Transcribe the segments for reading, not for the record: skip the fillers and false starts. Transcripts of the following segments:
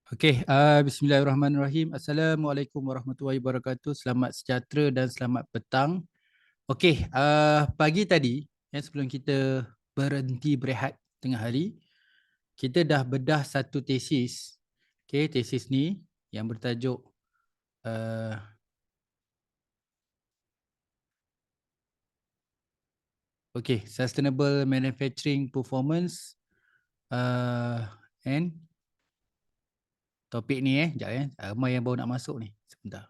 Bismillahirrahmanirrahim. Assalamualaikum warahmatullahi wabarakatuh. Selamat sejahtera dan selamat petang. Pagi tadi, sebelum kita berhenti berehat tengah hari, kita dah bedah satu tesis. Tesis ni yang bertajuk uh, Sustainable Manufacturing Performance and topik ni sekejap ramai yang baru nak masuk ni. Sebentar.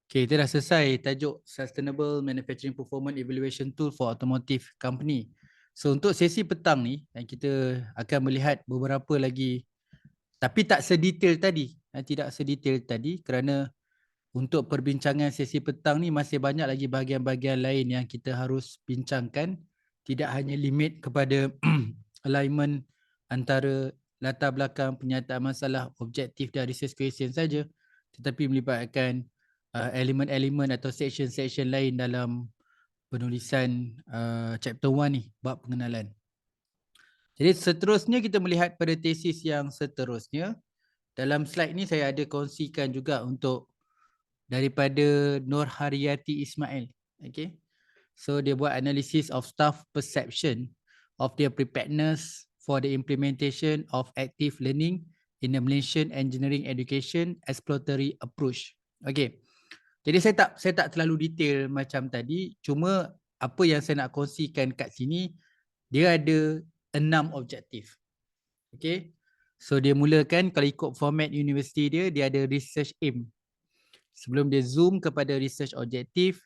Kita dah selesai tajuk Sustainable Manufacturing Performance Evaluation Tool for Automotive Company. So untuk sesi petang ni, kita akan melihat beberapa lagi, tapi tak sedetail tadi. Tidak sedetail tadi kerana untuk perbincangan sesi petang ni masih banyak lagi bahagian-bahagian lain yang kita harus bincangkan. Tidak hanya limit kepada alignment antara latar belakang penyataan masalah, objektif dan research question saja, tetapi melibatkan elemen-elemen atau section-section lain dalam penulisan chapter 1 ni, bab pengenalan. Jadi seterusnya kita melihat pada tesis yang seterusnya. Dalam slide ni saya ada kongsikan juga untuk daripada Nur Haryati Ismail. So dia buat analysis of staff perception of their preparedness for the implementation of active learning in the Malaysian engineering education exploratory approach. Jadi saya tak terlalu detail macam tadi, cuma apa yang saya nak kongsikan kat sini, dia ada 6 objektif. So dia mulakan, kalau ikut format universiti dia ada research aim. Sebelum dia zoom kepada research objektif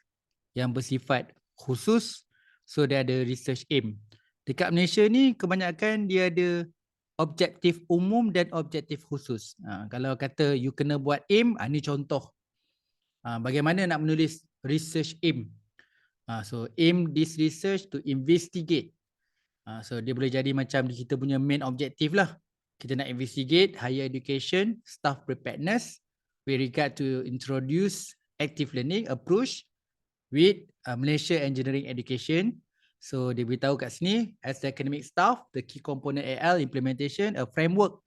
yang bersifat khusus, so dia ada research aim. Dekat Malaysia ni kebanyakan dia ada objektif umum dan objektif khusus. Kalau kata you kena buat aim, ni contoh. Bagaimana nak menulis research aim. So aim this research to investigate. So dia boleh jadi macam kita punya main objective lah. Kita nak investigate higher education, staff preparedness with regard to introduce active learning approach with Malaysia engineering education. So dia beritahu kat sini, as the academic staff, the key component AL implementation, a framework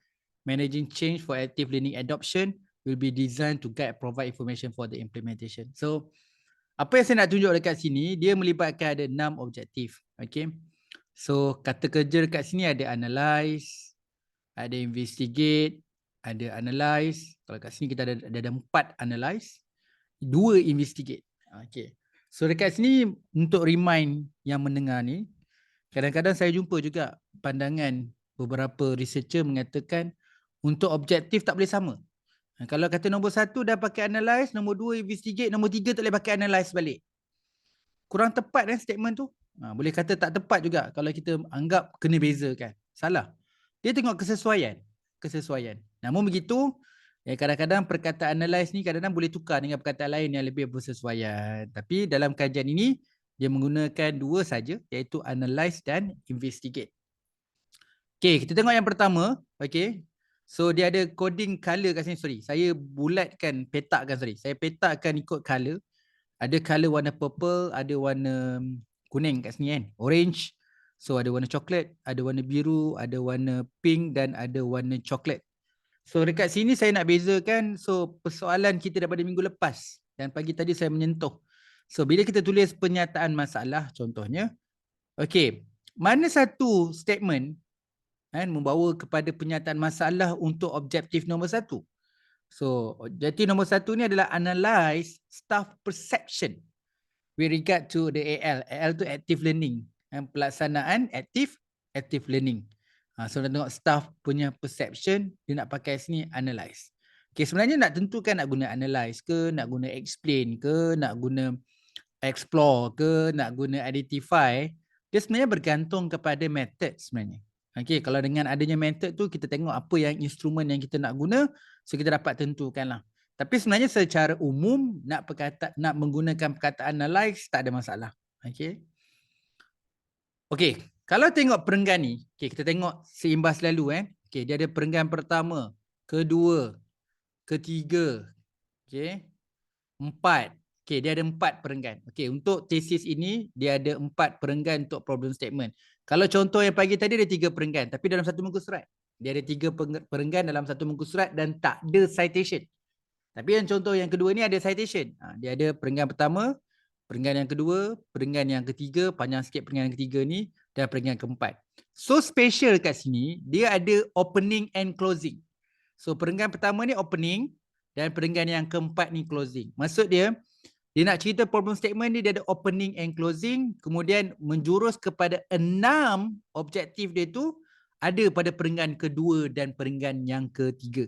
managing change for active learning adoption will be designed to guide provide information for the implementation. So apa yang saya nak tunjuk dekat sini, dia melibatkan ada 6 objektif. So kata kerja dekat sini ada analyze, ada investigate, ada analyze. Kalau kat sini kita ada 4 analyze, 2 investigate. So dekat sini untuk remind yang mendengar ni, kadang-kadang saya jumpa juga pandangan beberapa researcher mengatakan untuk objektif tak boleh sama. Kalau kata nombor 1 dah pakai analyze, nombor 2 investigate, nombor 3 tak boleh pakai analyze balik. Kurang tepat statement tu. Boleh kata tak tepat juga kalau kita anggap kena bezakan. Salah. Dia tengok kesesuaian. Namun begitu, kadang-kadang perkataan analyze ni kadang-kadang boleh tukar dengan perkataan lain yang lebih bersesuaian. Tapi dalam kajian ini, dia menggunakan 2 saja, iaitu analyze dan investigate. Kita tengok yang pertama. So dia ada coding color kat sini. Saya bulatkan, petakkan. Saya petakkan ikut color. Ada color warna purple, ada warna kuning kat sini kan. Orange. So ada warna coklat, ada warna biru, ada warna pink dan ada warna coklat. So dekat sini saya nak bezakan. So persoalan kita daripada minggu lepas dan pagi tadi saya menyentuh. So bila kita tulis penyataan masalah contohnya. Mana satu statement membawa kepada penyataan masalah untuk objektif nombor 1. So, jadi nombor 1 ni adalah analyze staff perception with regard to the AL. AL tu active learning. Pelaksanaan active learning. So, nak tengok staff punya perception, dia nak pakai sini analyze. Sebenarnya nak tentukan nak guna analyze ke, nak guna explain ke, nak guna explore ke, nak guna identify. Dia sebenarnya bergantung kepada method sebenarnya. Kalau dengan adanya method tu, kita tengok apa yang instrumen yang kita nak guna, so kita dapat tentukan lah. Tapi sebenarnya secara umum, nak menggunakan perkataan analyze, tak ada masalah. Kalau tengok perenggan ni, kita tengok seimbas lalu. Dia ada perenggan pertama, kedua, ketiga, 4, Okay, dia ada 4 perenggan. Okay, untuk tesis ini, dia ada 4 perenggan untuk problem statement. Kalau contoh yang pagi tadi ada 3 perenggan, tapi dalam satu muka surat. Dia ada 3 perenggan dalam satu muka surat dan tak ada citation. Tapi yang contoh yang kedua ni ada citation. Dia ada perenggan pertama, perenggan yang kedua, perenggan yang ketiga, panjang sikit perenggan yang ketiga ni, dan perenggan keempat. So special kat sini, dia ada opening and closing. So perenggan pertama ni opening dan perenggan yang keempat ni closing. Maksud dia nak cerita problem statement ni, dia ada opening and closing, kemudian menjurus kepada 6 objektif dia tu ada pada perenggan kedua dan perenggan yang ketiga.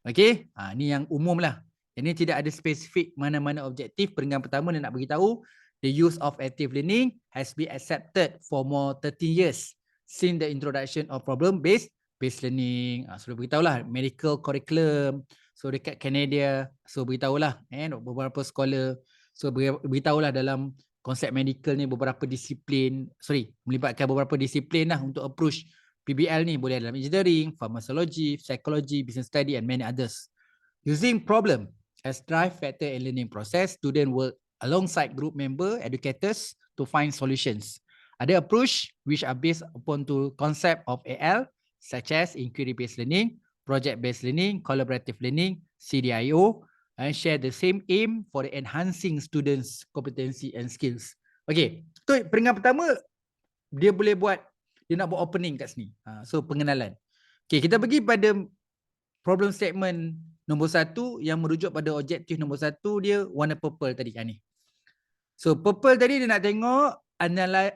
Okey, ni yang umum lah. Ini tidak ada spesifik mana-mana objektif. Perenggan pertama dia nak beritahu the use of active learning has been accepted for more 13 years since the introduction of problem-based learning. Sudah beritahulah medical curriculum. So dekat Canada, so beritahulah beberapa scholar. So beritahulah dalam konsep medical ni beberapa disiplin, melibatkan beberapa disiplin lah untuk approach PBL ni. Boleh dalam engineering, pharmacology, psychology, business study and many others. Using problem as drive factor in learning process, student work alongside group member, educators to find solutions. Ada approach which are based upon the concept of AL such as inquiry-based learning, project-based learning, collaborative learning, CDIO, and share the same aim for the enhancing students' competency and skills. Okay, so perenggan pertama dia boleh buat, dia nak buat opening kat sini. So pengenalan. Okay, kita pergi pada problem statement nombor 1 yang merujuk pada objektif nombor 1, dia warna purple tadi kan ni. So purple tadi dia nak tengok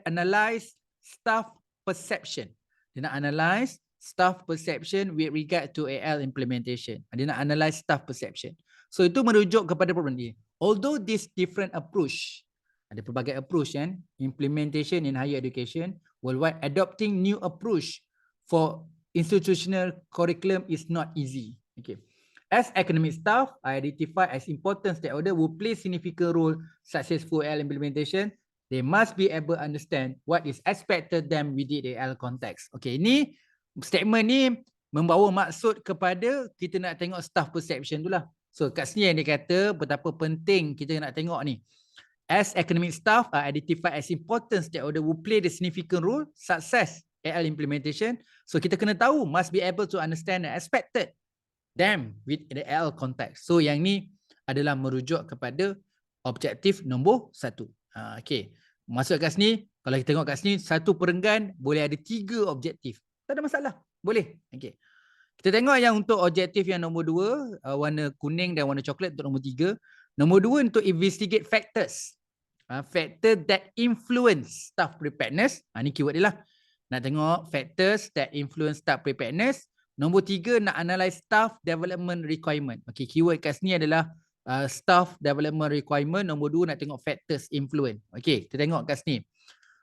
analyze staff perception. Dia nak analyze staff perception with regard to AL implementation. Dia nak analyze staff perception. So itu merujuk kepada problem ni. Although this different approach, ada pelbagai approach kan, implementation in higher education worldwide, adopting new approach for institutional curriculum is not easy. Okay. As academic staff, I identify as important stakeholder who play significant role successful AL implementation. They must be able to understand what is expected them within the AL context. Okay, ini statement ni membawa maksud kepada kita nak tengok staff perception tu lah. So kat sini yang dia kata betapa penting kita nak tengok ni. As academic staff are identified as important stakeholder who play the significant role success AL implementation. So kita kena tahu, must be able to understand and expected them with the AL context. So yang ni adalah merujuk kepada objektif nombor 1. Okay, masuk kat sini, kalau kita tengok kat sini, satu perenggan boleh ada 3 objektif. Tak ada masalah, boleh. Okay. Kita tengok yang untuk objektif yang nombor 2, warna kuning dan warna coklat untuk nombor 3. Nombor 2 untuk investigate factors. Factor that influence staff preparedness. Ni keyword dia lah. Nak tengok factors that influence staff preparedness. Nombor 3 nak analyze staff development requirement. Okay, keyword kat sini adalah staff development requirement. Nombor 2 nak tengok factors influence. Okay, kita tengok kat sini.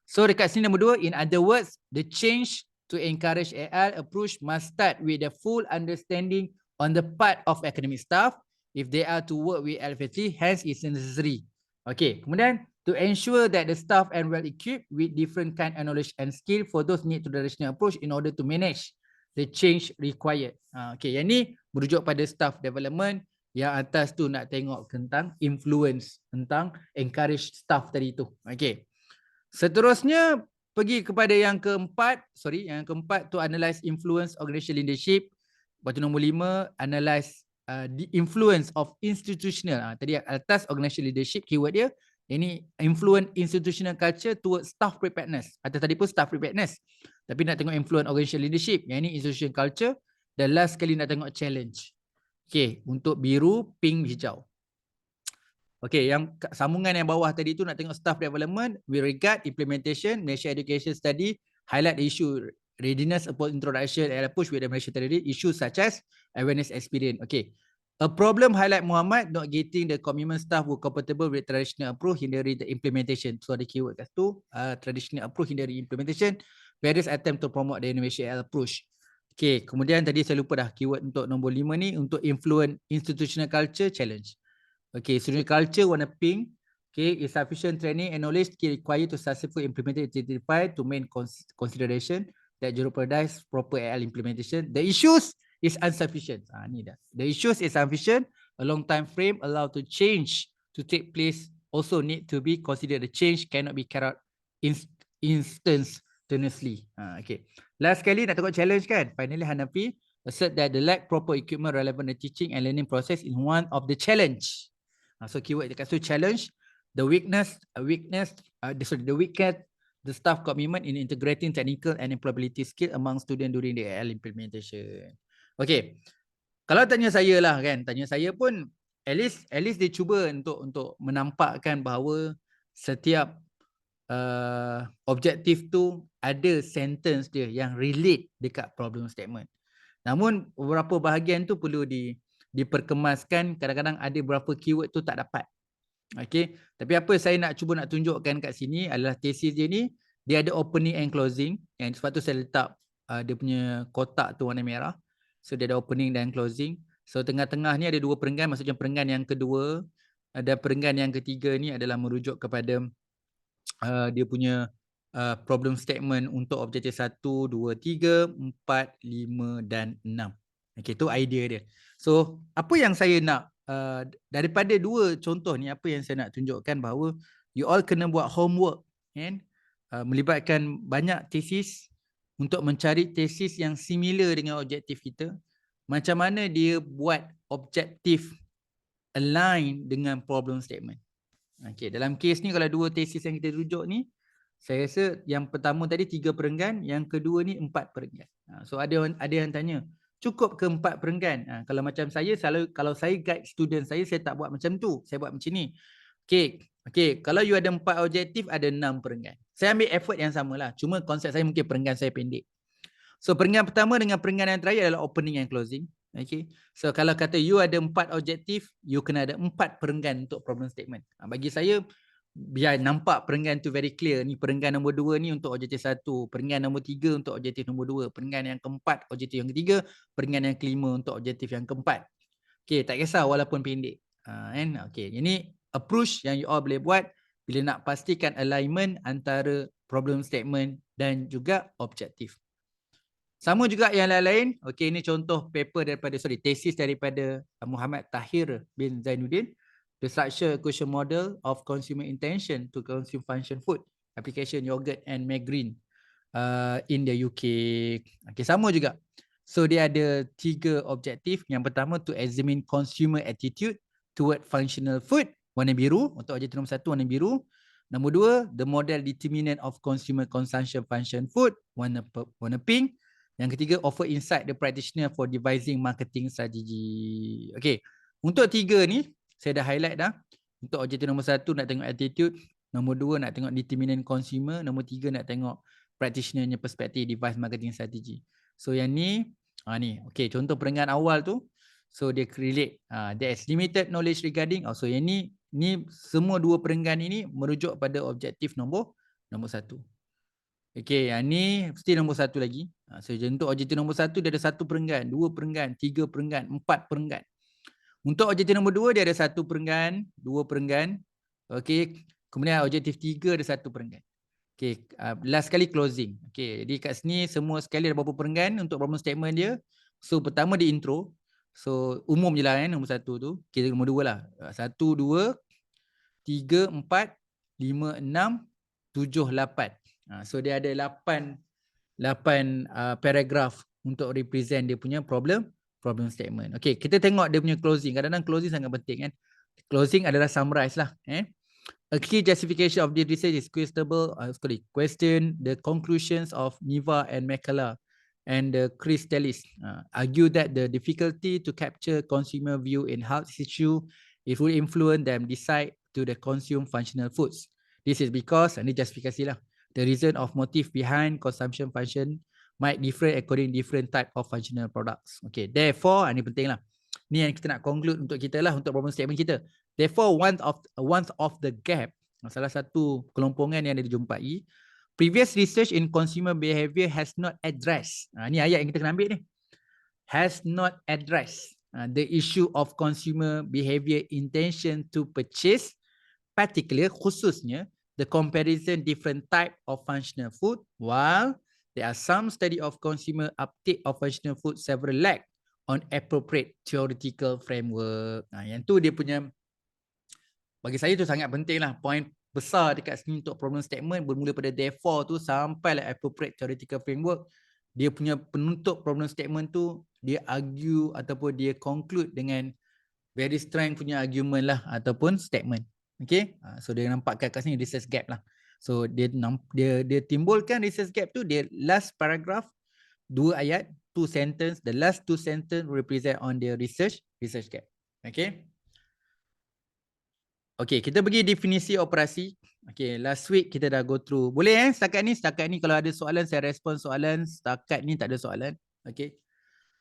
So dekat sini nombor 2, in other words, the change to encourage AL approach must start with a full understanding on the part of academic staff if they are to work with AL effectively, hence it's necessary. Okay, kemudian to ensure that the staff are well equipped with different kind of knowledge and skill for those need to traditional approach in order to manage the change required. Okay, yang ni merujuk pada staff development. Yang atas tu nak tengok tentang influence, tentang encourage staff tadi tu. Okay. Seterusnya pergi kepada yang keempat, yang keempat tu analyze influence organizational leadership. Lepas tu nombor 5, analyze the influence of institutional. Tadi atas organizational leadership keyword dia. Ini influence institutional culture towards staff preparedness. Atau tadi pun staff preparedness. Tapi nak tengok influence organizational leadership. Yang ini institutional culture. Dan last sekali nak tengok challenge. Okay, untuk biru, pink, hijau. Okay, yang sambungan yang bawah tadi tu nak tengok staff development with regard implementation, Malaysia education study, highlight the issue readiness upon introduction and push with the Malaysia study, issues such as awareness experience. Okay, a problem highlight Muhammad not getting the commitment staff who compatible with traditional approach hindering the implementation. So ada keyword kat tu, traditional approach hindering implementation, various attempt to promote the innovation approach. Okay, kemudian tadi saya lupa dah keyword untuk nombor 5 ni, untuk influence institutional culture challenge. Okay, student culture warna pink. Okay, insufficient training and knowledge required to successfully implement it to main consideration that jeopardize proper AL implementation. The issues is insufficient. Ni dah. The issues is insufficient. A long time frame allowed to change to take place also need to be considered. The change cannot be carried out instantaneously. Okay. Last sekali nak tengok challenge kan. Finally Hanafi assert that the lack proper equipment relevant to teaching and learning process is one of the challenge. So keyword dekat situ challenge, the weakness, the staff commitment in integrating technical and employability skill among students during the AL implementation. Okay. Kalau tanya saya lah kan, tanya saya pun at least dia cuba untuk menampakkan bahawa setiap objektif tu ada sentence dia yang relate dekat problem statement. Namun beberapa bahagian tu perlu diperkemaskan, kadang-kadang ada beberapa keyword tu tak dapat. Okey, tapi apa saya nak cuba nak tunjukkan kat sini adalah tesis dia ni, dia ada opening and closing, yang sebab tu saya letak dia punya kotak tu warna merah. So dia ada opening dan closing. So tengah-tengah ni ada dua perenggan, maksudnya perenggan yang kedua, ada perenggan yang ketiga ni adalah merujuk kepada dia punya problem statement untuk objektif 1, 2, 3, 4, 5 dan 6. Okey, tu idea dia. So apa yang saya nak daripada dua contoh ni, apa yang saya nak tunjukkan bahawa you all kena buat homework kan, melibatkan banyak tesis untuk mencari tesis yang similar dengan objektif kita. Macam mana dia buat objektif align dengan problem statement. Okay, dalam kes ni kalau dua tesis yang kita rujuk ni, saya rasa yang pertama tadi 3 perenggan, yang kedua ni 4 perenggan. So ada yang tanya, cukup ke 4 perenggan? Kalau macam saya, kalau saya guide student saya tak buat macam tu, saya buat macam ni. Okay, kalau you ada 4 objektif, ada 6 perenggan. Saya ambil effort yang sama lah, cuma konsep saya mungkin perenggan saya pendek. So perenggan pertama dengan perenggan yang terakhir adalah opening and closing. Okay. So kalau kata you ada 4 objektif, you kena ada 4 perenggan untuk problem statement. Bagi saya, biar nampak perenggan tu very clear. Ni perenggan nombor 2 ni untuk objektif 1, perenggan nombor 3 untuk objektif nombor 2, perenggan yang keempat objektif yang ketiga, perenggan yang kelima untuk objektif yang keempat. Okay, tak kisah walaupun pendek. Okay, ini approach yang you all boleh buat bila nak pastikan alignment antara problem statement dan juga objektif. Sama juga yang lain-lain. Okey, ini contoh paper tesis daripada Muhammad Tahir bin Zainuddin. The structure equation model of consumer intention to consume function food, application yogurt and margarine in the UK. Okey, sama juga. So dia ada 3 objektif. Yang pertama to examine consumer attitude toward functional food, warna biru. Untuk objektif nombor 1 warna biru. Nombor 2, the model determinant of consumer consumption function food, warna pink. Yang ketiga, offer insight the practitioner for devising marketing strategy. Okay, untuk 3 ni, saya dah highlight dah. Untuk objektif nombor 1 nak tengok attitude, nombor 2 nak tengok determinant consumer, nombor 3 nak tengok practitionernya perspektif device marketing strategy. So yang ni, okay, contoh perenggan awal tu, so dia relate. There is limited knowledge regarding, so yang ni semua 2 perenggan ini merujuk pada objektif nombor 1. Okey, yang ni mesti nombor 1 lagi. So untuk objektif nombor 1 dia ada 1 perenggan, 2 perenggan, 3 perenggan, 4 perenggan. Untuk objektif nombor 2 dia ada 1 perenggan, 2 perenggan. Okey, kemudian objektif 3 ada 1 perenggan. Okey, last sekali closing. Okey, jadi kat sini semua sekali ada berapa perenggan untuk problem statement dia. So pertama di intro. So umum je lah kan nombor 1 tu. Okey, nombor 2 lah. 1, 2, 3, 4, 5, 6, 7, 8. So dia ada 8 paragraf untuk represent dia punya problem statement. Okay, kita tengok dia punya closing. Kadang-kadang closing sangat penting kan. Closing adalah summarize lah. A key justification of this research is question the conclusions of Niva and McCullough and the Christelis argue that the difficulty to capture consumer view in health issue it will influence them decide to the consume functional foods. This is because, ini justifikasi lah, the reason of motive behind consumption function might differ according different type of functional products. Okay, therefore, ini penting lah. Ni yang kita nak conclude untuk kita lah, untuk problem statement kita. Therefore, one of the gap, salah satu kelompongan yang dijumpai, previous research in consumer behavior has not addressed. Ni ayat yang kita kena ambil ni. Has not addressed the issue of consumer behavior intention to purchase, particularly khususnya the comparison different type of functional food, while there are some study of consumer uptake of functional food several lack on appropriate theoretical framework. Yang tu dia punya Bagi saya tu sangat penting lah. Point besar dekat sini untuk problem statement bermula pada therefore tu sampai lah appropriate theoretical framework. Dia punya penutup problem statement tu, dia argue ataupun dia conclude dengan very strong punya argument lah ataupun statement. Okay. So dia nampak kat sini research gap lah. So dia timbulkan research gap tu, dia last paragraph, 2 ayat, 2 sentence, the last 2 sentence represent on the research gap. Okay. Okay, kita pergi definisi operasi. Okay, last week kita dah go through. Boleh setakat ni kalau ada soalan saya respon soalan. Setakat ni tak ada soalan. Okay.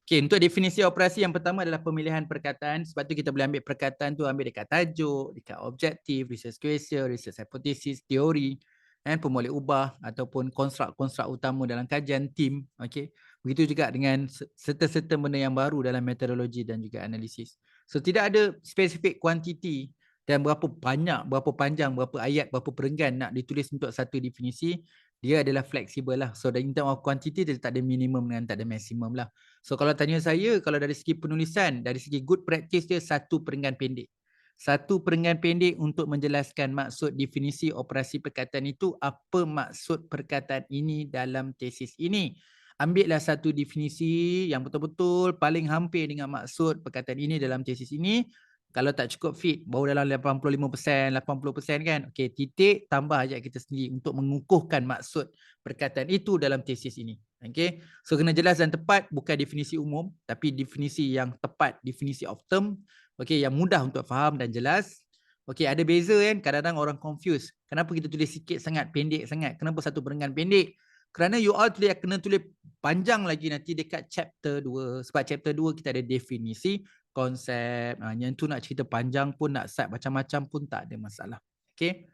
Okay, untuk definisi operasi yang pertama adalah pemilihan perkataan. Sebab tu kita boleh ambil perkataan tu, ambil dekat tajuk, dekat objektif, research question, research hypothesis, teori, pemoleh ubah ataupun konstruk-konstruk utama dalam kajian tim. Okay. Begitu juga dengan serta-serta benda yang baru dalam metodologi dan juga analisis. So tidak ada spesifik kuantiti dan berapa banyak, berapa panjang, berapa ayat, berapa perenggan nak ditulis untuk satu definisi. Dia adalah fleksibel lah. So in term of quantity, dia tak ada minimum dan tak ada maksimum lah. So kalau tanya saya, kalau dari segi penulisan, dari segi good practice dia satu perenggan pendek. Satu perenggan pendek untuk menjelaskan maksud definisi operasi perkataan itu, apa maksud perkataan ini dalam tesis ini. Ambillah satu definisi yang betul-betul paling hampir dengan maksud perkataan ini dalam tesis ini. Kalau tak cukup fit, baru dalam 85%, 80% kan. Okey, titik tambah ayat kita sendiri untuk mengukuhkan maksud perkataan itu dalam tesis ini. Okey. So kena jelas dan tepat, bukan definisi umum, tapi definisi yang tepat, definisi of term. Okey, yang mudah untuk faham dan jelas. Okey, ada beza kan, kadang-kadang orang confuse. Kenapa kita tulis sikit sangat, pendek sangat? Kenapa satu perenggan pendek? Kerana you all kena tulis panjang lagi nanti dekat chapter 2. Sebab chapter 2 kita ada definisi, konsep. Yang tu nak cerita panjang pun, nak cite macam-macam pun tak ada masalah. Okay.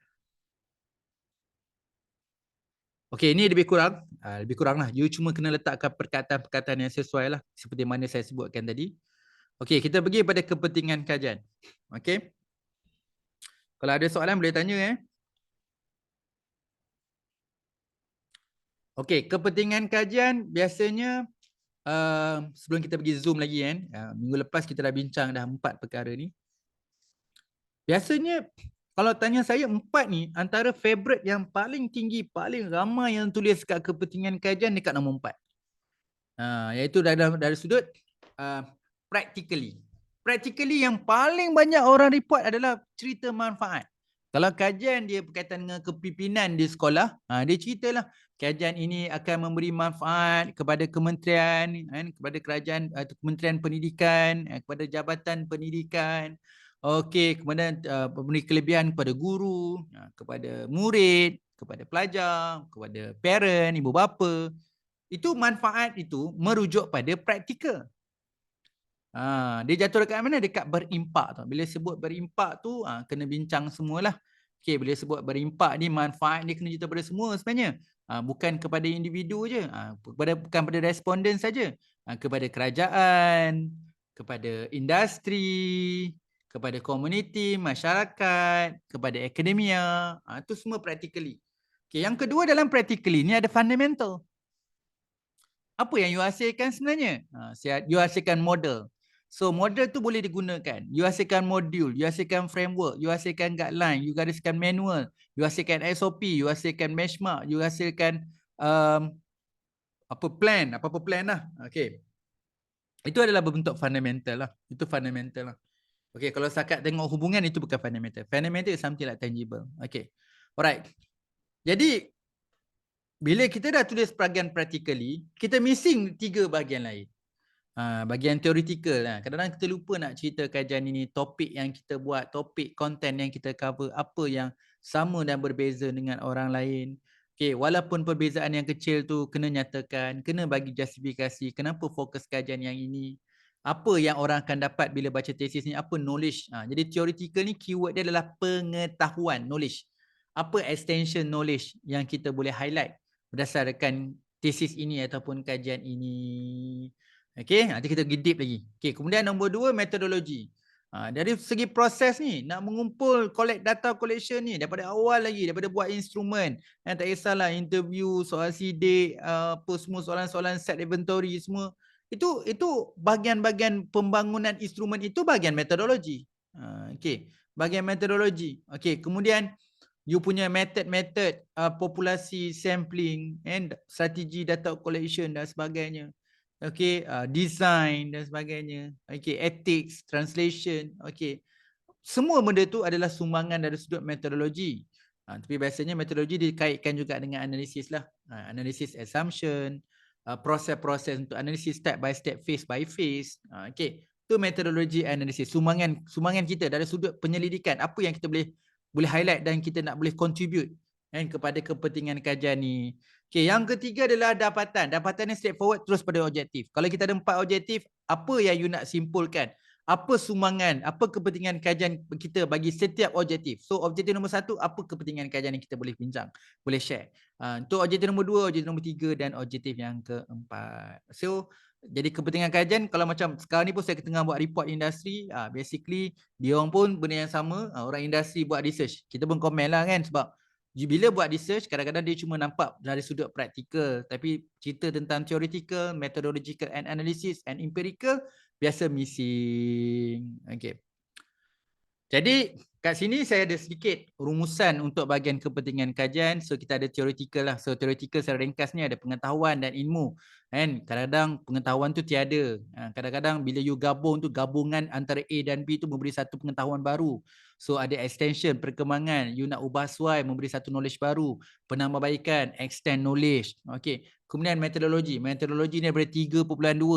Okay, ini lebih kurang. Lebih kurang lah. You cuma kena letakkan perkataan-perkataan yang sesuai lah. Seperti mana saya sebutkan tadi. Okay, kita pergi pada kepentingan kajian. Okay. Kalau ada soalan boleh tanya. Okay, kepentingan kajian biasanya sebelum kita pergi Zoom lagi kan. Minggu lepas kita dah bincang dah 4 perkara ni. Biasanya kalau tanya saya 4 ni antara favorite yang paling tinggi, paling ramai yang tulis kat kepentingan kajian dekat nombor 4. Iaitu dari sudut practically. Practically yang paling banyak orang report adalah cerita manfaat. Kalau kajian dia berkaitan dengan kepimpinan di sekolah, dia ceritalah kajian ini akan memberi manfaat kepada kementerian, kepada kerajaan atau kementerian pendidikan, kepada jabatan pendidikan. Okey, kemudian memberi kelebihan kepada guru, kepada murid, kepada pelajar, kepada parent, ibu bapa. Itu manfaat itu merujuk pada praktikal. Dia jatuh dekat mana? Dekat berimpak tu. Bila sebut berimpak tu, kena bincang semualah. Okay, bila sebut berimpak ni, manfaat ni kena cerita pada semua sebenarnya. Bukan kepada individu je. Bukan pada responden saja. Kepada kerajaan, kepada industri, kepada komuniti, masyarakat, kepada akademia. Itu semua practically. Okay, yang kedua dalam practically ni ada fundamental. Apa yang you hasilkan sebenarnya? You hasilkan model. So model tu boleh digunakan. You hasilkan modul, you hasilkan framework, you hasilkan guideline, you hasilkan manual, you hasilkan SOP, you hasilkan benchmark, you hasilkan apa-apa plan lah. Okay. Itu adalah bentuk fundamental lah. Itu fundamental lah. Okay, kalau setakat tengok hubungan itu bukan fundamental. Fundamental is something like tangible. Okay. Alright. Jadi bila kita dah tulis bahagian practically, kita missing 3 bahagian lain. Bahagian theoretical lah. Kadang-kadang kita lupa nak cerita kajian ini, topik yang kita buat, topik konten yang kita cover, apa yang sama dan berbeza dengan orang lain. Okay, walaupun perbezaan yang kecil tu kena nyatakan, kena bagi justifikasi, kenapa fokus kajian yang ini, apa yang orang akan dapat bila baca tesis ni, apa knowledge. Jadi theoretical ni keyword dia adalah pengetahuan, knowledge. Apa extension knowledge yang kita boleh highlight berdasarkan tesis ini ataupun kajian ini. Okey, nanti kita pergi deep lagi. Okey, kemudian nombor 2 metodologi. Dari segi proses ni, nak mengumpul data collection ni daripada awal lagi, daripada buat instrumen, tak kisahlah interview, soal sidik, apa semua soalan-soalan set inventory semua. Itu bahagian-bahagian pembangunan instrumen itu bahagian metodologi. Okey. bahagian metodologi. Okay, kemudian you punya method populasi sampling and strategi data collection dan sebagainya. Okay, design dan sebagainya. Okay, ethics, translation. Okay, semua benda tu adalah sumbangan dari sudut metodologi. Tapi biasanya metodologi dikaitkan juga dengan analisis lah. Analisis assumption, proses-proses untuk analisis step by step, phase by phase. Okay, tu metodologi analisis. Sumbangan kita dari sudut penyelidikan. Apa yang kita boleh highlight dan kita nak boleh contribute kan, kepada kepentingan kajian ni. Okay, yang ketiga adalah dapatan. Dapatan ni straightforward terus pada objektif. Kalau kita ada 4 objektif, apa yang you nak simpulkan? Apa sumbangan, apa kepentingan kajian kita bagi setiap objektif. So objektif nombor 1, apa kepentingan kajian yang kita boleh bincang, boleh share. Untuk objektif nombor 2, objektif nombor 3 dan objektif yang keempat. So jadi kepentingan kajian, kalau macam sekarang ni pun saya tengah buat report industri, basically dia orang pun benda yang sama, orang industri buat research. Kita pun komen lah kan, sebab bila buat research kadang-kadang dia cuma nampak dari sudut praktikal, tapi cerita tentang theoretical, methodological and analysis and empirical biasa missing. Okay. Jadi kat sini saya ada sedikit rumusan untuk bahagian kepentingan kajian. So kita ada theoretical lah. So theoretical secara ringkas ni ada pengetahuan dan ilmu. Kan? Kadang-kadang pengetahuan tu tiada. Kadang-kadang bila you gabung tu, gabungan antara A dan B tu memberi satu pengetahuan baru. So ada extension, perkembangan. You nak ubah suai, memberi satu knowledge baru. Penambahbaikan, extend knowledge. Okay. Kemudian metodologi. Metodologi ni daripada 3.2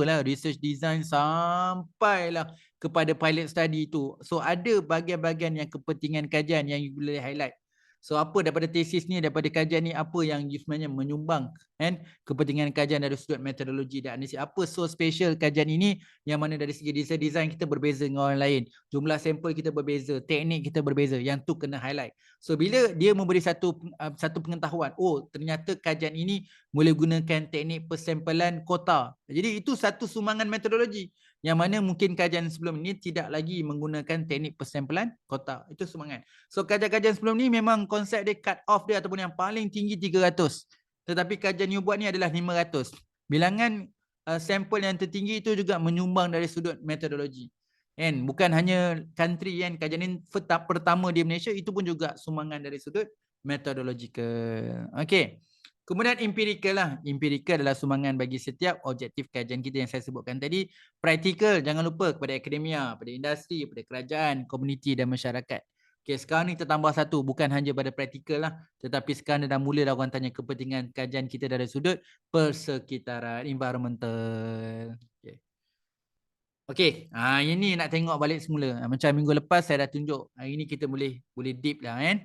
lah. Research design sampailah kepada pilot study tu. So ada bahagian-bahagian yang kepentingan kajian yang you boleh highlight. So apa daripada tesis ni, daripada kajian ni, apa yang you sebenarnya menyumbang kan kepentingan kajian dari sudut metodologi dan analisis. Apa so special kajian ini yang mana dari segi design kita berbeza dengan orang lain. Jumlah sampel kita berbeza, teknik kita berbeza, yang tu kena highlight. So bila dia memberi satu pengetahuan, oh ternyata kajian ini boleh gunakan teknik persampelan kota. Jadi itu satu sumbangan metodologi yang mana mungkin kajian sebelum ini tidak lagi menggunakan teknik persampelan kota. Itu sumbangan. So kajian-kajian sebelum ni memang konsep dia cut off dia ataupun yang paling tinggi 300. Tetapi kajian you buat ni adalah 500. Bilangan sampel yang tertinggi itu juga menyumbang dari sudut metodologi. Kan? Bukan hanya country kan, kajian ini pertama di Malaysia, itu pun juga sumbangan dari sudut metodological. Okey. Kemudian empirical lah. Empirical adalah sumbangan bagi setiap objektif kajian kita yang saya sebutkan tadi. Practical, jangan lupa kepada akademia, pada industri, pada kerajaan, komuniti dan masyarakat. Okay, sekarang ni kita tambah satu, bukan hanya pada praktikal lah, tetapi sekarang dah mula dah orang tanya kepentingan kajian kita dari sudut persekitaran, environmental. Okay, ini nak tengok balik semula. Macam minggu lepas saya dah tunjuk, hari ni kita boleh deep lah kan.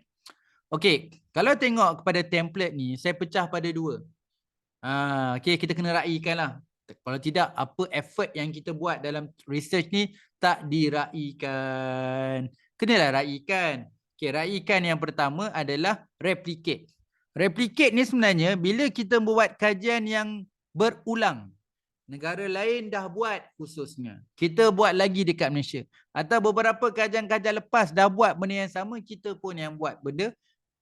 Okay, kalau tengok kepada template ni, saya pecah pada 2. Okay, kita kena raikan lah. Kalau tidak, apa effort yang kita buat dalam research ni tak diraikan. Kenalah raikan. Okay, raikan yang pertama adalah replicate. Replicate ni sebenarnya bila kita buat kajian yang berulang. Negara lain dah buat khususnya. Kita buat lagi dekat Malaysia. Atau beberapa kajian-kajian lepas dah buat benda yang sama, kita pun yang buat benda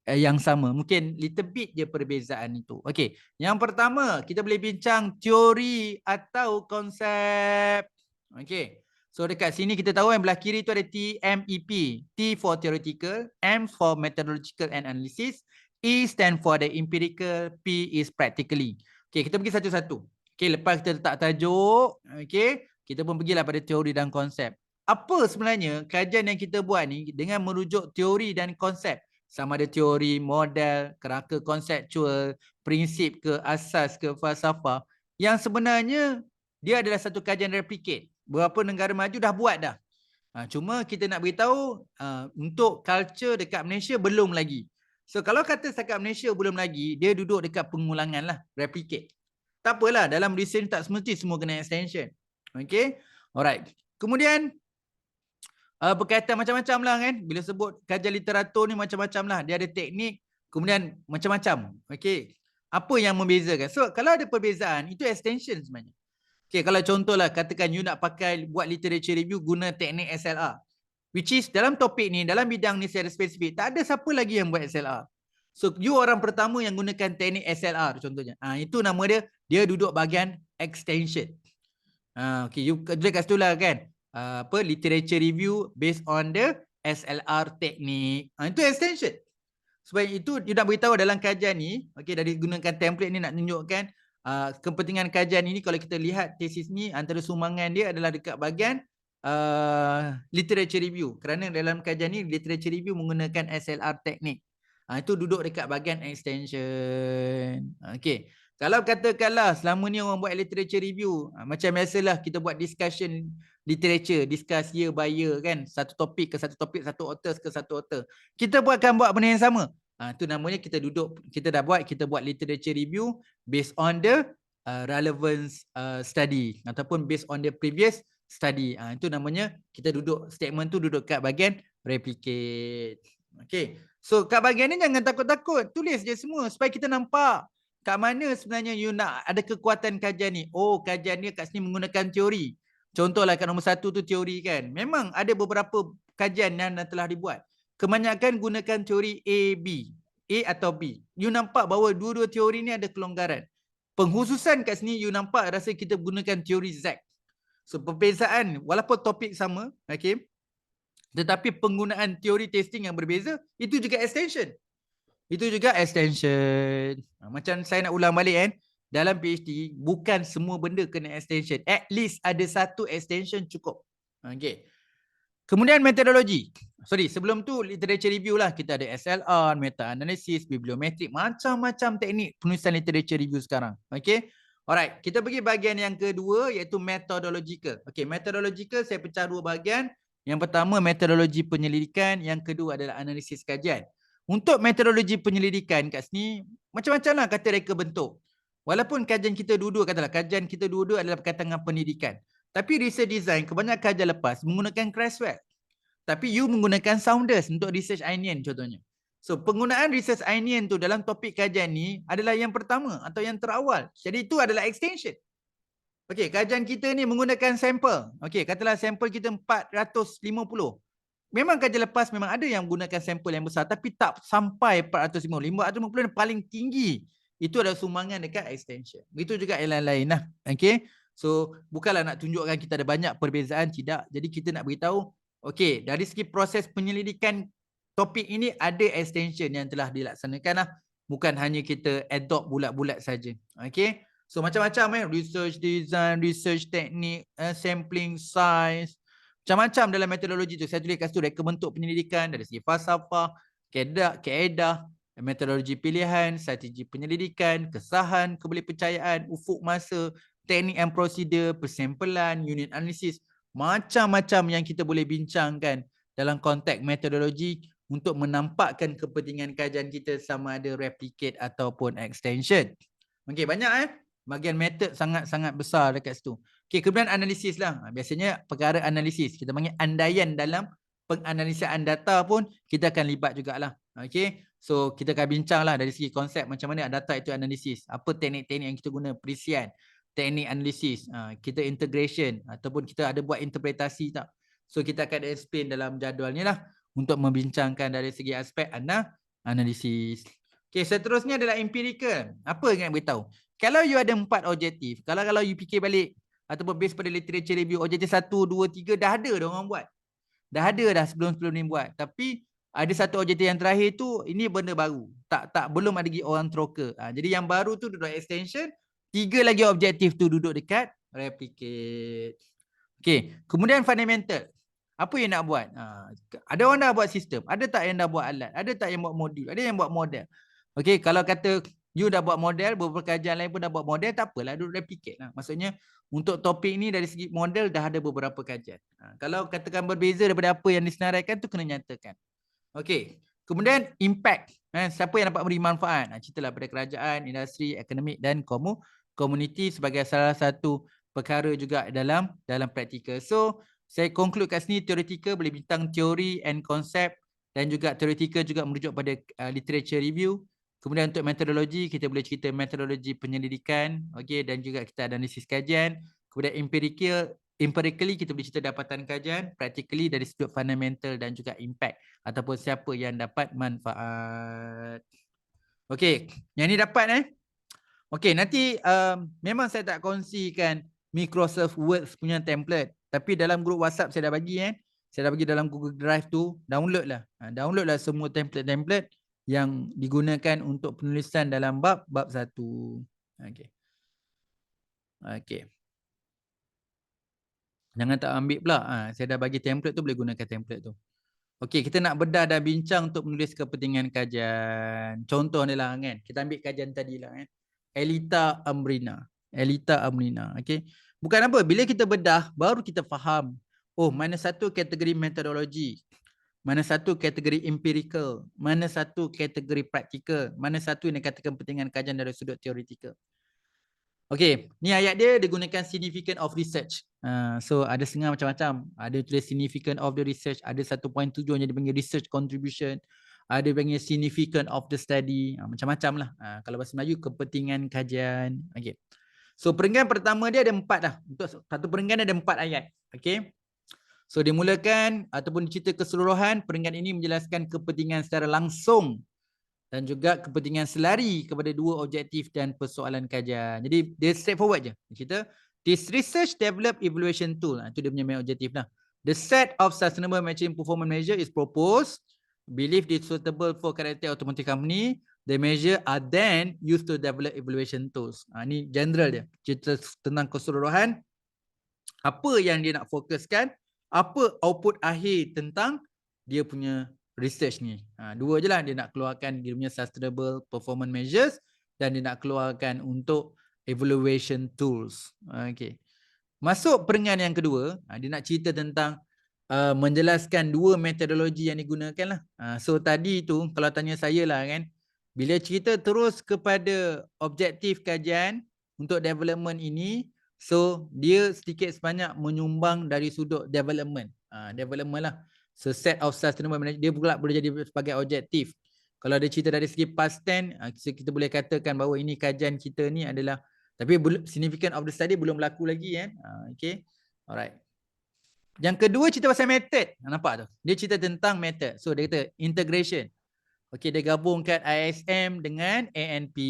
yang sama. Mungkin little bit je perbezaan itu. Okey, yang pertama kita boleh bincang teori atau konsep. Okey, so dekat sini kita tahu yang belah kiri tu ada TMEP. T for theoretical, M for methodological and analysis, E stand for the empirical, P is practically. Okey, kita pergi satu-satu. Okey, lepas kita letak tajuk, okey, kita pun pergilah pada teori dan konsep. Apa sebenarnya kajian yang kita buat ni dengan merujuk teori dan konsep? Sama ada teori, model, kerangka konseptual, prinsip ke, asas ke, falsafah, yang sebenarnya dia adalah satu kajian replicate. Beberapa negara maju dah buat dah. Cuma kita nak beritahu untuk culture dekat Malaysia belum lagi. So kalau kata setakat Malaysia belum lagi, dia duduk dekat pengulangan lah, replicate. Tak apalah, dalam research tak semesti semua kena extension. Okay, alright. Kemudian berkaitan macam-macam lah kan. Bila sebut kajian literatur ni macam-macam lah. Dia ada teknik, kemudian macam-macam. Okay. Apa yang membezakan? So kalau ada perbezaan, itu extension sebenarnya. Okay, kalau contohlah katakan you nak pakai buat literature review guna teknik SLR. Which is dalam topik ni, dalam bidang ni secara spesifik, tak ada siapa lagi yang buat SLR. So you orang pertama yang gunakan teknik SLR contohnya. Itu nama dia duduk bahagian extension. Okay, you kat situ lah kan. Literature review based on the SLR teknik. Itu extension. Sebab itu you nak beritahu dalam kajian ni, okey, dari gunakan template ni nak tunjukkan kepentingan kajian ini. Kalau kita lihat tesis ni, antara sumbangan dia adalah dekat bahagian literature review. Kerana dalam kajian ni literature review menggunakan SLR teknik. Itu duduk dekat bahagian extension. Okey. Kalau katakanlah selama ni orang buat literature review, macam biasalah kita buat discussion literature, discuss year by year kan, satu topik ke satu topik, satu author ke satu author. Kita buat benda yang sama. Itu namanya kita buat literature review based on the relevance study ataupun based on the previous study. Itu namanya kita statement tu duduk kat bahagian replicate. Okay. So kat bahagian ni jangan takut-takut, tulis je semua supaya kita nampak kat mana sebenarnya you nak ada kekuatan kajian ni. Oh, kajian ni kat sini menggunakan teori. Contohlah kat nombor 1 tu teori kan. Memang ada beberapa kajian yang telah dibuat. Kebanyakan gunakan teori A, B. A atau B. You nampak bahawa dua-dua teori ni ada kelonggaran. Penghususan kat sini you nampak rasa kita gunakan teori Z. So perbezaan walaupun topik sama, okay, tetapi penggunaan teori testing yang berbeza, itu juga extension. Itu juga extension. Macam saya nak ulang balik kan, dalam PhD bukan semua benda kena extension. At least ada satu extension cukup. Okay. Kemudian metodologi. Sebelum tu literature review lah. Kita ada SLR, meta-analysis, bibliometrik, macam-macam teknik penulisan literature review sekarang. Okay. Alright, kita pergi bahagian yang kedua iaitu methodological. Okay, methodological saya pecah dua bahagian. Yang pertama metodologi penyelidikan, yang kedua adalah analisis kajian. Untuk metodologi penyelidikan kat sini, macam-macam lah kata reka bentuk. Walaupun kajian kita dua-dua, katalah kajian kita dua-dua adalah berkaitan dengan pendidikan. Tapi research design, kebanyakan kajian lepas menggunakan Creswell. Tapi you menggunakan Saunders untuk research Aenean contohnya. So, penggunaan research Aenean tu dalam topik kajian ni adalah yang pertama atau yang terawal. Jadi itu adalah extension. Okey, kajian kita ni menggunakan sampel. Okey, katalah sampel kita 450. Memang kajian lepas memang ada yang menggunakan sampel yang besar tapi tak sampai 450. 550 yang paling tinggi. Itu adalah sumbangan dekat extension. Begitu juga yang lain-lain lah. Okay. So bukanlah nak tunjukkan kita ada banyak perbezaan, tidak. Jadi kita nak beritahu, okay, dari segi proses penyelidikan topik ini ada extension yang telah dilaksanakan lah. Bukan hanya kita adopt bulat-bulat saja. Okay. So macam-macam research design, research teknik, sampling size. Macam-macam dalam metodologi tu. Saya tulis kat situ reka bentuk penyelidikan dari segi falsafah, kaedah, metodologi pilihan, strategi penyelidikan, kesahan, kebolehpercayaan, ufuk masa, teknik and prosedur, persampelan, unit analisis. Macam-macam yang kita boleh bincangkan dalam konteks metodologi untuk menampakkan kepentingan kajian kita sama ada replicate ataupun extension. Okey, banyak bahagian method sangat-sangat besar dekat situ. Okey, kemudian analisis lah. Biasanya perkara analisis. Kita panggil andaian dalam penganalisaan data pun kita akan libat jugalah. Okey. So kita akan bincang lah dari segi konsep macam mana data itu analisis. Apa teknik-teknik yang kita guna, perisian, teknik analisis, kita integration ataupun kita ada buat interpretasi tak. So kita akan explain dalam jadual ni lah untuk membincangkan dari segi aspek analisis. Okey, seterusnya adalah empirical. Apa yang nak beritahu? Kalau you ada 4 objektif, kalau you fikir balik ataupun base pada literature review, objektif 1, 2, 3 dah ada dah orang buat. Dah ada dah sebelum-sebelum ni buat. Tapi ada satu objektif yang terakhir tu, ini benda baru. Belum ada lagi orang troker. Jadi yang baru tu duduk extension, 3 lagi objektif tu duduk dekat replicate. Okay, kemudian fundamental. Apa yang nak buat? Ada orang dah buat sistem, ada tak yang dah buat alat, ada tak yang buat modul, ada yang buat model. Okay, kalau kata you dah buat model, beberapa kajian lain pun dah buat model, tak apalah, duduk replicate lah. Maksudnya untuk topik ni dari segi model dah ada beberapa kajian. Kalau katakan berbeza daripada apa yang disenaraikan tu kena nyatakan. Okey. Kemudian impact. Siapa yang dapat beri manfaat? Ceritalah pada kerajaan, industri, akademik dan komuniti sebagai salah satu perkara juga dalam praktikal. So, saya conclude kat sini teoretikal boleh bintang teori and konsep dan juga teoretikal juga merujuk pada literature review. Kemudian untuk metodologi, kita boleh cerita metodologi penyelidikan, okey, dan juga kita analisis kajian. Kemudian empirically kita boleh cerita dapatan kajian, practically dari sudut fundamental dan juga impact ataupun siapa yang dapat manfaat. Okey, yang ni dapat okey, nanti memang saya tak kongsikan Microsoft Word punya template, tapi dalam grup WhatsApp saya dah bagi Saya dah bagi dalam Google Drive tu, download lah. Download lah semua template-template yang digunakan untuk penulisan dalam bab 1. Okey. Okey. Jangan tak ambil pula. Saya dah bagi template tu, boleh gunakan template tu. Okey, kita nak bedah dan bincang untuk menulis kepentingan kajian. Contoh ni lah kan. Kita ambil kajian tadi lah kan. Elita Amrina. Elita Amrina. Okey. Bukan apa, bila kita bedah, baru kita faham. Oh, mana satu kategori metodologi. Mana satu kategori empirical. Mana satu kategori praktikal. Mana satu yang dikatakan kepentingan kajian dari sudut teoretikal. Okey, ni ayat dia gunakan significant of research. So ada setengah macam-macam. Ada tulis significant of the research, ada 1.7 yang dipanggil research contribution, ada panggil significant of the study, macam-macam lah. Kalau bahasa Melayu kepentingan kajian. Okey. So perenggan pertama dia ada 4 lah. Untuk satu perenggan ada 4 ayat. Okey. So dimulakan ataupun cerita keseluruhan, perenggan ini menjelaskan kepentingan secara langsung dan juga kepentingan selari kepada dua objektif dan persoalan kajian. Jadi dia straightforward je. Kita this research develop evaluation tool. Itu dia punya main objektif lah. The set of sustainable management performance measure is proposed. Believe it suitable for character automotive company. The measure are then used to develop evaluation tools. Ni general dia. Cerita tentang keseluruhan. Apa yang dia nak fokuskan. Apa output akhir tentang dia punya research ni. Dua je lah, dia nak keluarkan dia punya sustainable performance measures dan dia nak keluarkan untuk evaluation tools. Okay. Masuk perenggan yang kedua, dia nak cerita tentang menjelaskan dua metodologi yang digunakan lah. So tadi tu kalau tanya saya lah kan, bila cerita terus kepada objektif kajian untuk development ini, so dia sedikit sebanyak menyumbang dari sudut development. Development lah. So set of sustainable management, dia pula boleh jadi sebagai objektif. Kalau ada cerita dari segi past tense, kita boleh katakan bahawa ini kajian kita ni adalah, tapi significant of the study belum berlaku lagi kan. Okay. Alright. Yang kedua cerita pasal method. Nampak tu? Dia cerita tentang method. So dia kata integration. Okay, dia gabungkan ISM dengan ANP.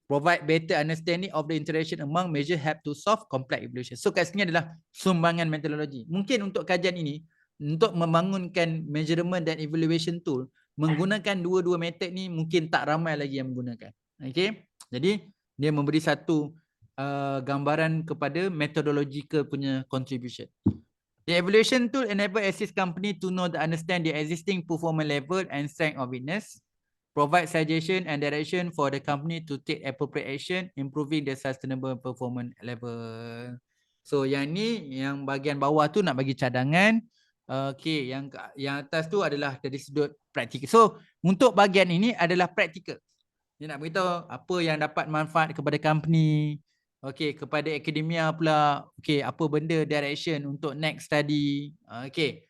Provide better understanding of the interaction among measure help to solve complex evaluation. So kat sini adalah sumbangan metodologi. Mungkin untuk kajian ini, untuk membangunkan measurement dan evaluation tool, menggunakan dua-dua metod ni mungkin tak ramai lagi yang menggunakan. Okay. Jadi dia memberi satu gambaran kepada methodological punya contribution. The evaluation tool enable assist company to know the understand the existing performance level and strength of witness, provide suggestion and direction for the company to take appropriate action, improving the sustainable performance level. So yang ni, yang bahagian bawah tu nak bagi cadangan. Okay, yang atas tu adalah dari sudut praktikal. So untuk bahagian ini adalah praktikal. Dia nak beritahu apa yang dapat manfaat kepada company. Okay, kepada akademia pula. Okay, apa benda direction untuk next study. Okay,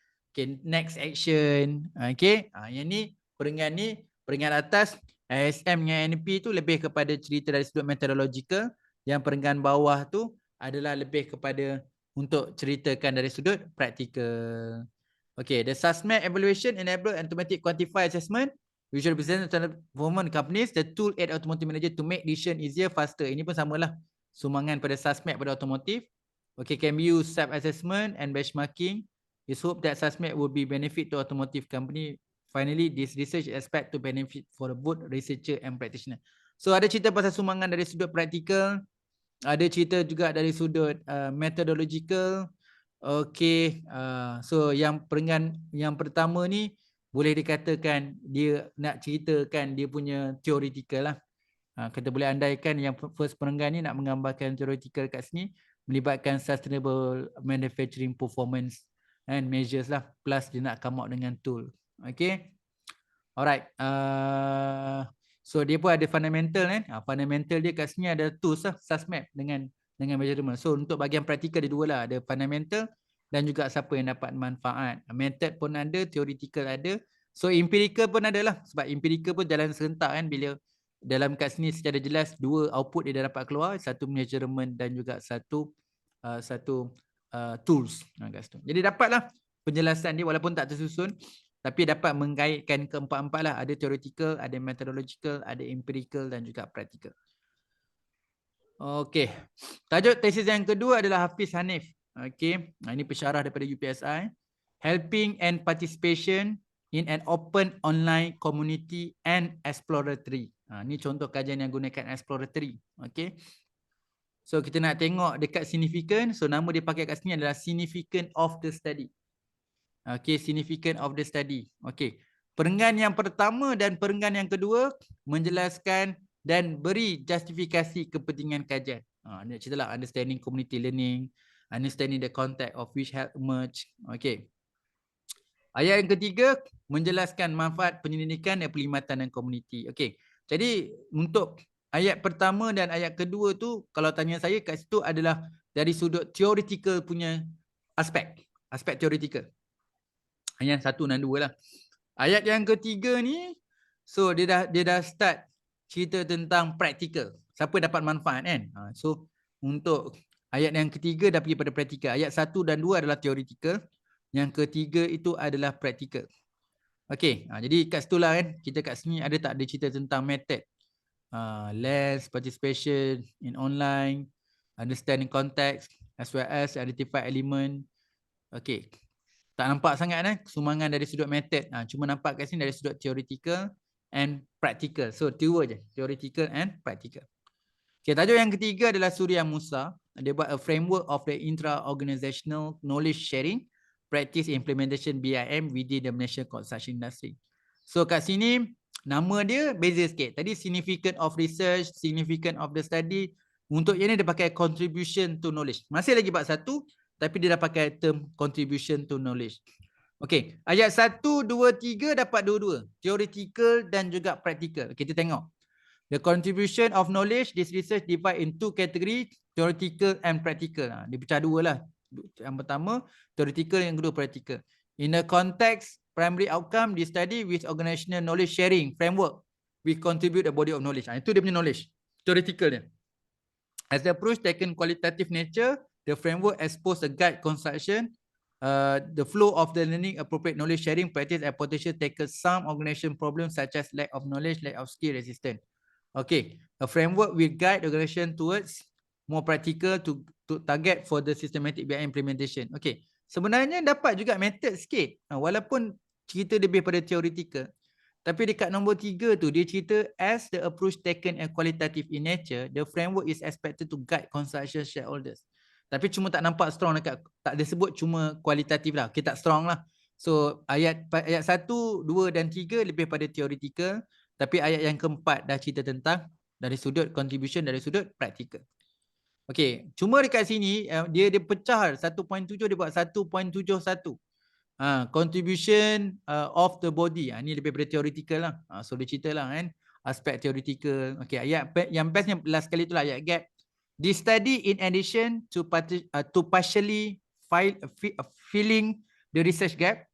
next action. Okay, yang ni, perenggan atas ISM dengan NP tu lebih kepada cerita dari sudut methodological. Yang perenggan bawah tu adalah lebih kepada untuk ceritakan dari sudut practical. Okay, the SASMAT evaluation enable automatic quantify assessment. Visual represent performance companies, the tool aid automotive manager to make decision easier, faster. Ini pun samalah. Sumbangan pada SASMAT pada automotive. Okay, can be used self-assessment and benchmarking. It's hope that SASMAT will be benefit to automotive company. Finally, this research expect to benefit for both researcher and practitioner. So ada cerita pasal sumbangan dari sudut praktikal. Ada cerita juga dari sudut methodological. Okay, so yang perenggan yang pertama ni boleh dikatakan dia nak ceritakan dia punya theoretical lah. Kita boleh andaikan yang first perenggan ni nak menggambarkan theoretical kat sini, melibatkan sustainable manufacturing performance and measures lah, plus dia nak come out dengan tool. Okay. Alright. So dia pun ada fundamental kan. Fundamental dia kat sini ada tools lah, SASMAT dengan measurement. So untuk bahagian praktikal dia dua lah, ada fundamental dan juga siapa yang dapat manfaat. Method pun ada, theoretical ada. So empirical pun ada lah, sebab empirical pun jalan serentak kan, bila dalam kat sini secara jelas dua output dia dah dapat keluar, satu measurement dan juga satu tools. Jadi dapatlah penjelasan dia walaupun tak tersusun, tapi dapat mengkaitkan keempat-empat lah. Ada theoretical, ada methodological, ada empirical dan juga practical. Okey. Tajuk tesis yang kedua adalah Hafiz Hanif. Okey. Ini pensyarah daripada UPSI. helping and participation in an open online community and exploratory. Ni contoh kajian yang gunakan exploratory. Okay. So kita nak tengok dekat significant. So nama dia pakai kat sini adalah significant of the study. Okay, significant of the study. Okay. Perenggan yang pertama dan perenggan yang kedua menjelaskan dan beri justifikasi kepentingan kajian. Ni cerita lah understanding community learning, understanding the context of which help emerge. Okay. Ayat yang ketiga menjelaskan manfaat penyelidikan dan perkhidmatan dan komuniti. Okey. Jadi untuk ayat pertama dan ayat kedua tu kalau tanya saya kat situ adalah dari sudut theoretical punya aspek theoretical. Ayat 1 dan 2 lah. Ayat yang ketiga ni so dia dah start cerita tentang praktikal. Siapa dapat manfaat kan? So untuk ayat yang ketiga dah pergi pada praktikal. Ayat 1 dan 2 adalah theoretical. Yang ketiga itu adalah praktikal. Okey, jadi kat situ lah kan, kita kat sini ada tak ada cerita tentang method. Lens, participation in online, understanding context, as well as identify element. Okey, tak nampak sangat sumbangan dari sudut method. Cuma nampak kat sini dari sudut theoretical and practical. So, dua je, theoretical and practical. Okay, tajuk yang ketiga adalah Surya Musa. Dia buat a framework of the intra-organizational knowledge sharing practice implementation BIM within the Malaysian construction industry. So kat sini nama dia beza sikit. Tadi significant of research, significant of the study. Untuk yang ni dia pakai contribution to knowledge. Masih lagi bab 1 tapi dia dah pakai term contribution to knowledge. Okey, ayat 1, 2, 3 dapat dua-dua. Theoretical dan juga practical. Kita tengok. The contribution of knowledge, this research divide in two categories, theoretical and practical. Dia pecah dua lah. Yang pertama, theoretical, yang kedua, practical. In the context, primary outcome, this study with organizational knowledge sharing framework, we contribute a body of knowledge. Itu dia punya knowledge, theoretical dia. As the approach taken qualitative nature, the framework expose a guide construction, the flow of the learning, appropriate knowledge sharing, practice and potential tackle some organization problems such as lack of knowledge, lack of skill, resistance. Okay, a framework will guide the organization towards more practical to target for the systematic BIM implementation. Okay, sebenarnya dapat juga method sikit. Walaupun cerita lebih pada theoretical. Tapi dekat nombor 3 tu, dia cerita as the approach taken and qualitative in nature, the framework is expected to guide construction shareholders. Tapi cuma tak nampak strong dekat, tak disebut cuma kualitatif lah. Okay, tak strong lah. So ayat 1, 2 dan 3 lebih pada theoretical. Tapi ayat yang keempat dah cerita tentang dari sudut contribution, dari sudut practical. Okey, cuma dekat sini dia pecah 1.7 dia buat 1.71. Contribution of the body. Ni lebih pada theoretical lah. So dia cerita lah kan aspek theoretical. Okey, ayat yang bestnya last kali itulah ayat gap. This study in addition to partially filling the research gap,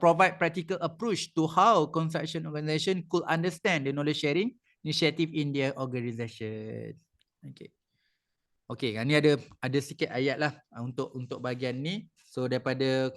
provide practical approach to how construction organization could understand the knowledge sharing initiative in their organization. Okay. Okay, ni ada sikit ayat lah untuk bahagian ni. So daripada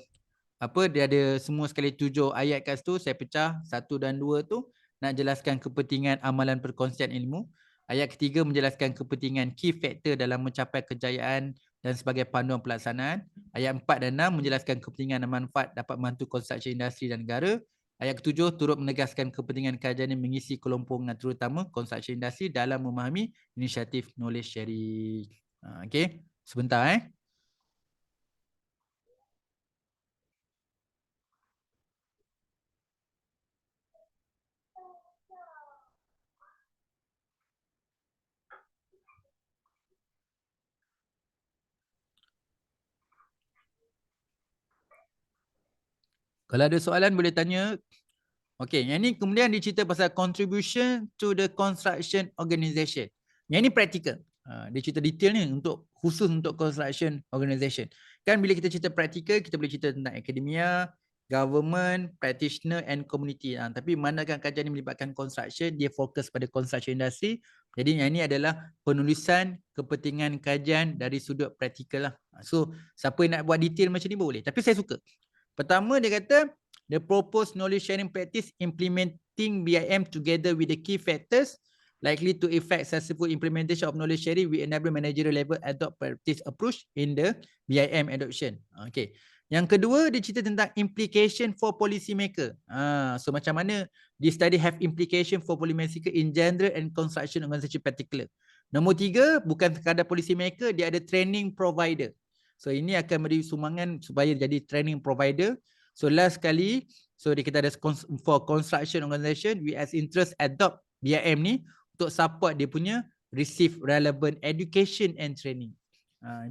dia ada semua sekali 7 ayat kat situ, saya pecah 1 dan 2 tu nak jelaskan kepentingan amalan perkongsian ilmu. Ayat ketiga menjelaskan kepentingan key factor dalam mencapai kejayaan dan sebagai panduan pelaksanaan. Ayat 4 dan 6 menjelaskan kepentingan dan manfaat dapat membantu construction industri dan negara. Ayat ke-7 turut menegaskan kepentingan kajian yang mengisi kelompokan terutama construction industri dalam memahami inisiatif knowledge sharing. Okey, sebentar Kalau ada soalan boleh tanya. Okey, yang ni kemudian dicerita pasal contribution to the construction organization. Yang ni practical. Dia cerita detail ni khusus untuk construction organization. Kan bila kita cerita practical, kita boleh cerita tentang akademia, government, practitioner and community. Tapi manakah kajian ni melibatkan construction, dia fokus pada construction industry. Jadi yang ni adalah penulisan kepentingan kajian dari sudut practical lah. So siapa yang nak buat detail macam ni boleh. Tapi saya suka. Pertama dia kata, the proposed knowledge sharing practice implementing BIM together with the key factors likely to effect successful implementation of knowledge sharing will enable managerial level adopt practice approach in the BIM adoption. Okay. Yang kedua, dia cerita tentang implication for policy maker. So macam mana this study have implication for policy maker in general and construction organisation particular. Nombor 3, bukan sekadar policy maker, dia ada training provider. So ini akan beri sumbangan supaya jadi training provider. So last sekali, so dia kita ada for construction organisation, we as interest adopt BIM ni untuk support dia punya receive relevant education and training.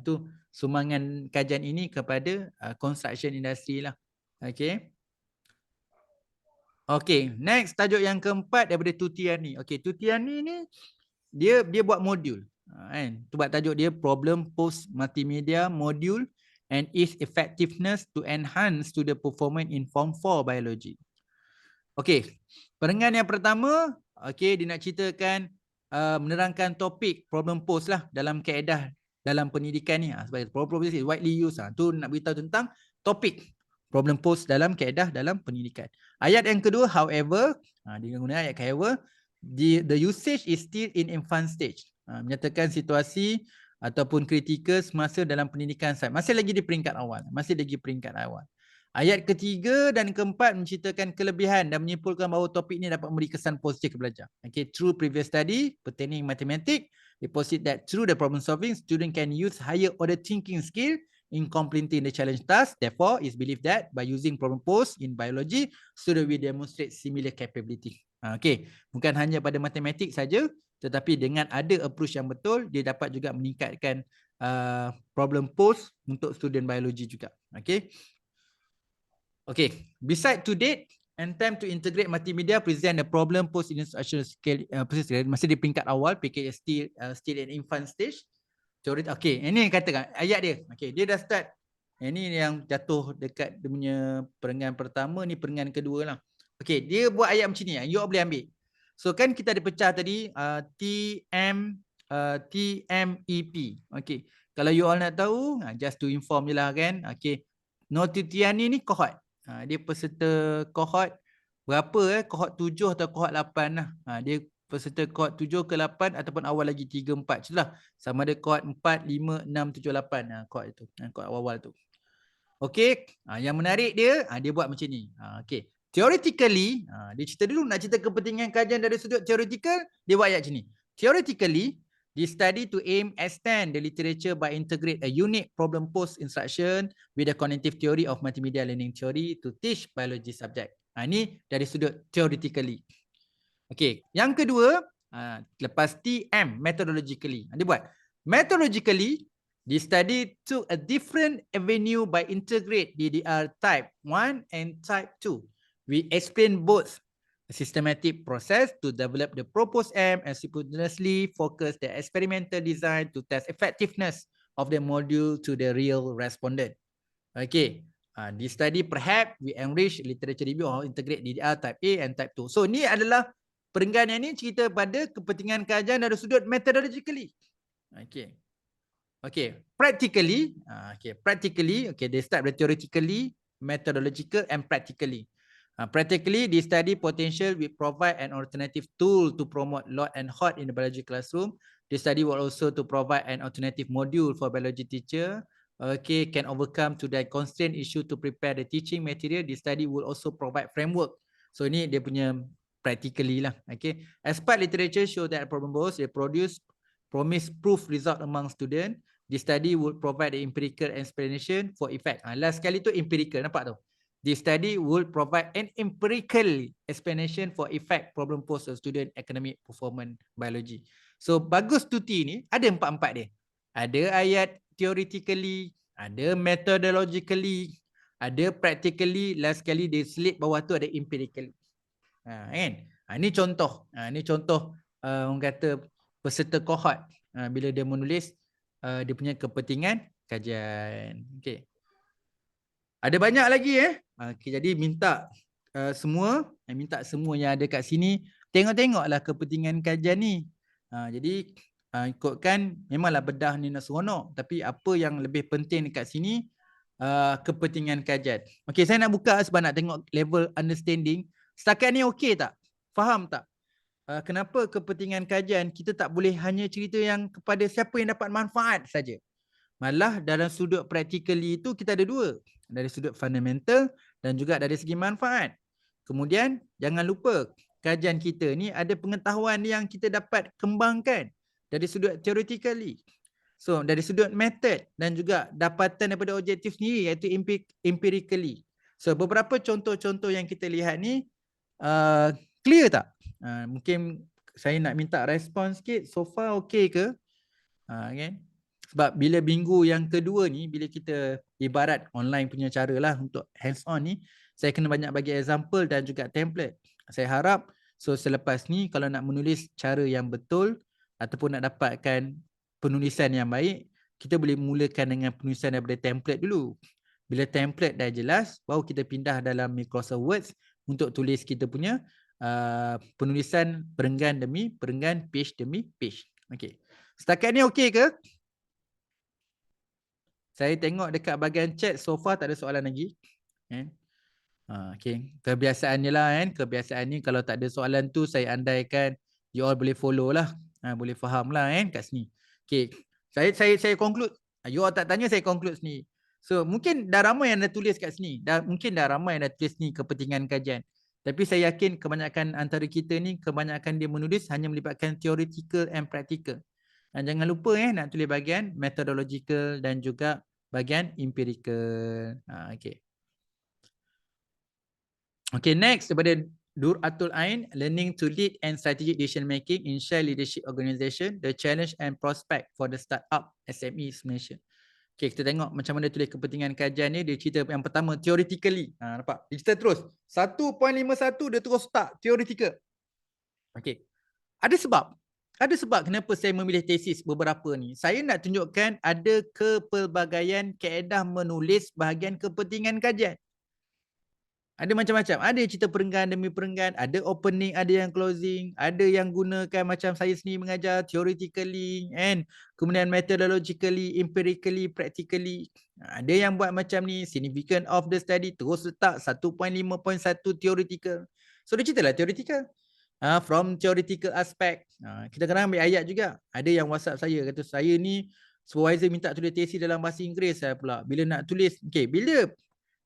Itu sumbangan kajian ini kepada construction industry lah. Okay. Okay, next tajuk yang keempat daripada Tutiani. Okay, Tutiani ni dia buat modul. Kan? Tu buat tajuk dia problem post multimedia module and its effectiveness to enhance to the performance in Form 4 biology. Okay, perenggan yang pertama, okay, dia nak ceritakan menerangkan topik problem post lah dalam kaedah dalam pendidikan ni. Sebagai problem is widely used. Tu nak beritahu tentang topik problem post dalam kaedah dalam pendidikan. Ayat yang kedua, however, dia guna ayat however, the usage is still in infant stage. Menyatakan situasi ataupun kritikal semasa dalam pendidikan sains. Masih lagi di peringkat awal. Ayat ketiga dan keempat menceritakan kelebihan dan menyimpulkan bahawa topik ini dapat memberi kesan positif ke pelajar. Okay, through previous study pertaining mathematics, it posit that through the problem solving, student can use higher order thinking skill in completing the challenge task. Therefore, it's believed that by using problem post in biology, student will demonstrate similar capability. Okay, bukan hanya pada matematik saja, tetapi dengan ada approach yang betul, dia dapat juga meningkatkan problem post untuk student biology juga. Okay. Okay, beside to date, attempt to integrate multimedia present a problem post in instructional scale, masih di peringkat awal, PK still in infant stage. Okay, ini yang katakan ayat dia. Okay, dia dah start. Ini yang jatuh dekat dia punya perenggan pertama, ni perenggan kedua lah. Okay, dia buat ayat macam ni. You boleh ambil. So kan kita ada pecah tadi TMEP. Okay, kalau you all nak tahu, just to inform je lah kan. Okay, Notitiani ni cohort. Dia peserta cohort berapa cohort 7 atau cohort 8 lah. Dia peserta cohort 7 ke 8 ataupun awal lagi 3, 4 itulah. Sama ada cohort 4, 5, 6, 7, 8 cohort itu. Cohort awal tu. Okey, yang menarik dia buat macam ni. Okey. Theoretically, dia cerita dulu nak cerita kepentingan kajian dari sudut theoretical, dia buat ayat macam ni. Theoretically, this study to aim extend the literature by integrate a unique problem post instruction with the cognitive theory of multimedia learning theory to teach biology subject. Ini dari sudut theoretically. Okey, yang kedua, lepas TM methodologically. Dia buat methodologically, this study took a different avenue by integrate DDR type 1 and type 2. We explain both a systematic process to develop the proposed M and simultaneously focus the experimental design to test effectiveness of the module to the real respondent. Okay, this study perhaps we enrich literature review or integrate DDR type A and type 2. So ni adalah perenggan yang ni cerita pada kepentingan kajian dari sudut methodologically. Okay. Okay, practically, they start with theoretically, methodological and practically. Practically, this study potential will provide an alternative tool to promote lot and hot in the biology classroom. This study will also to provide an alternative module for biology teacher. Okay, can overcome to that constraint issue to prepare the teaching material. This study will also provide framework. So ini dia punya practically lah. Okay, as part literature show that problem both they produce promise proof result among student. This study would provide the empirical explanation for effect. Last kali tu empirical, nampak tu? This study would provide an empirical explanation for effect problem posed on student academic performance biology. So bagus tuti ni ada empat-empat dia. Ada ayat theoretically, ada methodologically, ada practically, last kali dia selip bawah tu ada empirically. Kan? Ini contoh. Ini contoh orang kata peserta cohort bila dia menulis dia punya kepentingan kajian. Okey. Ada banyak lagi okay, jadi minta semua yang ada kat sini tengok-tengoklah kepentingan kajian ni. Jadi ikutkan memanglah bedah ni nak seronok, tapi apa yang lebih penting dekat sini kepentingan kajian. Okey, saya nak buka sebab nak tengok level understanding. Setakat ni okey tak? Faham tak? Kenapa kepentingan kajian kita tak boleh hanya cerita yang kepada siapa yang dapat manfaat saja. Malah dalam sudut practically itu kita ada dua. dari sudut fundamental dan juga dari segi manfaat. Kemudian jangan lupa kajian kita ni ada pengetahuan yang kita dapat kembangkan dari sudut theoretically. So dari sudut method dan juga dapatan daripada objektif sendiri iaitu empirically. So beberapa contoh-contoh yang kita lihat ni clear tak? Mungkin saya nak minta respon sikit. So far okay ke? Okay. Sebab bila minggu yang kedua ni, bila kita ibarat online punya cara lah untuk hands on ni, saya kena banyak bagi example dan juga template. Saya harap selepas ni kalau nak menulis cara yang betul ataupun nak dapatkan penulisan yang baik, kita boleh mulakan dengan penulisan daripada template dulu. Bila template dah jelas, baru kita pindah dalam Microsoft Word untuk tulis kita punya penulisan perenggan demi perenggan, page demi page. Okay. Setakat ni okey ke? Saya tengok dekat bahagian chat so far tak ada soalan lagi. Okay. Kebiasaannya lah kan. Kebiasaan ni kalau tak ada soalan tu saya andaikan you all boleh follow lah. Boleh faham lah kan kat sini. Okay. Saya conclude. You all tak tanya saya conclude sini. So mungkin dah ramai yang dah tulis kat sini. Mungkin dah ramai yang dah tulis ni kepentingan kajian. Tapi saya yakin kebanyakan antara kita ni kebanyakan dia menulis hanya melibatkan theoretical and practical. Dan jangan lupa nak tulis bahagian methodological dan juga bahagian empirical. Okay. Okay, next daripada Nur Atul Ain, learning to lead and strategic decision making in share leadership organisation, the challenge and prospect for the startup SMEs Malaysia. Okay, kita tengok macam mana tulis kepentingan kajian ni. Dia cerita yang pertama, theoretically. Nampak? Dia cerita terus. 1.51 dia terus start, theoretical. Okay. Ada sebab kenapa saya memilih tesis beberapa ni. Saya nak tunjukkan ada kepelbagaian kaedah menulis bahagian kepentingan kajian. Ada macam-macam. Ada yang cerita perenggan demi perenggan, ada opening, ada yang closing, ada yang gunakan macam saya sendiri mengajar theoretically and kemudian methodologically, empirically, practically. Ada yang buat macam ni, significant of the study, terus letak 1.5.1 theoretical. So dia ceritalah theoretical. From theoretical aspect. Kita kadang ambil ayat juga. Ada yang WhatsApp saya kata saya ni supervisor minta tulis tesis dalam bahasa Inggeris saya pula. Bila nak tulis, bila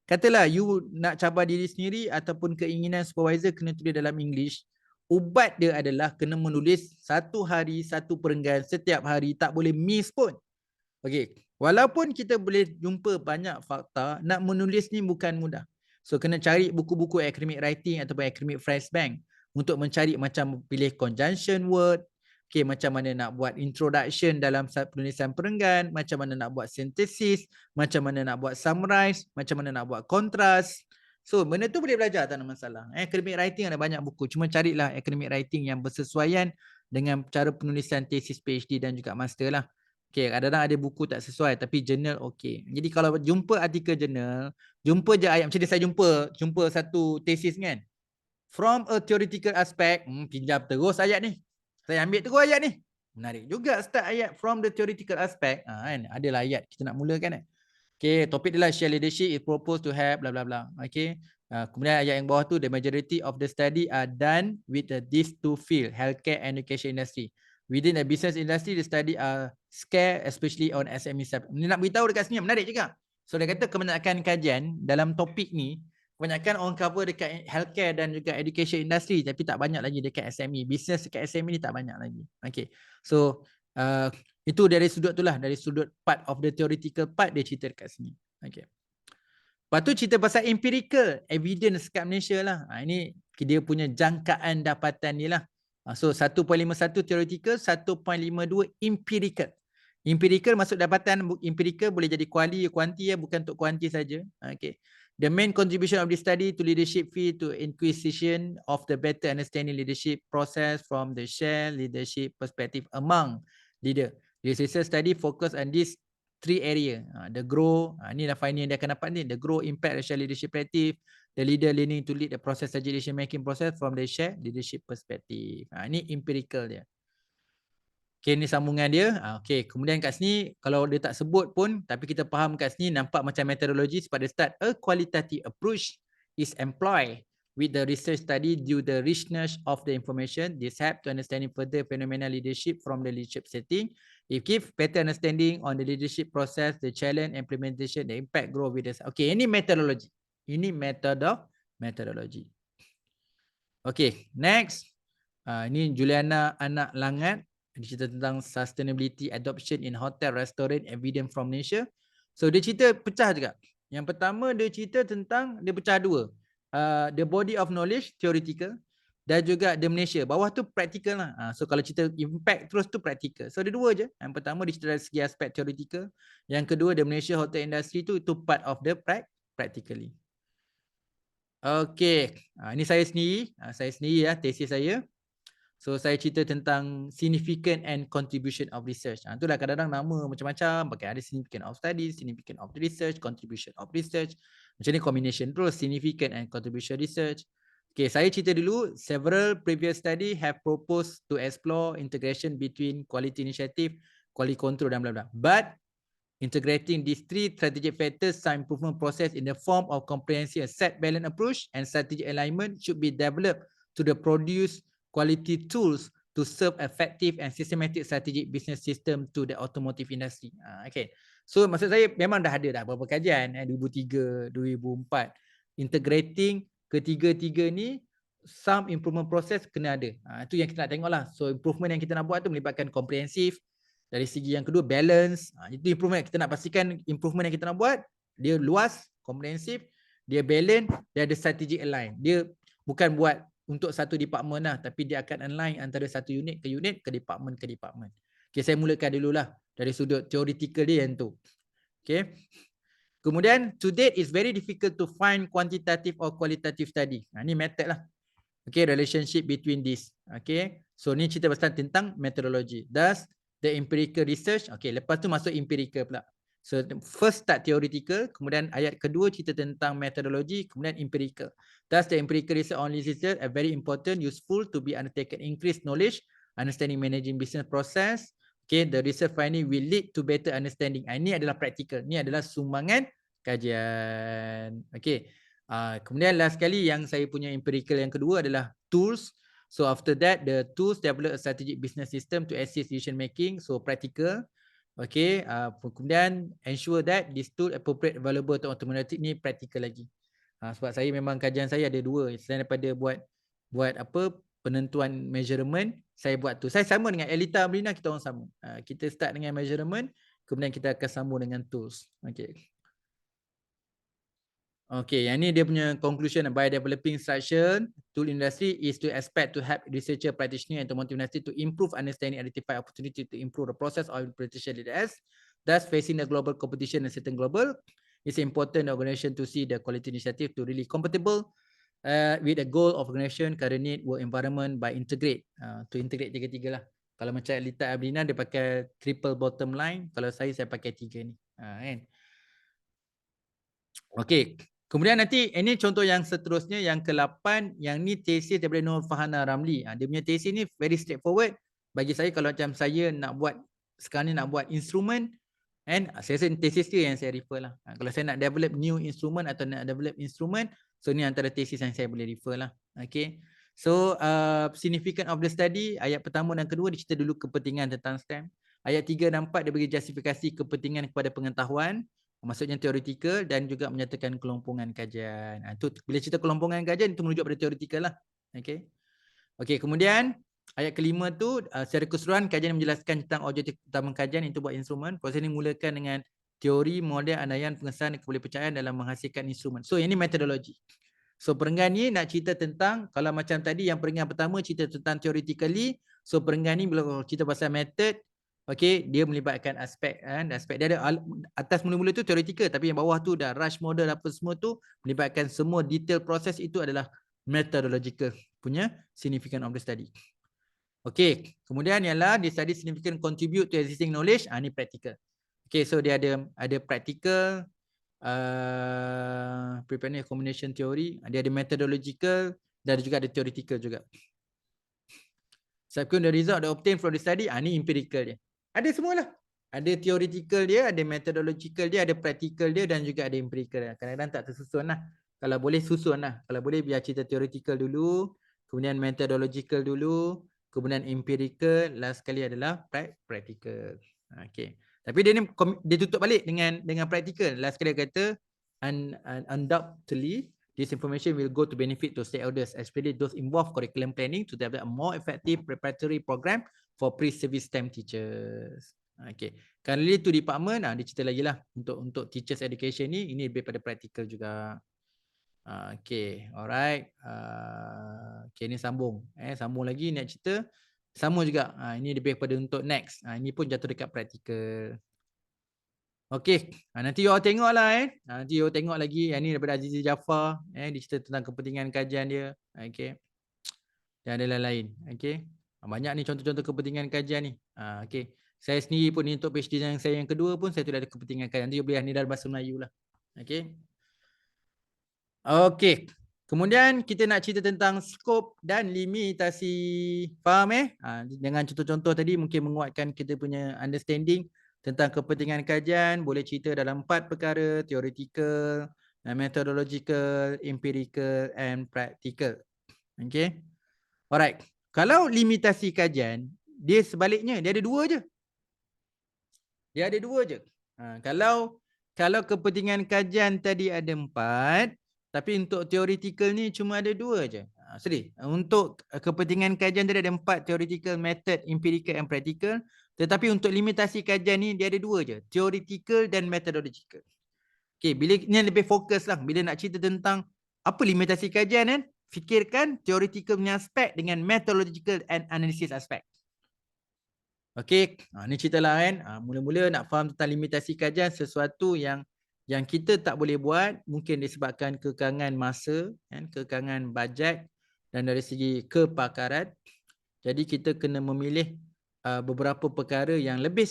katalah you nak cabar diri sendiri ataupun keinginan supervisor kena tulis dalam English, ubat dia adalah kena menulis satu hari satu perenggan setiap hari, tak boleh miss pun. Okey, walaupun kita boleh jumpa banyak fakta, nak menulis ni bukan mudah. So kena cari buku-buku academic writing ataupun academic flashbank untuk mencari macam pilih conjunction word, macam mana nak buat introduction dalam penulisan perenggan, macam mana nak buat synthesis, macam mana nak buat summarize, macam mana nak buat kontras. So benda tu boleh belajar, tak ada masalah. Academic writing ada banyak buku, cuma carilah academic writing yang bersesuaian dengan cara penulisan tesis PhD dan juga master lah. Kadang-kadang ada buku tak sesuai tapi jurnal okey. Jadi kalau jumpa artikel jurnal, jumpa je ayat macam ni, saya jumpa satu tesis kan. From a theoretical aspect, pinjam terus ayat ni. Saya ambil terus ayat ni. Menarik juga start ayat from the theoretical aspect. Kan? Adalah ayat kita nak mulakan. Topik dia lah share leadership is proposed to have bla bla bla. Kemudian ayat yang bawah tu, the majority of the study are done with these two field, healthcare and education industry. Within the business industry, the study are scarce, especially on SME. Ini nak beritahu dekat sini, menarik juga. So dia kata kebanyakan kajian dalam topik ni, kebanyakan orang cover dekat healthcare dan juga education industry, tapi tak banyak lagi dekat SME. Business dekat SME ni tak banyak lagi. So itu dari sudut tu lah, dari sudut part of the theoretical part dia cerita dekat sini. Lepas tu cerita pasal empirical evidence kat Malaysia lah. Ini dia punya jangkaan dapatan ni lah. So 1.51 theoretical, 1.52 empirical. Empirical masuk dapatan empirical boleh jadi kuanti ya, bukan untuk kuanti saja. The main contribution of this study to leadership field to inquisition of the better understanding leadership process from the share leadership perspective among leader. This research study focus on these three area. The grow, ni lah finding yang dia akan dapat ni. The grow, impact, the share leadership perspective. The leader learning to lead the process strategic decision making process from the share leadership perspective. Ni empirical dia. Ni sambungan dia. Kemudian kat sini kalau dia tak sebut pun, tapi kita faham kat sini nampak macam metodologi pada start. A qualitative approach is employed with the research study due the richness of the information. This help to understanding further phenomenal leadership from the leadership setting. It gives better understanding on the leadership process, the challenge, implementation, the impact, grow with us. Okay, ini methodology. Ini methodology. Okay, next. Ini Juliana Anak Langat. Dia cerita tentang sustainability adoption in hotel, restaurant, evidence from Malaysia. So dia cerita pecah juga. Yang pertama dia cerita tentang, dia pecah dua. The body of knowledge, theoretical. Dan juga the Malaysia. Bawah tu practical lah. So kalau cerita impact terus tu practical. So ada dua je. Yang pertama dia cerita dari segi aspek theoretical. Yang kedua the Malaysia hotel industry tu, itu part of the practically. Okay. Ini saya sendiri. Saya sendiri ya, tesis saya. So saya cerita tentang significant and contribution of research. Itulah kadang-kadang nama macam-macam, pakai ada significant of studies, significant of research, contribution of research. Macam ni combination terus, significant and contribution research. Okay, saya cerita dulu, several previous study have proposed to explore integration between quality initiative, quality control dan bla bla. But integrating these three strategic factors, some improvement process in the form of comprehensive set balance approach and strategic alignment should be developed to the produce quality tools to serve effective and systematic strategic business system to the automotive industry. Okay. So maksud saya memang dah ada dah beberapa kajian 2003, 2004 integrating ketiga-tiga ni, some improvement process kena ada. Itu yang kita nak tengok lah. So improvement yang kita nak buat tu melibatkan komprehensif. Dari segi yang kedua balance. Itu improvement. Kita nak pastikan improvement yang kita nak buat dia luas, komprehensif, dia balance, dia ada strategic align. Dia bukan buat untuk satu department lah, tapi dia akan align antara satu unit ke department ke department. Okay, saya mulakan dululah dari sudut theoretical dia yang tu. Okay. Kemudian, to date it's very difficult to find quantitative or qualitative study. Ini method lah. Okay, relationship between this. Okay, so ni cerita pasal tentang methodology. Thus, the empirical research. Okay, lepas tu masuk empirical pula. So first start theoretical, kemudian ayat kedua cerita tentang methodology, kemudian empirical. Thus the empirical research on research are very important, useful to be undertaken, increase knowledge, understanding managing business process. Okay, the research finding will lead to better understanding. Ini adalah practical, ini adalah sumbangan kajian. Okay, kemudian last sekali yang saya punya empirical yang kedua adalah tools. So after that, the tools develop a strategic business system to assist decision making. So practical. Okay, kemudian ensure that this tool appropriate available to automatic ni practical lagi. Sebab saya memang kajian saya ada dua. Selain daripada buat apa penentuan measurement, saya buat tu. Saya sama dengan Elita Ablina, kita orang sama. Kita start dengan measurement, kemudian kita akan sambung dengan tools. Okay. Okay, yang ni dia punya conclusion. By developing structure tool industry is to expect to help researcher, practitioner and automotive industry to improve understanding, identify opportunity to improve the process of implementation LDS. Thus, facing the global competition and certain global, it's important organization to see the quality initiative to really compatible with the goal of organization, current need, work environment by integrate. To integrate tiga-tiga lah. Kalau macam Elita Ablina dia pakai triple bottom line. Kalau saya pakai tiga ni. Kan? Okay. Kemudian nanti ini contoh yang seterusnya yang ke-8, yang ni tesis daripada Nur Fahana Ramli. Dia punya tesis ni very straightforward. Bagi saya kalau macam saya nak buat sekarang ni nak buat instrumen, and saya rasa tesis dia yang saya refer lah. Kalau saya nak develop new instrument atau nak develop instrument, so ni antara tesis yang saya boleh refer lah. Okay. So significant of the study, ayat pertama dan kedua dia cerita dulu kepentingan tentang STEM. Ayat 3 dan 4 dia bagi justifikasi kepentingan kepada pengetahuan. Maksudnya teoretikal dan juga menyatakan kelompongan kajian. Itu bila cerita kelompongan kajian itu merujuk pada teoretikal lah. Okey. Okey, kemudian ayat kelima tu secara keseluruhan kajian menjelaskan tentang objektif utama kajian itu buat instrumen. Proses ini mulakan dengan teori, model, andaian, pengesahan dan kepercayaan dalam menghasilkan instrumen. So ini metodologi. So perenggan ni nak cerita tentang, kalau macam tadi yang perenggan pertama cerita tentang theoretically, so perenggan ni bila cerita pasal method, okey, dia melibatkan aspek aspek dia ada atas mula-mula tu theoretical, tapi yang bawah tu dah rush model apa semua tu melibatkan semua detail proses, itu adalah methodological punya significant of the study. Okey, kemudian ialah the study significant contribute to existing knowledge, ni practical. Okey, so dia ada practical, preparing combination theory, dia ada methodological dan juga ada theoretical juga. Subsequent the result obtained from the study, ni empirical dia. Ada semualah. Ada theoretical dia, ada methodological dia, ada practical dia dan juga ada empirical dia. Kadang-kadang tak tersusun lah. kalau boleh susun lah. Kalau boleh biar cerita theoretical dulu, kemudian methodological dulu, kemudian empirical, last sekali adalah practical. Okay. Tapi dia ni dia tutup balik dengan practical. Last sekali dia kata undoubtedly this information will go to benefit to stakeholders, especially those involved curriculum planning to develop a more effective preparatory program for pre-service STEM teachers. Okay. Kalau dia tu department, dia cerita lagi lah untuk teachers education ni, ini lebih pada practical juga. Okay, alright. Okay, ni sambung. Sambung lagi nak cerita. Sama juga. Ini lebih pada untuk next. Ini pun jatuh dekat practical. Okay, nanti you all tengok lah. Nanti you all tengok lagi. Yang ni daripada Azizi Jaafar. Dia cerita tentang kepentingan kajian dia. Okay. Dan ada lain-lain. Okay. Banyak ni contoh-contoh kepentingan kajian ni. Okay. Saya sendiri pun ni untuk PhD saya yang kedua pun saya tu ada kepentingan kajian. Nanti you boleh ni dalam bahasa Melayu lah. Okay. Okey. Kemudian kita nak cerita tentang skop dan limitasi. Faham dengan contoh-contoh tadi mungkin menguatkan kita punya understanding tentang kepentingan kajian. Boleh cerita dalam 4 perkara, theoretical, methodological, empirical and practical. Okey. Alright. Kalau limitasi kajian, dia sebaliknya, dia ada 2 je. Dia ada 2 je. Kalau kepentingan kajian tadi ada 4, tapi untuk theoretical ni cuma ada 2 je. Untuk kepentingan kajian tadi ada 4, theoretical, method, empirical and practical. Tetapi untuk limitasi kajian ni dia ada 2 je, theoretical dan methodological. Okay, bila ni lebih fokus lah. Bila nak cerita tentang apa limitasi kajian kan, fikirkan theoretical punya aspek dengan methodological and analysis aspek. Okey, ni ceritalah kan. Mula-mula nak faham tentang limitasi kajian, sesuatu yang kita tak boleh buat, mungkin disebabkan kekangan masa, kan, kekangan bajet dan dari segi kepakaran. Jadi kita kena memilih beberapa perkara yang lebih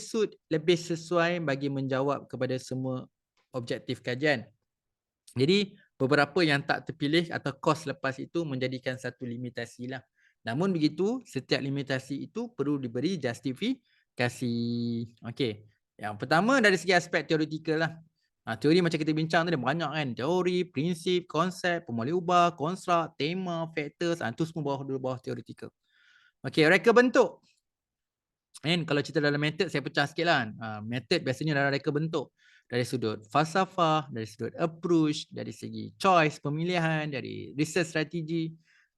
lebih sesuai bagi menjawab kepada semua objektif kajian. Jadi beberapa yang tak terpilih atau kos lepas itu menjadikan satu limitasi lah. Namun begitu, setiap limitasi itu perlu diberi justifikasi. Okey. Yang pertama dari segi aspek teoretikal lah. Teori macam kita bincang tadi banyak kan. Teori, prinsip, konsep, pemulia ubah, konstruk, tema, factors. Itu semua bawah teoretikal. Okey, reka bentuk. Kalau cerita dalam method, saya pecah sikit lah. Method biasanya dalam reka bentuk. Dari sudut falsafah, dari sudut approach, dari segi choice, pemilihan, dari research strategi.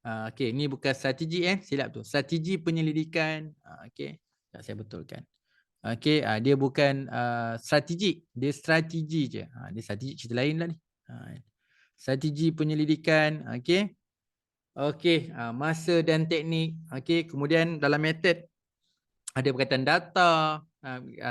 Okey, ni bukan strategi silap tu. Strategi penyelidikan. Okey, saya betulkan. Okey, dia bukan strategi, dia strategi je. Dia strategi cerita lain lah ni. Strategi penyelidikan, okey. Okey, masa dan teknik. Okey, kemudian dalam method ada berkaitan data,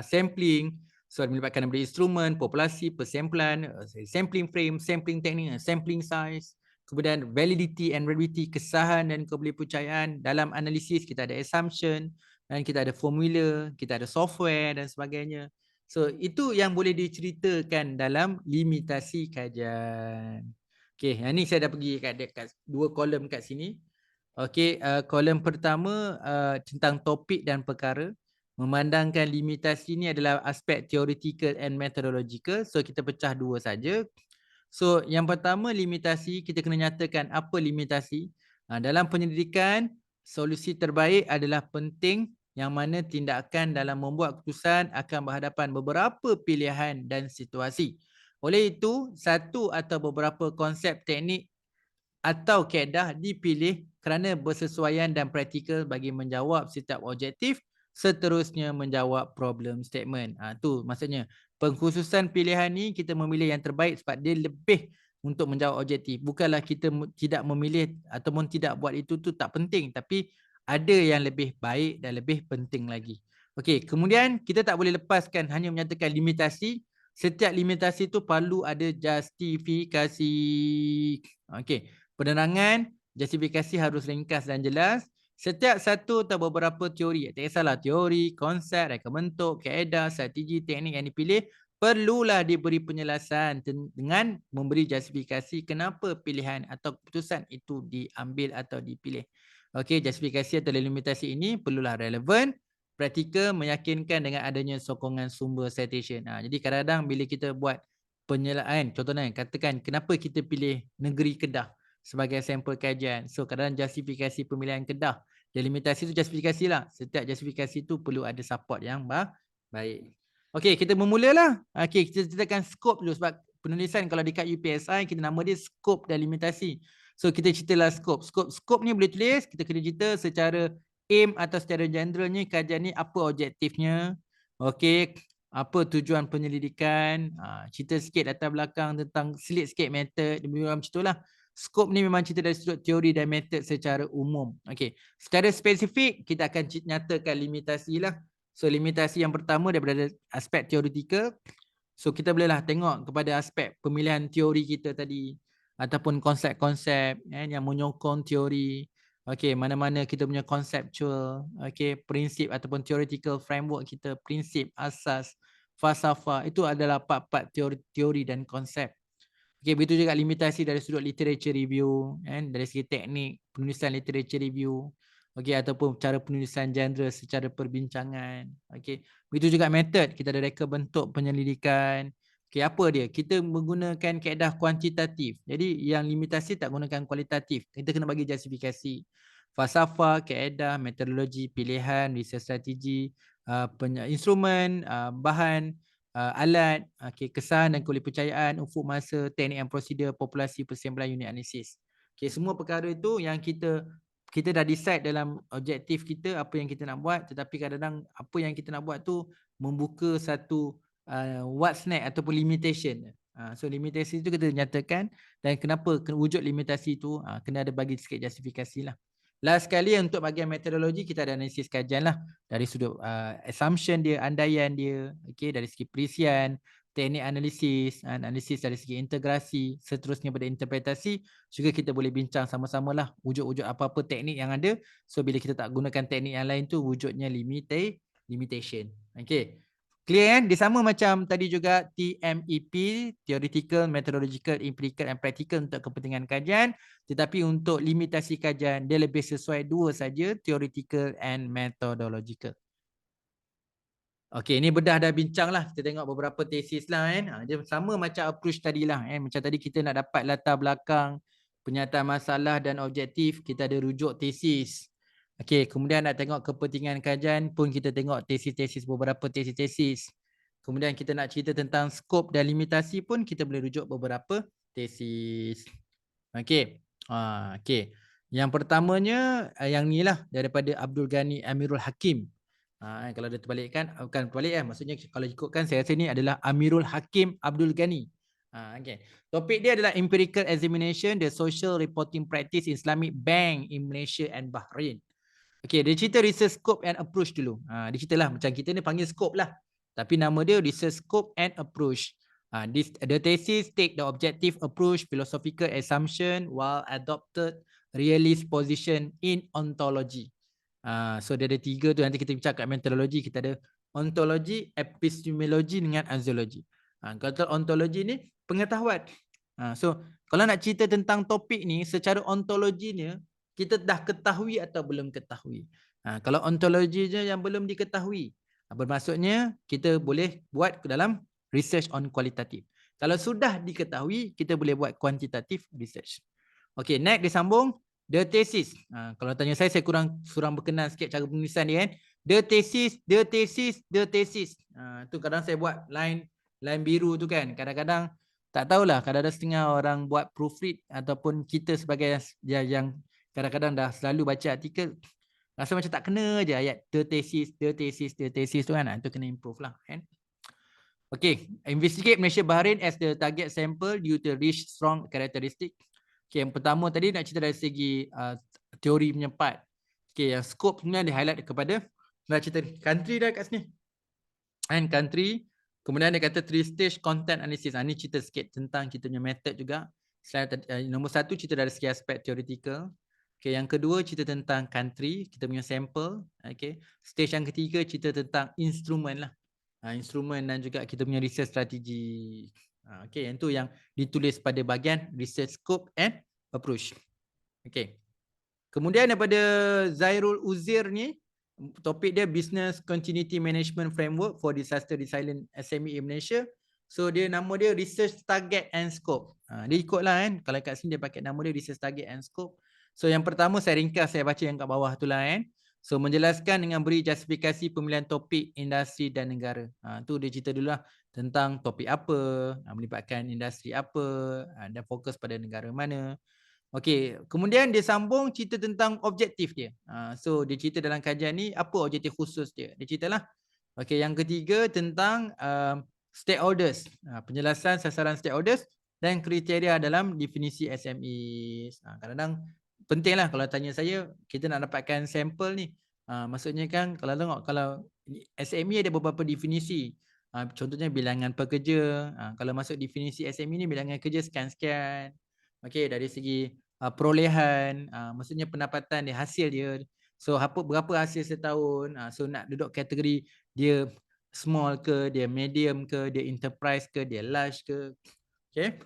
sampling, melibatkan daripada instrumen, populasi, persamplan, sampling frame, sampling teknik, sampling size, kemudian validity and reliability, kesahan dan kepercayaan. Dalam analisis kita ada assumption, dan kita ada formula, kita ada software dan sebagainya. So itu yang boleh diceritakan dalam limitasi kajian. Okey, yang ni saya dah pergi kat 2 kolom kat sini. Okey, kolom pertama tentang topik dan perkara. Memandangkan limitasi ni adalah aspek theoretical and methodological. So kita pecah 2 saja. So yang pertama limitasi, kita kena nyatakan apa limitasi. Dalam penyelidikan, solusi terbaik adalah penting, yang mana tindakan dalam membuat keputusan akan berhadapan beberapa pilihan dan situasi. Oleh itu, satu atau beberapa konsep teknik atau kaedah dipilih kerana bersesuaian dan praktikal bagi menjawab setiap objektif, seterusnya menjawab problem statement. Tu maksudnya pengkhususan pilihan ni kita memilih yang terbaik sebab dia lebih untuk menjawab objektif. Bukanlah kita tidak memilih ataupun tidak buat itu tu tak penting, tapi ada yang lebih baik dan lebih penting lagi. Okey, kemudian kita tak boleh lepaskan hanya menyatakan limitasi. Setiap limitasi tu perlu ada justifikasi. Okey, penerangan, justifikasi harus ringkas dan jelas. Setiap satu atau beberapa teori, tak kisahlah teori, konsep, reka bentuk, kaedah, strategi, teknik yang dipilih, perlulah diberi penjelasan dengan memberi justifikasi kenapa pilihan atau keputusan itu diambil atau dipilih. Okey, justifikasi atau limitasi ini perlulah relevan, praktikal, meyakinkan dengan adanya sokongan sumber citation. Jadi kadang-kadang bila kita buat penyelaan. Contohnya katakan kenapa kita pilih negeri Kedah sebagai sampel kajian. So kadang-kadang justifikasi pemilihan Kedah. Delimitasi tu justifikasi lah. Setiap justifikasi tu perlu ada support yang baik. Okey, kita bermulalah. Okey, kita ceritakan skop dulu sebab penulisan kalau dekat UPSI kita nama dia skop dan limitasi. So kita ceritalah skop. Skop ni boleh tulis, kita kena cerita secara aim atau secara generalnya kajian ni apa objektifnya. Okey, apa tujuan penyelidikan, cerita sikit latar belakang tentang selit sikit method, macam itulah. Skop ni memang cerita dari sudut teori dan metod secara umum. Okey, secara spesifik kita akan nyatakan limitasi lah. So limitasi yang pertama daripada aspek teoretikal. So kita bolehlah tengok kepada aspek pemilihan teori kita tadi ataupun konsep-konsep yang menyokong teori. Okey, mana-mana kita punya conceptual, okey, prinsip ataupun theoretical framework kita, prinsip, asas, falsafah, itu adalah part-part teori dan konsep. Okey, begitu juga limitasi dari sudut literature review, dari segi teknik penulisan literature review, okey, ataupun cara penulisan genre secara perbincangan. Okey, begitu juga metod, kita ada reka bentuk penyelidikan. Okey, apa dia? Kita menggunakan kaedah kuantitatif. Jadi yang limitasi tak gunakan kualitatif. Kita kena bagi justifikasi. Falsafah, kaedah, metodologi, pilihan, research strategi, instrumen, bahan, alat, kesan dan kepercayaan, ufuk masa, teknik dan prosedur, populasi, persimpulan, unit analisis. Semua perkara itu yang kita dah decide dalam objektif kita apa yang kita nak buat, tetapi kadang-kadang apa yang kita nak buat tu membuka satu what's next ataupun limitation. So limitasi itu kita nyatakan, dan kenapa wujud limitasi itu kena ada bagi sikit justifikasi lah. Last sekali untuk bahagian metodologi kita ada analisis kajian lah dari sudut assumption dia, andaian dia, okey, dari segi perisian, teknik analisis dari segi integrasi, seterusnya pada interpretasi juga kita boleh bincang sama-sama lah wujud-wujud apa-apa teknik yang ada. So bila kita tak gunakan teknik yang lain tu wujudnya limitation. Okey. Clear kan? Dia sama macam tadi juga TMEP, Theoretical, Methodological, Empirical and Practical untuk kepentingan kajian. Tetapi untuk limitasi kajian, dia lebih sesuai dua saja, Theoretical and Methodological. Okey, ini bedah dah bincang lah. Kita tengok beberapa tesis lah kan. Dia sama macam approach tadi lah. Macam tadi kita nak dapat latar belakang, penyataan masalah dan objektif, kita ada rujuk tesis. Okey, kemudian nak tengok kepentingan kajian pun kita tengok tesis-tesis, beberapa tesis-tesis. Kemudian kita nak cerita tentang skop dan limitasi pun kita boleh rujuk beberapa tesis. Okey. Okey. Yang pertamanya yang ni lah daripada Abdul Ghani Amirul Hakim. Kalau dia terbalikkan, bukan terbalik maksudnya kalau ikutkan saya rasa ni adalah Amirul Hakim Abdul Ghani. Okay. Topik dia adalah Empirical Examination, the Social Reporting Practice in Islamic Bank in Malaysia and Bahrain. Okay, dia cerita research scope and approach dulu. Dia ceritalah macam kita ni panggil scope lah. Tapi nama dia research scope and approach. The thesis take the objective approach, philosophical assumption while adopted realist position in ontology. So dia ada tiga tu, nanti kita bincang kat metodologi. Kita ada ontologi, epistemologi dengan axiology. Kalau ontologi ni pengetahuan. So kalau nak cerita tentang topik ni secara ontologinya, kita dah ketahui atau belum ketahui. Kalau ontologinya yang belum diketahui, bermaksudnya kita boleh buat ke dalam research on kualitatif. Kalau sudah diketahui, kita boleh buat kuantitatif research. Okay, next dia sambung. The thesis. Kalau tanya saya kurang berkenan sikit cara penulisan dia kan. The thesis. Tu kadang saya buat line biru tu kan. Kadang-kadang tak tahulah, kadang-kadang setengah orang buat proofread ataupun kita sebagai yang kadang-kadang dah selalu baca artikel, rasa macam tak kena je ayat the thesis tu kan. Itu kena improve lah kan. Okay, investigate Malaysia Bahrain as the target sample due to rich strong characteristic. Okay, yang pertama tadi nak cerita dari segi teori punya part. Okay, yang scope sebenarnya di highlight kepada nak cerita country dah kat sini. And country, kemudian dia kata 3 stage content analysis. Ini cerita sikit tentang kita punya method juga. Nombor 1 cerita dari segi aspek theoretical. Okay, yang kedua cerita tentang country, kita punya sample. Okay, stage yang ketiga cerita tentang instrumen lah. Instrumen dan juga kita punya research strategi. Okay, yang tu yang ditulis pada bahagian research scope and approach. Okay. Kemudian daripada Zairul Uzair ni, topik dia Business Continuity Management Framework for Disaster Resilient SME in Malaysia. So dia nama dia research target and scope. Dia ikutlah kan. Kalau kat sini dia pakai nama dia research target and scope. So yang pertama saya ringkas, saya baca yang kat bawah tu lah kan. So menjelaskan dengan beri justifikasi pemilihan topik, industri dan negara. Tu dia cerita dulu lah tentang topik apa, melibatkan industri apa, dan fokus pada negara mana. Okey, kemudian dia sambung cerita tentang objektif dia. So dia cerita dalam kajian ni apa objektif khusus dia. Dia ceritalah. Okey, yang ketiga tentang stakeholders. Penjelasan sasaran stakeholders dan kriteria dalam definisi SMEs. Kadang-kadang pentinglah kalau tanya saya, kita nak dapatkan sampel ni. Maksudnya kan kalau tengok kalau SME ada beberapa definisi. Contohnya bilangan pekerja. Kalau masuk definisi SME ni bilangan kerja sekian-sekian. Okey, dari segi perolehan, maksudnya pendapatan dia, hasil dia. So berapa hasil setahun. So nak duduk kategori dia small ke, dia medium ke, dia enterprise ke, dia large ke. Okay.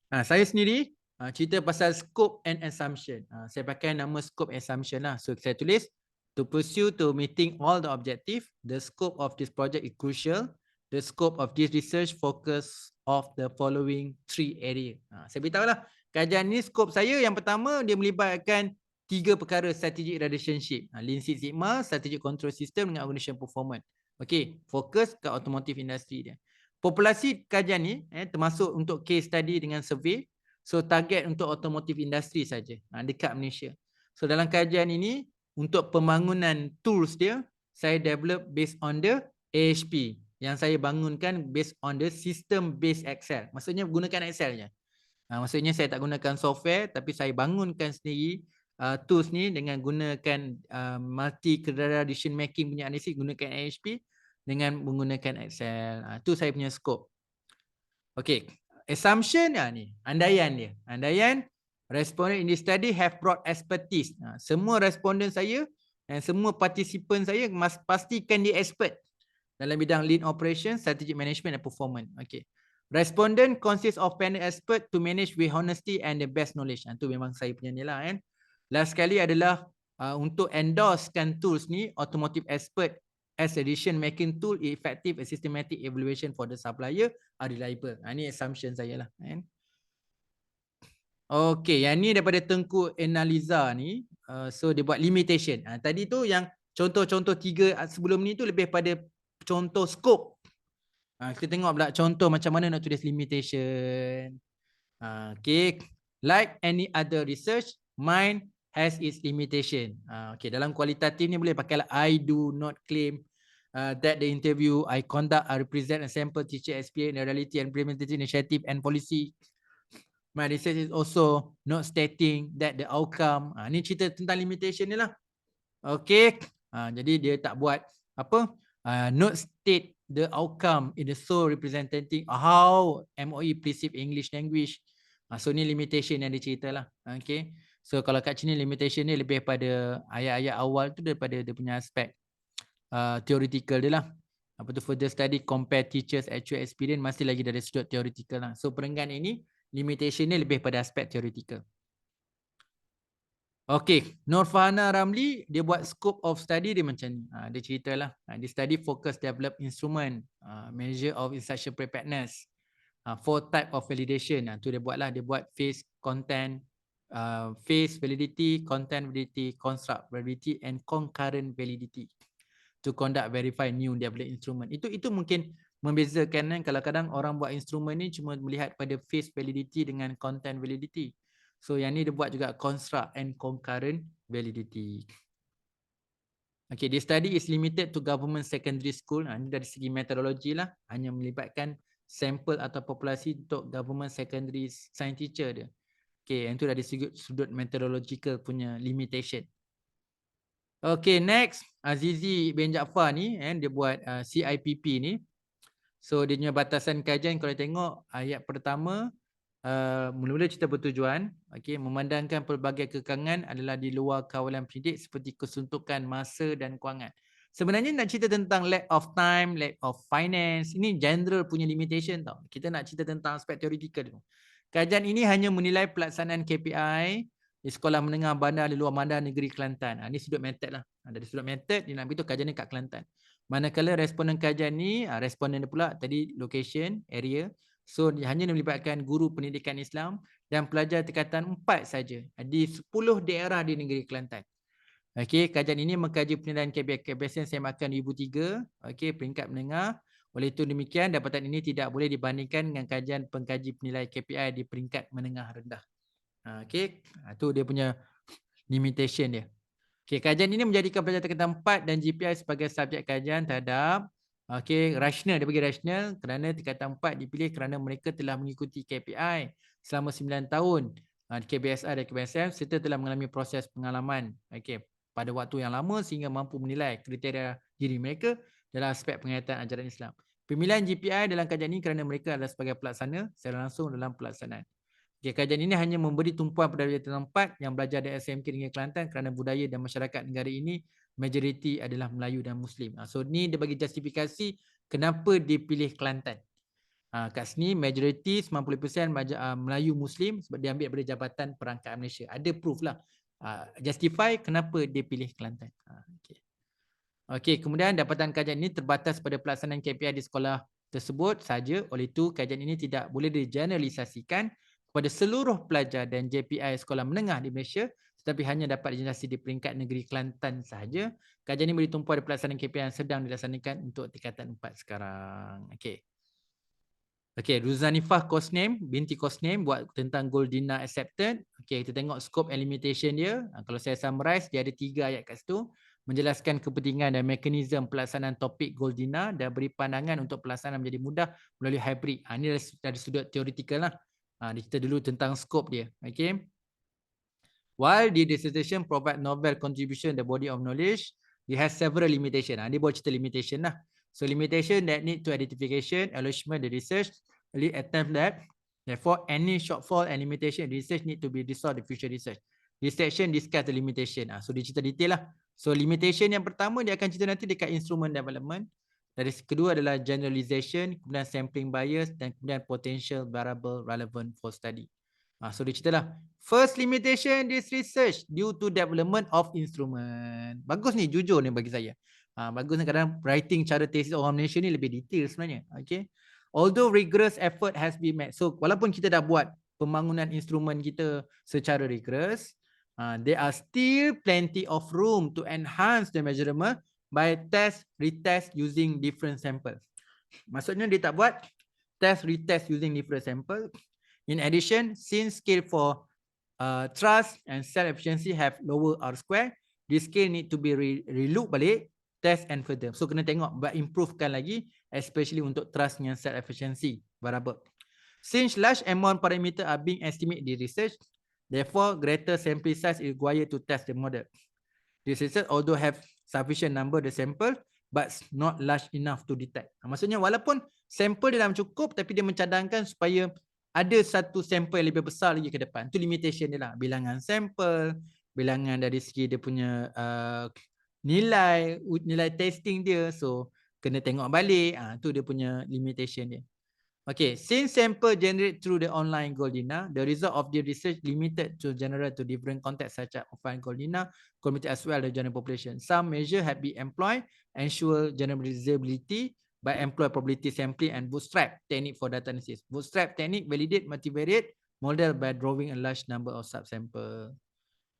Saya sendiri cerita pasal scope and assumption. Saya pakai nama scope assumption lah. So saya tulis, to pursue to meeting all the objective, the scope of this project is crucial. The scope of this research focus of the following 3 area. Saya beritahu lah, kajian ni scope saya yang pertama dia melibatkan 3 perkara strategic relationship. Lean Six Sigma, strategic control system dengan organization performance. Okay, fokus ke automotive industry dia. Populasi kajian ni termasuk untuk case study dengan survey. So target untuk automotive industry saja dekat Malaysia. So dalam kajian ini untuk pembangunan tools dia saya develop based on the AHP yang saya bangunkan based on the system based Excel. Maksudnya gunakan Excel je. Maksudnya saya tak gunakan software tapi saya bangunkan sendiri tools ni dengan gunakan multi criteria decision making punya analisis, gunakan AHP dengan menggunakan Excel. Tu saya punya scope. Okey, assumption ni, andaian dia. Andaian respondent in this study have broad expertise. Semua responden saya dan semua participant saya pastikan dia expert dalam bidang lean operation, strategic management dan performance. Okey. Respondent consists of panel expert to manage with honesty and the best knowledge. Itu memang saya punya ni lah kan. Last sekali adalah untuk endorsekan tools ni, automotive expert as a decision making tool, effective and systematic evaluation for the supplier are reliable. Ini assumption saya lah kan. Okey, yang ni daripada Tengku Analiza ni. So dia buat limitation. Tadi tu yang contoh-contoh 3 sebelum ni tu lebih pada contoh scope. Kita tengok pula contoh macam mana nak tulis limitation. Okay. Like any other research, mine has its limitation. Okay. Dalam kualitatif ni boleh pakai lah I do not claim that the interview I conduct I represent a sample teacher experience in reality and implementation initiative and policy. My research is also not stating that the outcome. Ni cerita tentang limitation ni lah. Okay. Jadi dia tak buat apa? Not state the outcome in the sole representing how MOE perceive English language. So ni limitation yang dia cerita lah. Okay. So kalau kat sini limitation ni lebih pada ayat-ayat awal tu daripada dia punya aspek theoretical dia lah. Apa tu further study compare teachers actual experience masih lagi dari sudut theoretical lah. So perenggan ini limitation ni lebih pada aspek theoretical. Okay, Nurfahana Ramli dia buat scope of study dia macam ni. Dia ceritalah. Dia study focus develop instrument, measure of instruction preparedness, 4 type of validation. Tu dia buatlah. Dia buat phase, content, phase validity, content validity, construct validity and concurrent validity to conduct verify new developed instrument. Itu mungkin membezakan kan, kalau kadang orang buat instrument ni cuma melihat pada phase validity dengan content validity. So yang ni dia buat juga construct and concurrent validity. Okay, this study is limited to government secondary school. Ini dari segi metodologi lah, hanya melibatkan sampel atau populasi untuk government secondary science teacher dia. Okay, yang tu dari sudut methodological punya limitation. Okay, next Azizi bin Jaafar ni dia buat CIPP ni. So dia punya batasan kajian kalau tengok ayat pertama, mula-mula cerita bertujuan, okay, memandangkan pelbagai kekangan adalah di luar kawalan pendidik seperti kesuntukan masa dan kewangan. Sebenarnya nak cerita tentang lack of time, lack of finance, ini general punya limitation tau. Kita nak cerita tentang aspek theoretical dulu. Kajian ini hanya menilai pelaksanaan KPI di Sekolah Menengah Bandar di Luar Bandar Negeri Kelantan. Ini sudut method lah. Dari sudut method, dia nak beritahu kajian ni kat Kelantan. Manakala responden kajian ni, responden dia pula tadi location, area. So dia hanya melibatkan guru pendidikan Islam dan pelajar tingkatan 4 saja di 10 daerah di negeri Kelantan. Okey, kajian ini mengkaji penilaian KPSM semakan 2003, okey, peringkat menengah. Oleh itu demikian, dapatan ini tidak boleh dibandingkan dengan kajian pengkaji penilai KPI di peringkat menengah rendah. Okey, itu dia punya limitation dia. Okey, kajian ini menjadikan pelajar tingkatan 4 dan GPI sebagai subjek kajian terhadap rasional. Dia bagi rasional kerana tingkatan 4 dipilih kerana mereka telah mengikuti KPI selama 9 tahun di KBSR dan KBSM serta telah mengalami proses pengalaman pada waktu yang lama sehingga mampu menilai kriteria diri mereka dalam aspek penghayatan ajaran Islam. Pemilihan GPI dalam kajian ini kerana mereka adalah sebagai pelaksana secara langsung dalam pelaksanaan. Kajian ini hanya memberi tumpuan pada tingkatan 4 yang belajar dari SMK Negeri Kelantan kerana budaya dan masyarakat negara ini majoriti adalah Melayu dan Muslim. So ni dia bagi justifikasi kenapa dipilih Kelantan. Kat sini majoriti 90% Melayu Muslim sebab dia ambil daripada Jabatan Perangkat Malaysia. Ada proof lah. Justify kenapa dia pilih Kelantan. Okey, kemudian dapatan kajian ini terbatas pada pelaksanaan KPI di sekolah tersebut saja. Oleh itu, kajian ini tidak boleh digeneralisasikan kepada seluruh pelajar dan JPI sekolah menengah di Malaysia tetapi hanya dapat dijelaskan di peringkat negeri Kelantan sahaja. Kajian ini beri tumpuan pada pelaksanaan KPI yang sedang dilaksanakan untuk tingkatan 4 sekarang. Okey. Okey, Ruzanifah course name, binti course name buat tentang Goldina accepted. Okey, kita tengok scope and limitation dia. Kalau saya summarize, dia ada 3 ayat kat situ. Menjelaskan kepentingan dan mekanisme pelaksanaan topik Goldina dan beri pandangan untuk pelaksanaan menjadi mudah melalui hybrid. Ini dari sudut teoretikal lah. Kita dulu tentang scope dia. Okay. While the dissertation provide novel contribution the body of knowledge, it has several limitation. Dia buat cerita limitation lah. So limitation that need to identification, acknowledgement, the research, early attempt that. Therefore, any shortfall and limitation in research need to be resolved in future research. This section discuss the limitation. So dia cerita detail lah. So limitation yang pertama dia akan cerita nanti dekat instrument development. Dari kedua adalah generalization, kemudian sampling bias dan kemudian potential variable relevant for study. So dia cerita lah. First limitation this research due to development of instrument. Bagus ni, jujur ni bagi saya. Bagus ni kadang writing cara tesis orang Malaysia ni lebih detail sebenarnya. Okay. Although rigorous effort has been made. So walaupun kita dah buat pembangunan instrumen kita secara rigorous, there are still plenty of room to enhance the measurement by test, retest using different samples. Maksudnya dia tak buat test, retest using different samples. In addition, since scale for trust and self-efficiency have lower R-square, this scale need to be relook balik, test and further. So kena tengok, improvekan lagi, especially untuk trust and self-efficiency variable. Since large amount parameter are being estimated in research, therefore greater sample size is required to test the model. This research although have sufficient number the sample, but not large enough to detect. Maksudnya walaupun sampel dalam cukup, tapi dia mencadangkan supaya ada satu sampel yang lebih besar lagi ke depan. Itu limitation dia lah. Bilangan sampel, bilangan dari segi dia punya nilai testing dia. So kena tengok balik. Itu dia punya limitation dia. Okay, since sample generate through the online Goldina, the result of the research limited to generate to different contexts such as offline Goldina, community as well as the general population. Some measure have been employed, ensure generalizability by employ probability sampling and bootstrap technique for data analysis. Bootstrap technique validate multivariate model by drawing a large number of subsample.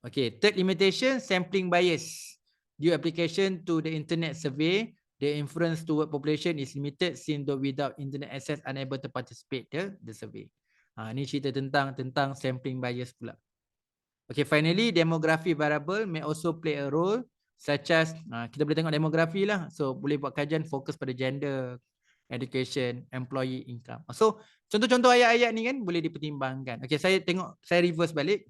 Okay, third limitation, sampling bias. Due application to the internet survey, the inference toward population is limited since though without internet access unable to participate the survey. Ini cerita tentang sampling bias pula. Okay, finally demography variable may also play a role such as kita boleh tengok demografi lah. So boleh buat kajian fokus pada gender, education, employee income. So contoh-contoh ayat-ayat ni kan boleh dipertimbangkan. Okay, saya reverse balik.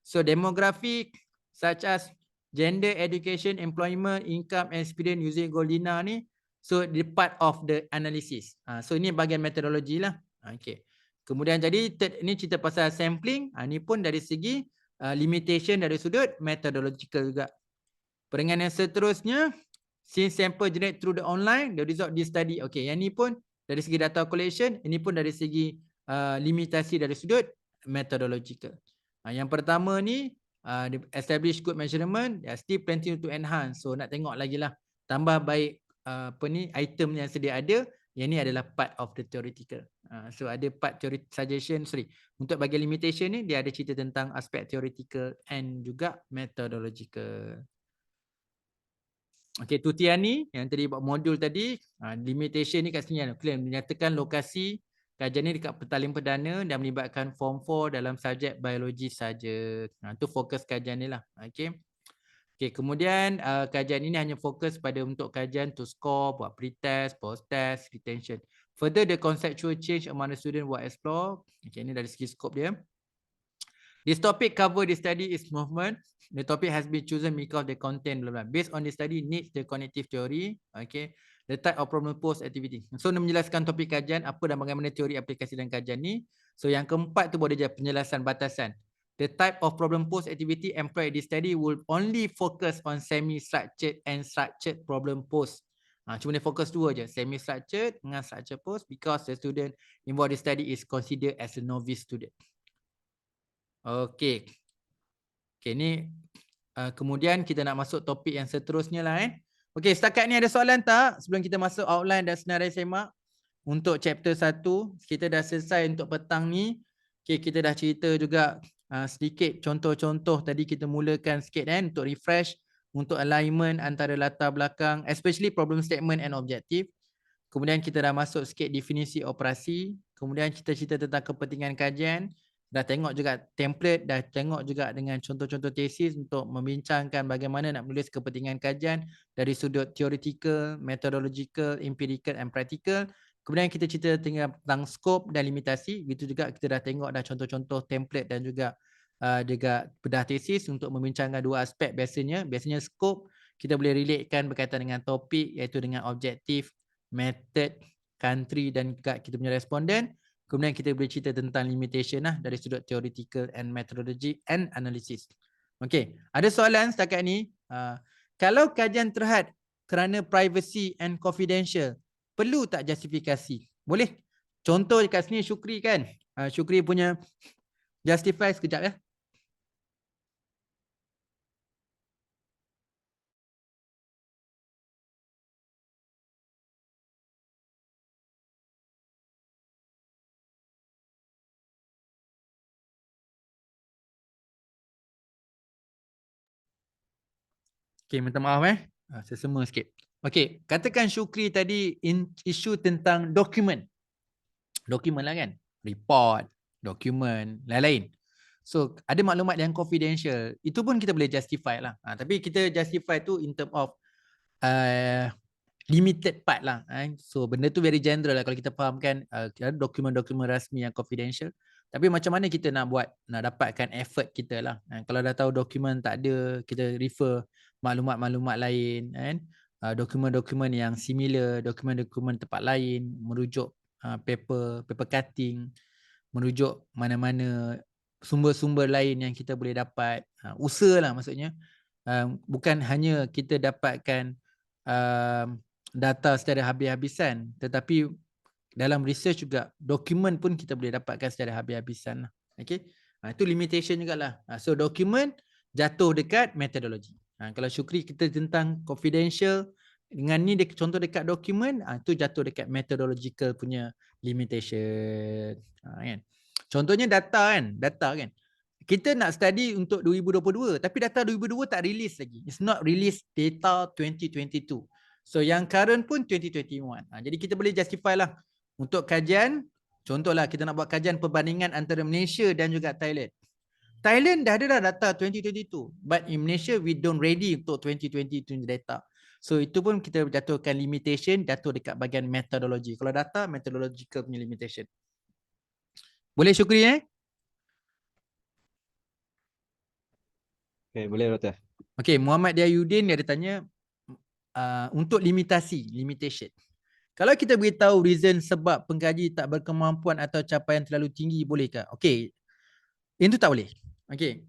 So demographic such as gender, education, employment, income, experience using Goldina ni, so the part of the analysis. So ini bahagian metodologi lah. Okay. Kemudian jadi ini cerita pasal sampling. Ini pun dari segi limitation dari sudut methodological juga. Peringatan yang seterusnya, since sample generate through the online, the result this study. Okay, yang ni pun dari segi data collection, ini pun dari segi limitasi dari sudut methodological. Yang pertama ni establish good measurement, there are still plenty to enhance. So nak tengok lagi lah, tambah baik item yang sedia ada. Yang ni adalah part of the theoretical. So ada part theory suggestion, untuk bagian limitation ni dia ada cerita tentang aspek theoretical and juga methodological. Okay, tu Tiani yang tadi buat modul tadi, limitation ni kat sini claim menyatakan lokasi kajian ni dekat petaling perdana dan melibatkan form 4 dalam subjek biologi saja. Tu fokus kajian ni lah. Okay. Okay, kemudian kajian ini hanya fokus pada untuk kajian to score, buat pretest, post-test, retention. Further, the conceptual change among the student will explore. Okay, ini dari segi scope dia. This topic cover the study is movement. The topic has been chosen because the content blah, blah. Based on the study needs the cognitive theory. Okay. The type of problem posed activity. So, dia menjelaskan topik kajian apa dan bagaimana teori aplikasi dan kajian ni. So, yang keempat tu boleh jadi penjelasan batasan. The type of problem posed activity employed in this study will only focus on semi-structured and structured problem posed. Cuma dia fokus dua je, semi-structured dengan structured posed, because the student involved in the study is considered as a novice student. Okay. Okay, ni kemudian kita nak masuk topik yang seterusnya lah. Okay, setakat ni ada soalan tak? Sebelum kita masuk outline dan senarai semak. Untuk chapter 1, kita dah selesai untuk petang ni. Okay, kita dah cerita juga sedikit contoh-contoh. Tadi kita mulakan sikit untuk refresh. Untuk alignment antara latar belakang, especially problem statement and objective. Kemudian kita dah masuk sikit definisi operasi. Kemudian kita cerita tentang kepentingan kajian. Dah tengok juga template, dah tengok juga dengan contoh-contoh tesis untuk membincangkan bagaimana nak menulis kepentingan kajian dari sudut theoretical, methodological, empirical and practical. Kemudian kita cerita tentang scope dan limitasi. Begitu juga kita dah tengok dah contoh-contoh template dan juga bedah tesis untuk membincangkan dua aspek biasanya. Biasanya scope kita boleh relatekan berkaitan dengan topik iaitu dengan objektif, method, country dan juga kita punya responden. Kemudian kita boleh cerita tentang limitation lah dari sudut theoretical and methodology and analysis. Okay, ada soalan setakat ni. Kalau kajian terhad kerana privacy and confidential, perlu tak justifikasi? Boleh. Contoh kat sini Syukri kan. Syukri punya justify sekejap ya. Okay, minta maaf saya semua sikit. Okay, katakan Syukri tadi isu tentang dokumen. Dokumen lah kan. Report, dokumen, lain-lain. So, ada maklumat yang confidential. Itu pun kita boleh justify lah. Tapi kita justify tu in term of limited part lah. So, benda tu very general lah kalau kita fahamkan dokumen-dokumen rasmi yang confidential. Tapi macam mana kita nak buat, nak dapatkan effort kita lah. Kalau dah tahu dokumen tak ada, kita refer maklumat-maklumat lain. Dokumen-dokumen yang similar, dokumen-dokumen tempat lain, merujuk paper cutting, merujuk mana-mana sumber-sumber lain yang kita boleh dapat. Usaha lah maksudnya. Bukan hanya kita dapatkan data secara habis-habisan, tetapi dalam research juga dokumen pun kita boleh dapatkan secara habis-habisan lah. Okay? Itu limitation jugalah. So dokumen jatuh dekat metodologi. Kalau Syukri kita tentang confidential, dengan ni contoh dekat dokumen, itu jatuh dekat methodological punya limitation. Kan? Contohnya data kan. Kita nak study untuk 2022, tapi data 2022 tak release lagi. It's not release data 2022. So yang current pun 2021. Jadi kita boleh justify lah. Untuk kajian, contohlah kita nak buat kajian perbandingan antara Malaysia dan juga Thailand. Thailand dah ada data 2022. But in Malaysia, we don't ready untuk 2022 data. So itu pun kita jatuhkan limitation, jatuh dekat bahagian metodologi. Kalau data, methodological punya limitation. Boleh Syukri Okay, boleh Doktor. Okay, Muhammad Diayudin dia ada tanya untuk limitation. Kalau kita beritahu reason sebab pengkaji tak berkemampuan atau capaian terlalu tinggi, bolehkah? Okay, itu tak boleh. Okay,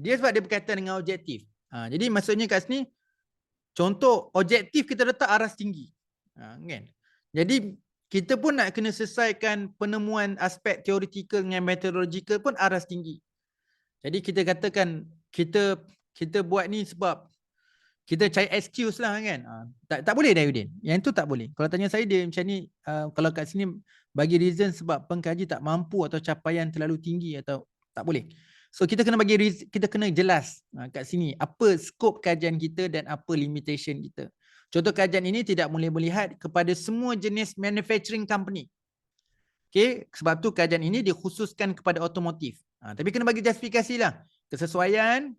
dia sebab dia berkaitan dengan objektif. Jadi maksudnya kat sini, contoh objektif kita letak aras tinggi. Kan? Jadi kita pun nak kena selesaikan penemuan aspek theoretical dengan methodological pun aras tinggi. Jadi kita katakan kita kita buat ni sebab kita cari excuse lah kan. Tak boleh Dayudin. Yang tu tak boleh. Kalau tanya saya dia macam ni, kalau kat sini bagi reason sebab pengkaji tak mampu atau capaian terlalu tinggi atau tak boleh. So kita kena bagi reason, kita kena jelas kat sini apa skop kajian kita dan apa limitation kita. Contoh kajian ini tidak boleh melihat kepada semua jenis manufacturing company. Okay, sebab tu kajian ini dikhususkan kepada otomotif. Tapi kena bagi justifikasi lah. Kesesuaian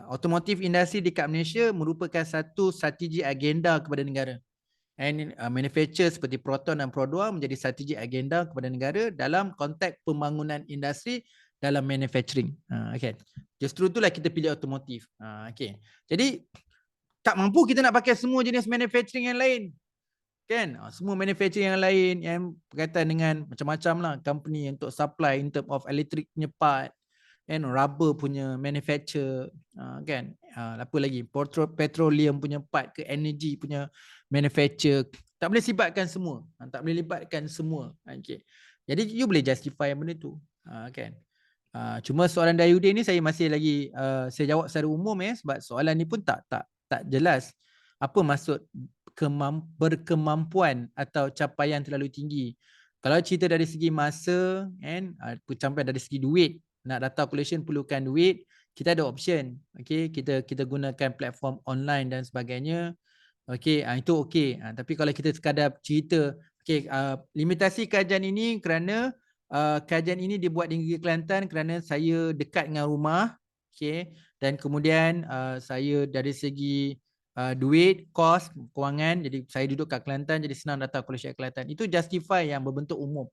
otomotif industri dekat Malaysia merupakan satu strategi agenda kepada negara. And manufacturer seperti Proton dan Pro2 menjadi strategi agenda kepada negara dalam konteks pembangunan industri dalam manufacturing. Okay. Justru itulah kita pilih otomotif. Okay. Jadi tak mampu kita nak pakai semua jenis manufacturing yang lain. Kan? Semua manufacturing yang lain yang berkaitan dengan macam-macam lah company untuk supply in term of electric punya part, and rubber punya manufacture, kan? Apa lagi? Petroleum punya part ke energy punya manufacture. Tak boleh libatkan semua. Tak boleh libatkan semua. Okay. Jadi you boleh justify benda tu. Kan? Cuma soalan Dayudin ni saya masih lagi saya jawab secara umum sebab soalan ni pun tak jelas. Apa maksud berkemampuan atau capaian terlalu tinggi? Kalau cerita dari segi masa kan, sampai dari segi duit, nak data collection perlukan duit, kita ada option. Okey, kita gunakan platform online dan sebagainya. Okey, itu okey. Tapi kalau kita sekadar cerita, okey, limitasi kajian ini kerana kajian ini dibuat di Negeri Kelantan kerana saya dekat dengan rumah, okey, dan kemudian saya dari segi duit, kos, kewangan, jadi saya duduk kat Kelantan, jadi senang data collection Kelantan. Itu justify yang berbentuk umum.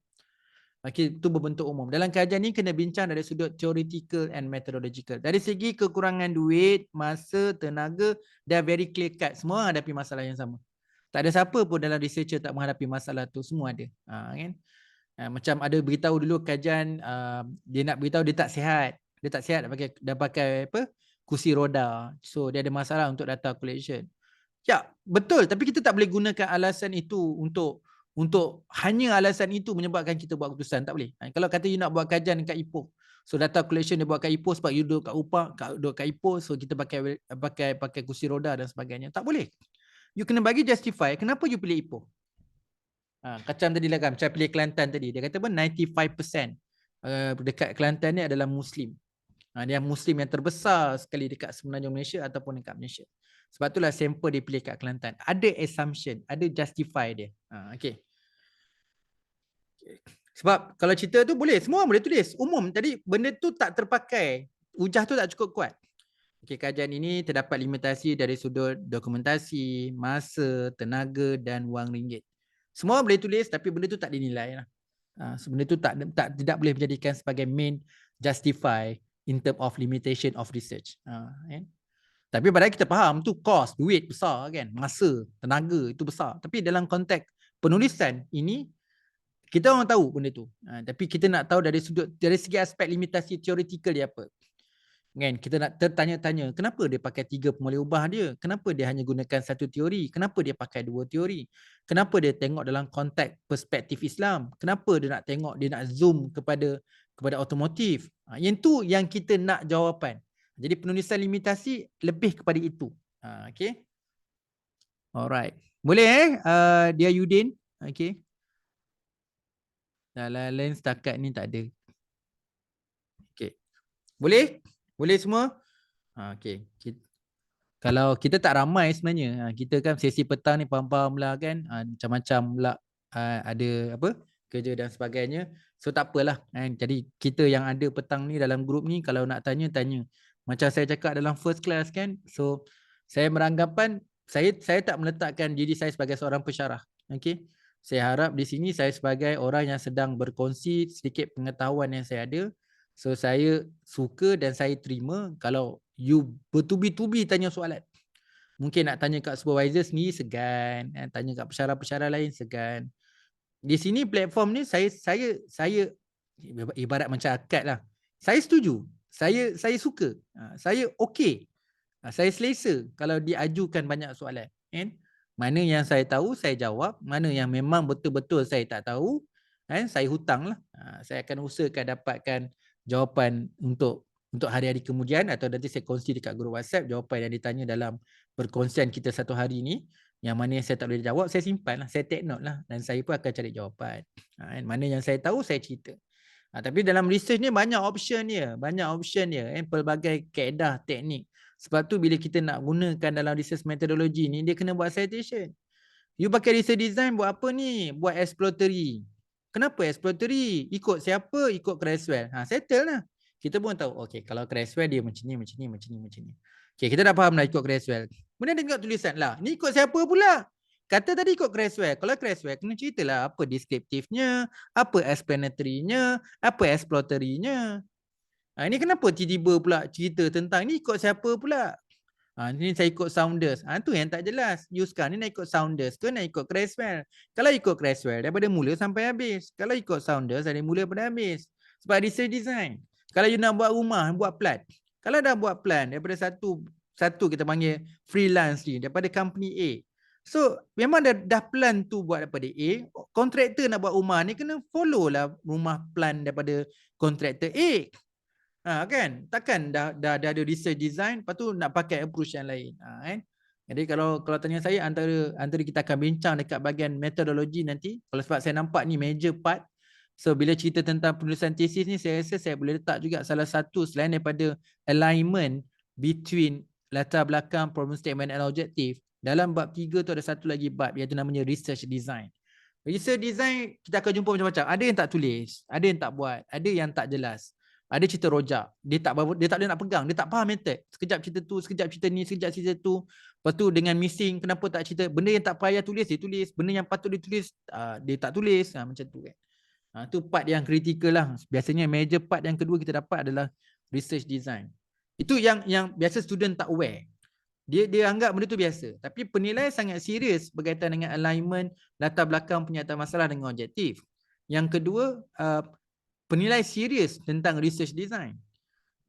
Okey, itu berbentuk umum. Dalam kajian ni kena bincang dari sudut theoretical and methodological. Dari segi kekurangan duit, masa, tenaga, dah very clear cut. Semua hadapi masalah yang sama. Tak ada siapa pun dalam researcher tak menghadapi masalah tu. Semua ada. Kan? Macam ada beritahu dulu kajian, dia nak beritahu dia tak sihat. Dia tak sihat dah pakai apa? Kursi roda. So dia ada masalah untuk data collection. Ya, betul. Tapi kita tak boleh gunakan alasan itu untuk hanya alasan itu menyebabkan kita buat keputusan. Tak boleh. Kalau kata you nak buat kajian kat Ipoh, so data collection dia buat kat Ipoh sebab you duduk kat duduk kat Ipoh, so kita pakai kursi roda dan sebagainya. Tak boleh. You kena bagi justify kenapa you pilih Ipoh. Macam tadi lah kan, macam pilih Kelantan tadi. Dia kata pun 95% dekat Kelantan ni adalah Muslim. Dia Muslim yang terbesar sekali dekat semenanjung Malaysia ataupun dekat Malaysia. Sebab itulah sampel dia pilih kat Kelantan. Ada assumption, ada justify dia. Okay. Sebab kalau cerita tu boleh, semua boleh tulis. Umum tadi benda tu tak terpakai. Hujah tu tak cukup kuat. Okay, kajian ini terdapat limitasi dari sudut dokumentasi, masa, tenaga dan wang ringgit. Semua boleh tulis tapi benda tu tak dinilai lah. Benda tu tidak boleh menjadikan sebagai main justify in term of limitation of research. Kan? Tapi padahal kita faham tu cost, duit besar kan, masa, tenaga itu besar. Tapi dalam konteks penulisan ini, kita orang tahu benda tu. Tapi kita nak tahu dari segi aspek limitasi teoretikal dia apa. Kan? Kita nak tertanya-tanya, kenapa dia pakai 3 pemulih ubah dia? Kenapa dia hanya gunakan satu teori? Kenapa dia pakai 2 teori? Kenapa dia tengok dalam konteks perspektif Islam? Kenapa dia nak tengok, dia nak zoom kepada otomotif? Yang tu yang kita nak jawapan. Jadi penulisan limitasi lebih kepada itu. Okay. Alright. Boleh dia Yudin? Okay. Dalam lain setakat ni tak ada. Okay. Boleh? Boleh semua? Okay. Kalau kita tak ramai sebenarnya, kita kan sesi petang ni faham-faham lah kan, macam-macam lah ada apa kerja dan sebagainya. So tak apalah kan. Jadi kita yang ada petang ni dalam grup ni, kalau nak tanya. Macam saya cakap dalam first class kan, so saya beranggapan saya tak meletakkan diri saya sebagai seorang pensyarah. Okay. Saya harap di sini saya sebagai orang yang sedang berkongsi sedikit pengetahuan yang saya ada. So saya suka dan saya terima kalau you bertubi-tubi tanya soalan. Mungkin nak tanya kat supervisor sendiri segan, tanya kat pensyarah-pensyarah lain segan. Di sini platform ni saya ibarat macam akad lah. Saya setuju. Saya suka. Saya okey. Saya selesa kalau diajukan banyak soalan. Kan? Mana yang saya tahu saya jawab, mana yang memang betul-betul saya tak tahu, saya hutang lah. Saya akan usahakan dapatkan jawapan untuk untuk hari-hari kemudian, atau nanti saya kongsi dekat grup WhatsApp jawapan yang ditanya dalam perkongsian kita satu hari ni. Yang mana yang saya tak boleh jawab, saya simpan lah, saya take note lah, dan saya pun akan cari jawapan. Mana yang saya tahu, saya cerita. Tapi dalam research ni banyak option dia, pelbagai kaedah, teknik. Sebab tu bila kita nak gunakan dalam research methodology ni, dia kena buat citation. You pakai research design buat apa ni? Buat exploratory. Kenapa exploratory? Ikut siapa? Ikut Creswell. Settle lah. Kita pun tahu, okay, kalau Creswell dia macam ni. Okay, kita dah faham dah ikut Creswell. Kemudian dia tengok tulisan lah. Ni ikut siapa pula? Kata tadi ikut Creswell. Kalau Creswell, kena ceritalah apa deskriptifnya, apa explanatory-nya, apa exploratory-nya. Ini kenapa tiba-tiba pula cerita tentang ni ikut siapa pula? Ni saya ikut Saunders. Tu yang tak jelas. You sekarang ni nak ikut Saunders ke nak ikut Creswell? Kalau ikut Creswell, daripada mula sampai habis. Kalau ikut Saunders, dari mula sampai habis. Sebab research design. Kalau you nak buat rumah, buat plan. Kalau dah buat plan daripada satu kita panggil freelance ni, daripada company A. So, memang dah plan tu buat daripada A. Kontraktor nak buat rumah ni kena follow lah rumah plan daripada kontraktor A. Kan, takkan dah ada research design, lepas tu nak pakai approach yang lain. Kan? Jadi kalau tanya saya, antara kita akan bincang dekat bahagian metodologi nanti, kalau sebab saya nampak ni major part. So bila cerita tentang penulisan tesis ni, saya rasa saya boleh letak juga salah satu selain daripada alignment between latar belakang, problem statement and objective. Dalam bab 3 tu ada satu lagi bab iaitu namanya research design. Research design kita akan jumpa macam-macam. Ada yang tak tulis, ada yang tak buat, ada yang tak jelas. Ada cerita rojak, dia tak boleh nak pegang, dia tak faham method. Sekejap cerita tu, sekejap cerita ni, sekejap cerita tu. Lepas tu dengan missing, kenapa tak cerita? Benda yang tak payah tulis, dia tulis. Benda yang patut ditulis, dia tak tulis. Macam tu kan. Tu part yang kritikal lah. Biasanya major part yang kedua kita dapat adalah research design. Itu yang biasa student tak aware. Dia anggap benda tu biasa. Tapi penilaian sangat serius berkaitan dengan alignment, latar belakang penyataan masalah dengan objektif. Yang kedua, penilai serius tentang research design.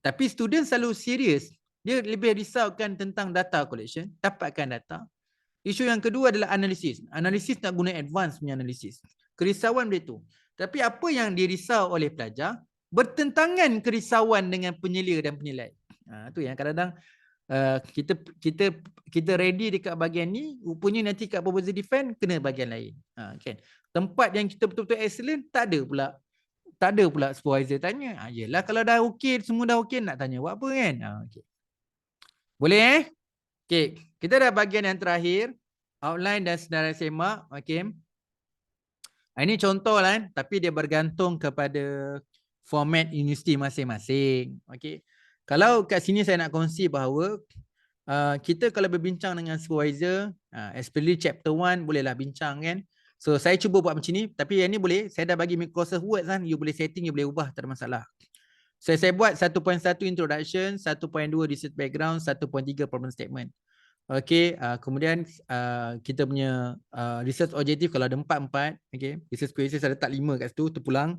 Tapi student selalu serius. Dia lebih risaukan tentang data collection, dapatkan data. Isu yang kedua adalah analisis. Analisis nak guna advance punya analisis. Kerisauan dia tu. Tapi apa yang dirisau oleh pelajar bertentangan kerisauan dengan penyelia dan penilai. Tu yang kadang-kadang kita ready dekat bahagian ni, rupanya nanti kat proposal defense kena bahagian lain. Kan? Tempat yang kita betul-betul excellent tak ada pula supervisor tanya. Yelah kalau dah okey, semua dah okey, nak tanya buat apa kan? Okay. Boleh Okay. Kita dah bahagian yang terakhir. Outline dan senarai semak. Okay. Ini contoh lah, tapi dia bergantung kepada format universiti masing-masing. Okay. Kalau kat sini saya nak kongsi bahawa kita kalau berbincang dengan supervisor, especially chapter 1, bolehlah bincang kan. So saya cuba buat macam ni, tapi yang ni boleh, saya dah bagi Microsoft Word kan, you boleh setting, you boleh ubah, tak ada masalah. So saya buat 1.1 introduction, 1.2 research background, 1.3 problem statement. Okay, kemudian kita punya research objective kalau ada 4, okay, research queries saya letak 5 kat situ, terpulang.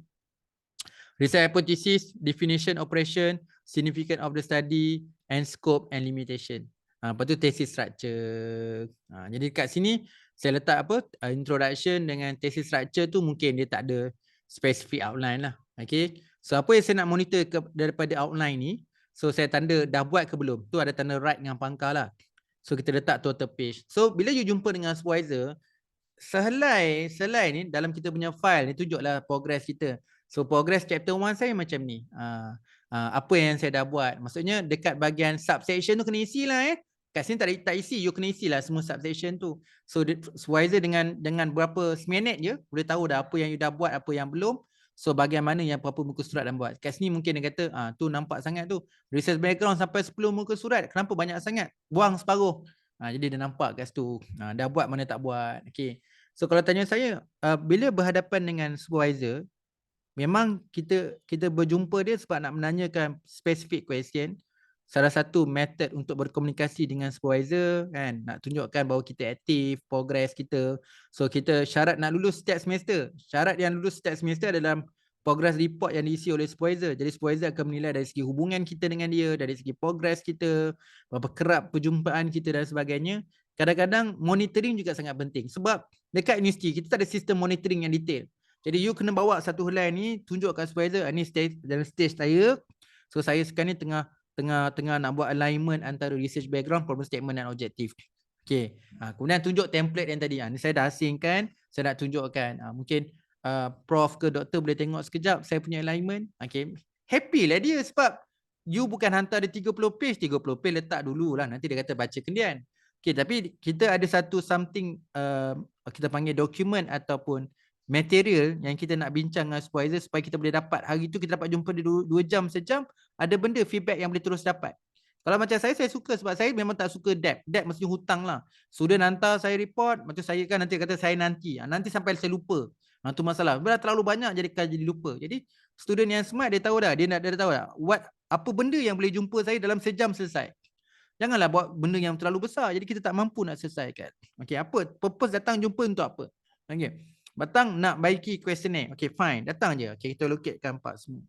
Research hypothesis, definition, operation, significance of the study, and scope and limitation. Lepas tu thesis structure. Jadi kat sini saya letak apa? Introduction dengan thesis structure tu mungkin dia tak ada specific outline lah. Okay. So apa yang saya nak monitor daripada outline ni, so saya tanda dah buat ke belum. Tu ada tanda right dengan pangkal lah. So kita letak total page. So bila you jumpa dengan supervisor, sehelai ni dalam kita punya file ni tunjuklah progress kita. So progress chapter 1 saya macam ni. Apa yang saya dah buat. Maksudnya dekat bahagian subsection tu kena isi lah Kat sini tak isi, you kena isi lah semua subsection tu. So supervisor dengan berapa seminit je boleh tahu dah apa yang you dah buat, apa yang belum. So bahagian mana yang berapa muka surat dah buat. Kat sini mungkin dia kata, tu nampak sangat tu. Research background sampai 10 muka surat. Kenapa banyak sangat? Buang separuh. Jadi dia nampak kat situ. Dah buat mana tak buat. Okay. So kalau tanya saya, bila berhadapan dengan supervisor, memang kita berjumpa dia sebab nak menanyakan specific question. Salah satu method untuk berkomunikasi dengan supervisor kan, nak tunjukkan bahawa kita aktif, progress kita. So kita syarat nak lulus setiap semester. Syarat yang lulus setiap semester adalah progress report yang diisi oleh supervisor. Jadi supervisor akan menilai dari segi hubungan kita dengan dia, dari segi progress kita, berapa kerap perjumpaan kita dan sebagainya. Kadang-kadang monitoring juga sangat penting. Sebab dekat universiti kita tak ada sistem monitoring yang detail. Jadi you kena bawa satu helai ni, tunjuk kat supervisor, ni stage saya. So saya sekarang ni tengah nak buat alignment antara research background, problem statement dan objektif. Okay. Kemudian tunjuk template yang tadi. Ni saya dah asingkan, saya nak tunjukkan. Mungkin prof ke doktor boleh tengok sekejap saya punya alignment. Okay. Happy lah dia sebab you bukan hantar dia 30 page letak dululah. Nanti dia kata baca kendian. Okay, tapi kita ada satu something kita panggil dokumen ataupun material yang kita nak bincang dengan supervisor supaya kita boleh dapat hari tu kita dapat jumpa dia 2 jam sejam, ada benda feedback yang boleh terus dapat. Kalau macam saya suka sebab saya memang tak suka debt. Debt mesti hutang lah. Student hantar saya report, macam saya kan nanti kata saya nanti. Nanti sampai saya lupa. Itu masalah. Bila terlalu banyak jadi lupa. Jadi student yang smart dia tahu dah. Dia tahu dah apa benda yang boleh jumpa saya dalam sejam selesai. Janganlah buat benda yang terlalu besar. Jadi kita tak mampu nak selesaikan. Okey, apa? Purpose datang jumpa untuk apa? Okey. Datang nak baiki questionnaire. Okey, fine. Datang je. Okey, kita locatekan part semua.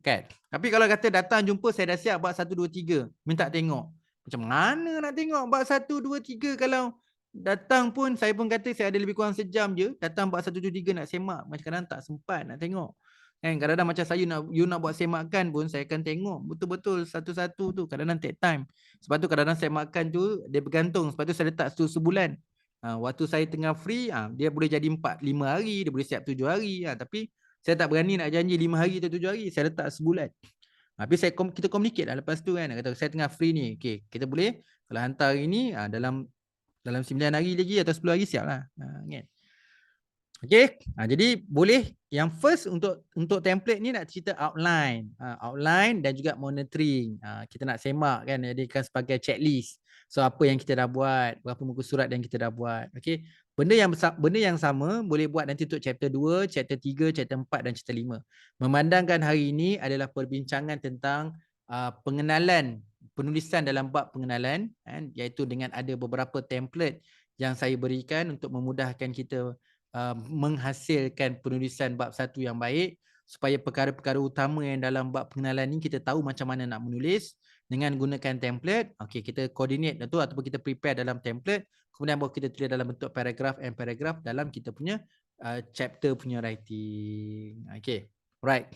Kan? Tapi kalau kata datang jumpa saya dah siap buat 1 2 3, minta tengok. Macam mana nak tengok buat 1 2 3 kalau datang pun saya pun kata saya ada lebih kurang sejam je, datang buat 1 2 3 nak semak, macam kadang tak sempat nak tengok. Kan kadang-kadang macam saya nak buat semakan pun saya akan tengok betul-betul satu-satu tu, kadang-kadang take time. Sebab tu kadang-kadang semakan tu dia bergantung, sebab tu saya letak sebulan. Waktu saya tengah free, dia boleh jadi 4 5 hari, dia boleh siap 7 hari, tapi saya tak berani nak janji 5 hari atau 7 hari, saya letak sebulan. Habis kita communicate lah lepas tu kan, kata saya tengah free ni. Okey, kita boleh kalau hantar hari ni dalam 9 hari lagi atau 10 hari siap lah. Kan? Okey, jadi boleh yang first untuk template ni nak cerita outline. Outline dan juga monitoring. Kita nak semak kan, jadikan sebagai checklist. So apa yang kita dah buat, berapa muka surat yang kita dah buat. Okey. Benda yang sama boleh buat nanti untuk chapter 2, chapter 3, chapter 4 dan chapter 5. Memandangkan hari ini adalah perbincangan tentang pengenalan, penulisan dalam bab pengenalan, iaitu dengan ada beberapa template yang saya berikan untuk memudahkan kita menghasilkan penulisan bab 1 yang baik, supaya perkara-perkara utama yang dalam bab pengenalan ni kita tahu macam mana nak menulis dengan gunakan template. Okey, kita coordinate tu ataupun kita prepare dalam template, kemudian baru kita tulis dalam bentuk paragraph and paragraph dalam kita punya chapter punya writing. Okey, right.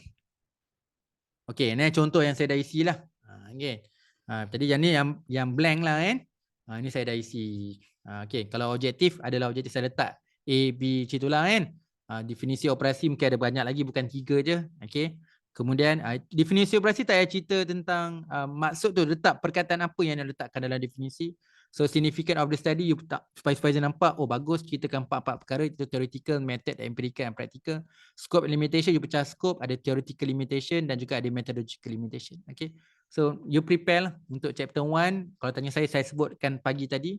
Okey, ini contoh yang saya dah isi lah. Okey. Tadi yang ni yang blank lah kan. Ini saya dah isi. Okey, kalau objektif adalah objektif saya letak A, B, macam itulah kan. Definisi operasi mungkin ada banyak lagi, bukan 3 je. Okay. Kemudian definisi operasi tak payah cerita tentang maksud tu, letak perkataan apa yang nak letakkan dalam definisi. So significant of the study, you tak supaya nampak, oh bagus kita kan 4 perkara, itu theoretical, method, empirical and practical. Scope and limitation, you pecah scope, ada theoretical limitation dan juga ada methodological limitation. Okay. So you prepare lah untuk chapter 1. Kalau tanya saya sebutkan pagi tadi.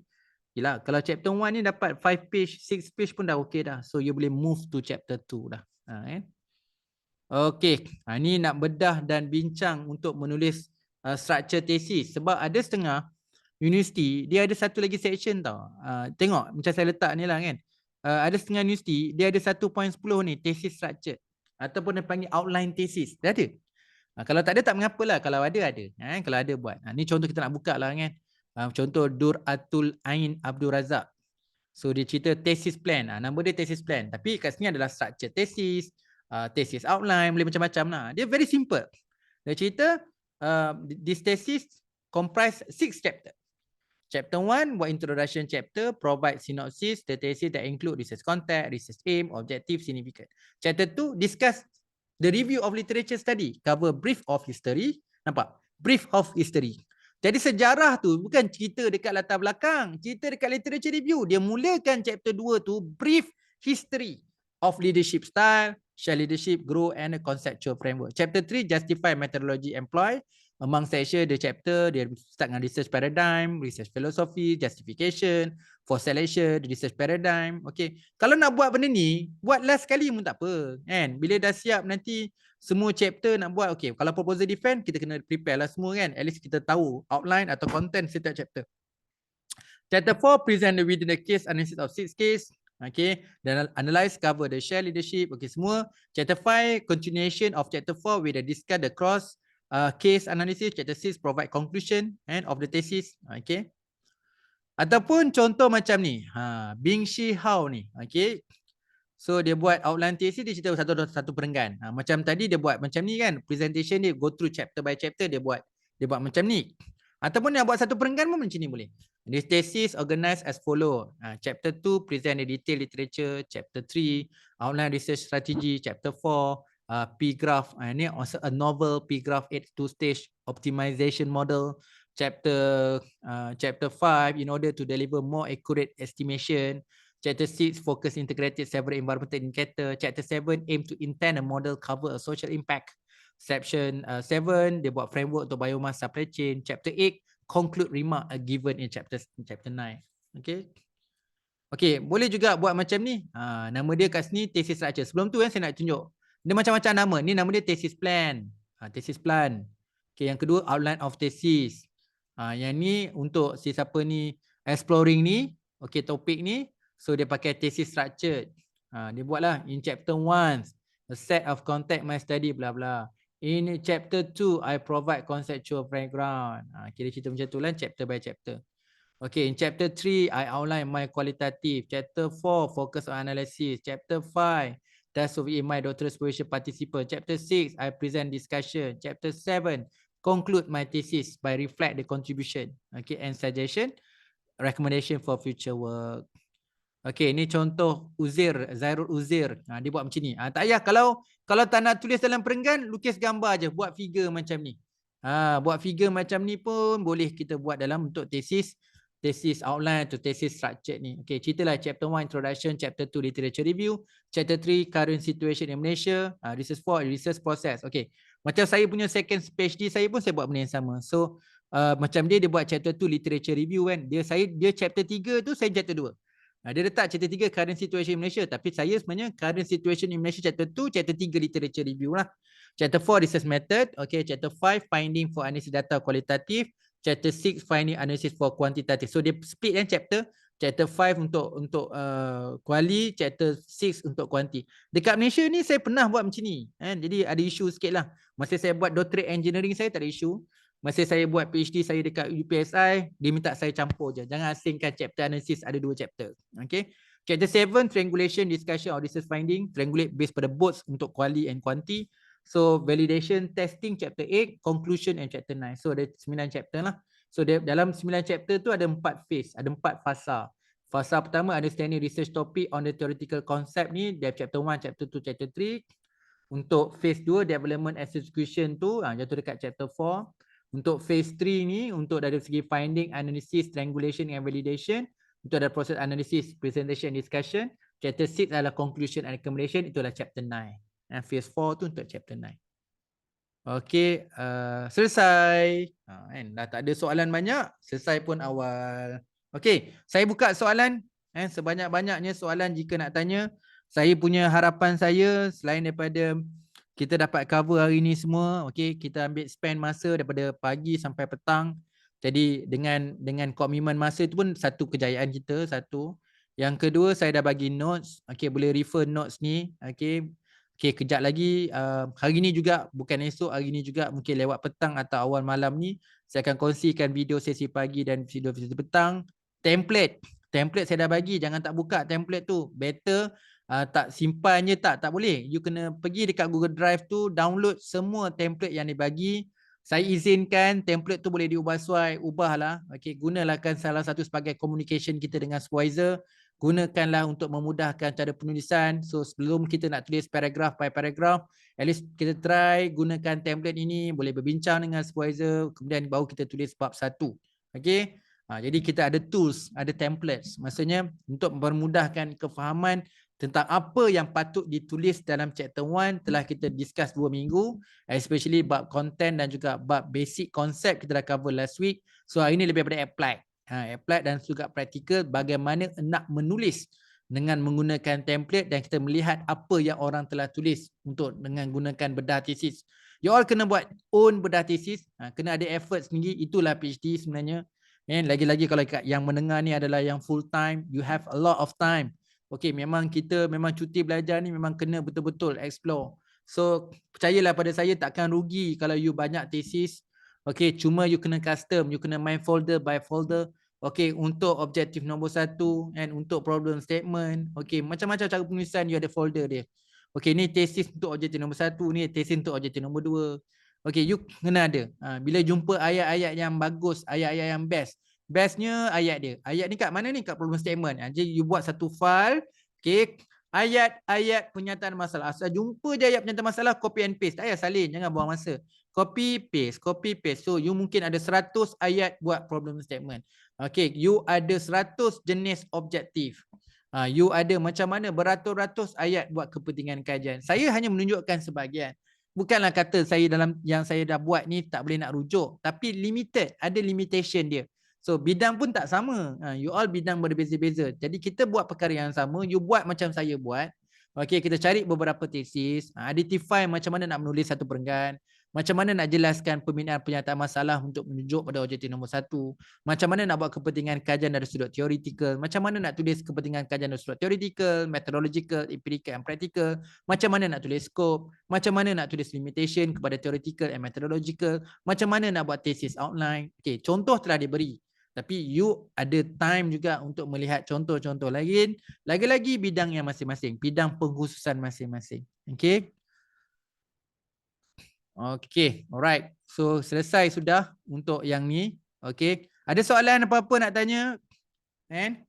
Yelah, kalau chapter 1 ni dapat 5 page, 6 page pun dah okey dah. So you boleh move to chapter 2 dah. Okey, ni nak bedah dan bincang untuk menulis structure thesis. Sebab ada setengah universiti, dia ada satu lagi section tau. Tengok macam saya letak ni lah kan. Ada setengah universiti, dia ada 1.10 ni, thesis structure. Ataupun dia panggil outline thesis. Dia ada. Kalau tak ada tak mengapalah. Kalau ada, ada. Kalau ada buat. Ni contoh kita nak buka lah kan. Contoh Duratul Ain Abdul Razak. So dia cerita thesis plan. Nama dia thesis plan. Tapi kat sini adalah structure thesis, thesis outline, boleh macam-macam lah. Dia very simple. Dia cerita this thesis comprise 6 chapter. Chapter 1 buat introduction chapter, provide synopsis, the thesis that include research content, research aim, objective, significant. Chapter 2 discuss the review of literature study, cover brief of history. Nampak? Brief of history. Jadi sejarah tu bukan cerita dekat latar belakang, cerita dekat literature review. Dia mulakan chapter 2 tu brief history of leadership style, share leadership, grow and a conceptual framework. Chapter 3 justify methodology employed. Among section the chapter dia start dengan research paradigm, research philosophy, justification, for selection, research paradigm. Okay. Kalau nak buat benda ni, buat last sekali pun tak apa. Kan? Bila dah siap nanti semua chapter nak buat, okay. Kalau proposal defense, kita kena prepare lah semua kan. At least kita tahu outline atau content setiap chapter. Chapter 4 present within the case analysis of 6 case. Okay. Dan analyze cover the share leadership. Okay semua. Chapter 5 continuation of chapter 4 with the discuss the cross case analysis. Chapter 6 provide conclusion of the thesis. Okay. Ataupun contoh macam ni. Bing Shi Hao ni. Okay. So dia buat outline thesis, dia cerita satu perenggan. Macam tadi dia buat macam ni kan, presentation dia go through chapter by chapter, dia buat macam ni. Ataupun dia buat satu perenggan pun macam ni boleh. This thesis organized as follow. Chapter 2 present the detailed literature, chapter 3 outline research strategy, chapter 4 P-graph, ini also a novel P-graph 8 two-stage optimization model. Chapter 5 in order to deliver more accurate estimation. Chapter 6 focus integrated several environmental indicator. Chapter 7 aim to intend a model cover a social impact. Section 7 dia buat framework untuk biomass supply chain. Chapter 8 conclude remark given in chapter 9. Okay. Okay, boleh juga buat macam ni. Nama dia kat sini thesis structure. Sebelum tu saya nak tunjuk. Dia macam-macam nama. Ni nama dia thesis plan. Thesis plan. Okay, yang kedua outline of thesis. Yang ni untuk siapa ni exploring ni, okay, topik ni. So dia pakai thesis structure. Dia buatlah in chapter 1, a set of context my study bla bla. In chapter 2, I provide conceptual background. Kira cerita macam tu lah, chapter by chapter. Okay, in chapter 3, I outline my qualitative. Chapter 4, focus on analysis. Chapter 5, that's in my doctoral exploration participant. Chapter 6, I present discussion. Chapter 7, conclude my thesis by reflect the contribution. Okay, and suggestion, recommendation for future work. Okay, ni contoh Uzair, Zairul Uzair. Dia buat macam ni. Tak payah kalau tak nak tulis dalam perenggan, lukis gambar je, buat figure macam ni. Buat figure macam ni pun boleh kita buat dalam untuk thesis outline atau thesis structure ni. Okay, ceritalah chapter 1 introduction, chapter 2 literature review, chapter 3 current situation in Malaysia, research 4 research process. Okay, macam saya punya second PhD saya pun saya buat benda yang sama. So macam dia buat chapter 2 literature review kan. Dia chapter 3 tu, saya chapter 2. Dia letak chapter 3 current situation in Malaysia, tapi saya sebenarnya current situation in Malaysia chapter 2, chapter 3 literature review lah. Chapter 4 research method, okay, chapter 5 finding for analysis data kualitatif, chapter 6 finding analysis for quantitative. So dia split kan chapter 5 untuk quali, chapter 6 untuk kuanti. Dekat Malaysia ni saya pernah buat macam ni, jadi ada isu sikit lah. Masa saya buat doctorate engineering saya tak ada isu. Masa saya buat PhD saya dekat UPSI, dia minta saya campur je. Jangan asingkan chapter analysis ada 2 chapter. Okay. Chapter 7, triangulation, discussion or research finding. Triangulate based pada both untuk quali and quanti. So validation, testing, chapter 8, conclusion and chapter 9. So ada 9 chapter lah. So dalam 9 chapter tu ada 4 phase, ada 4 fasa. Fasa pertama, understanding research topic on the theoretical concept ni, dari chapter 1, chapter 2, chapter 3. Untuk phase 2, development execution tu, jatuh dekat chapter 4. Untuk phase 3 ni, untuk dari segi finding, analysis, triangulation and validation. Untuk ada proses analysis, presentation, discussion. Chapter 6 adalah conclusion and recommendation, itulah chapter 9. Dan phase 4 tu untuk chapter 9. Okey, selesai. Dah tak ada soalan banyak, selesai pun awal. Okey, saya buka soalan. Sebanyak-banyaknya soalan jika nak tanya. Saya punya harapan saya selain daripada kita dapat cover hari ni semua, okey, kita ambil spend masa daripada pagi sampai petang. Jadi dengan komitmen masa itu pun satu kejayaan kita, satu. Yang kedua, saya dah bagi notes, okey, boleh refer notes ni, okey. Okey, kejap lagi hari ni juga, bukan esok, hari ni juga mungkin lewat petang atau awal malam ni saya akan kongsikan video sesi pagi dan video sesi petang. Template saya dah bagi, jangan tak buka template tu. Better tak simpannya tak boleh. You kena pergi dekat Google Drive tu, download semua template yang dibagi. Saya izinkan template tu boleh ubahlah. Okey, gunakan salah satu sebagai communication kita dengan supervisor. Gunakanlah untuk memudahkan cara penulisan. So sebelum kita nak tulis paragraph by paragraph, at least kita try gunakan template ini, boleh berbincang dengan supervisor, kemudian baru kita tulis bab 1. Okey. Jadi kita ada tools, ada templates. Maksudnya untuk mempermudahkan kefahaman tentang apa yang patut ditulis dalam chapter 1 telah kita discuss 2 minggu, especially bab content dan juga bab basic concept kita dah cover last week. So hari ini lebih daripada apply. Apply dan juga practical bagaimana nak menulis dengan menggunakan template dan kita melihat apa yang orang telah tulis untuk dengan gunakan bedah tesis. You all kena buat own bedah tesis, kena ada effort sendiri, itulah PhD sebenarnya. Lagi-lagi kalau yang mendengar ni adalah yang full time, you have a lot of time. Okey, memang kita cuti belajar ni memang kena betul-betul explore. So percayalah pada saya, takkan rugi kalau you banyak tesis. Okey, cuma you kena custom, you kena main folder by folder. Okey, untuk objektif nombor 1 and untuk problem statement. Okey, macam-macam cara penulisan you ada folder dia. Okey, ni tesis untuk objektif nombor 1, ni tesis untuk objektif nombor 2. Okey, you kena ada. Bila jumpa ayat-ayat yang bagus, ayat-ayat yang best. Bestnya ayat dia. Ayat ni kat mana ni? Kat problem statement. Jadi you buat satu file. Okey, ayat-ayat pernyataan masalah. Asal jumpa je ayat pernyataan masalah, copy and paste. Tak payah salin, jangan buang masa. Copy paste, copy paste. So you mungkin ada 100 ayat buat problem statement. Okay, you ada 100 jenis objektif. You ada macam mana beratus-ratus ayat buat kepentingan kajian. Saya hanya menunjukkan sebahagian. Bukanlah kata saya dalam yang saya dah buat ni tak boleh nak rujuk. Tapi limited, ada limitation dia. So bidang pun tak sama. You all bidang berbeza-beza. Jadi kita buat perkara yang sama, you buat macam saya buat. Okay, kita cari beberapa tesis. Identify macam mana nak menulis satu perenggan. Macam mana nak jelaskan pembinaan pernyataan masalah untuk menunjuk pada objektif nombor 1. Macam mana nak buat kepentingan kajian dari sudut theoretical. Macam mana nak tulis kepentingan kajian dari sudut theoretical, methodological, empirical and practical. Macam mana nak tulis scope. Macam mana nak tulis limitation kepada theoretical and methodological. Macam mana nak buat thesis outline. Okay, contoh telah diberi. Tapi you ada time juga untuk melihat contoh-contoh lain. Lagi-lagi bidang yang masing-masing. Bidang pengkhususan masing-masing. Okay. Okay, alright. So selesai sudah untuk yang ni. Okay. Ada soalan apa-apa nak tanya? And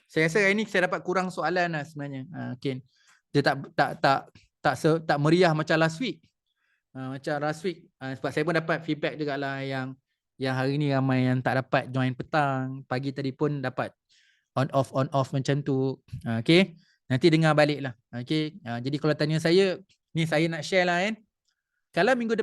saya rasa hari ni saya dapat kurang soalan lah sebenarnya. Okay. Dia tak meriah macam last week. Macam last week. Sebab saya pun dapat feedback juga lah yang hari ni ramai yang tak dapat join petang. Pagi tadi pun dapat on off macam tu. Okay. Nanti dengar balik lah. Okay. Jadi kalau tanya saya, ni saya nak share lah kan. Kalau minggu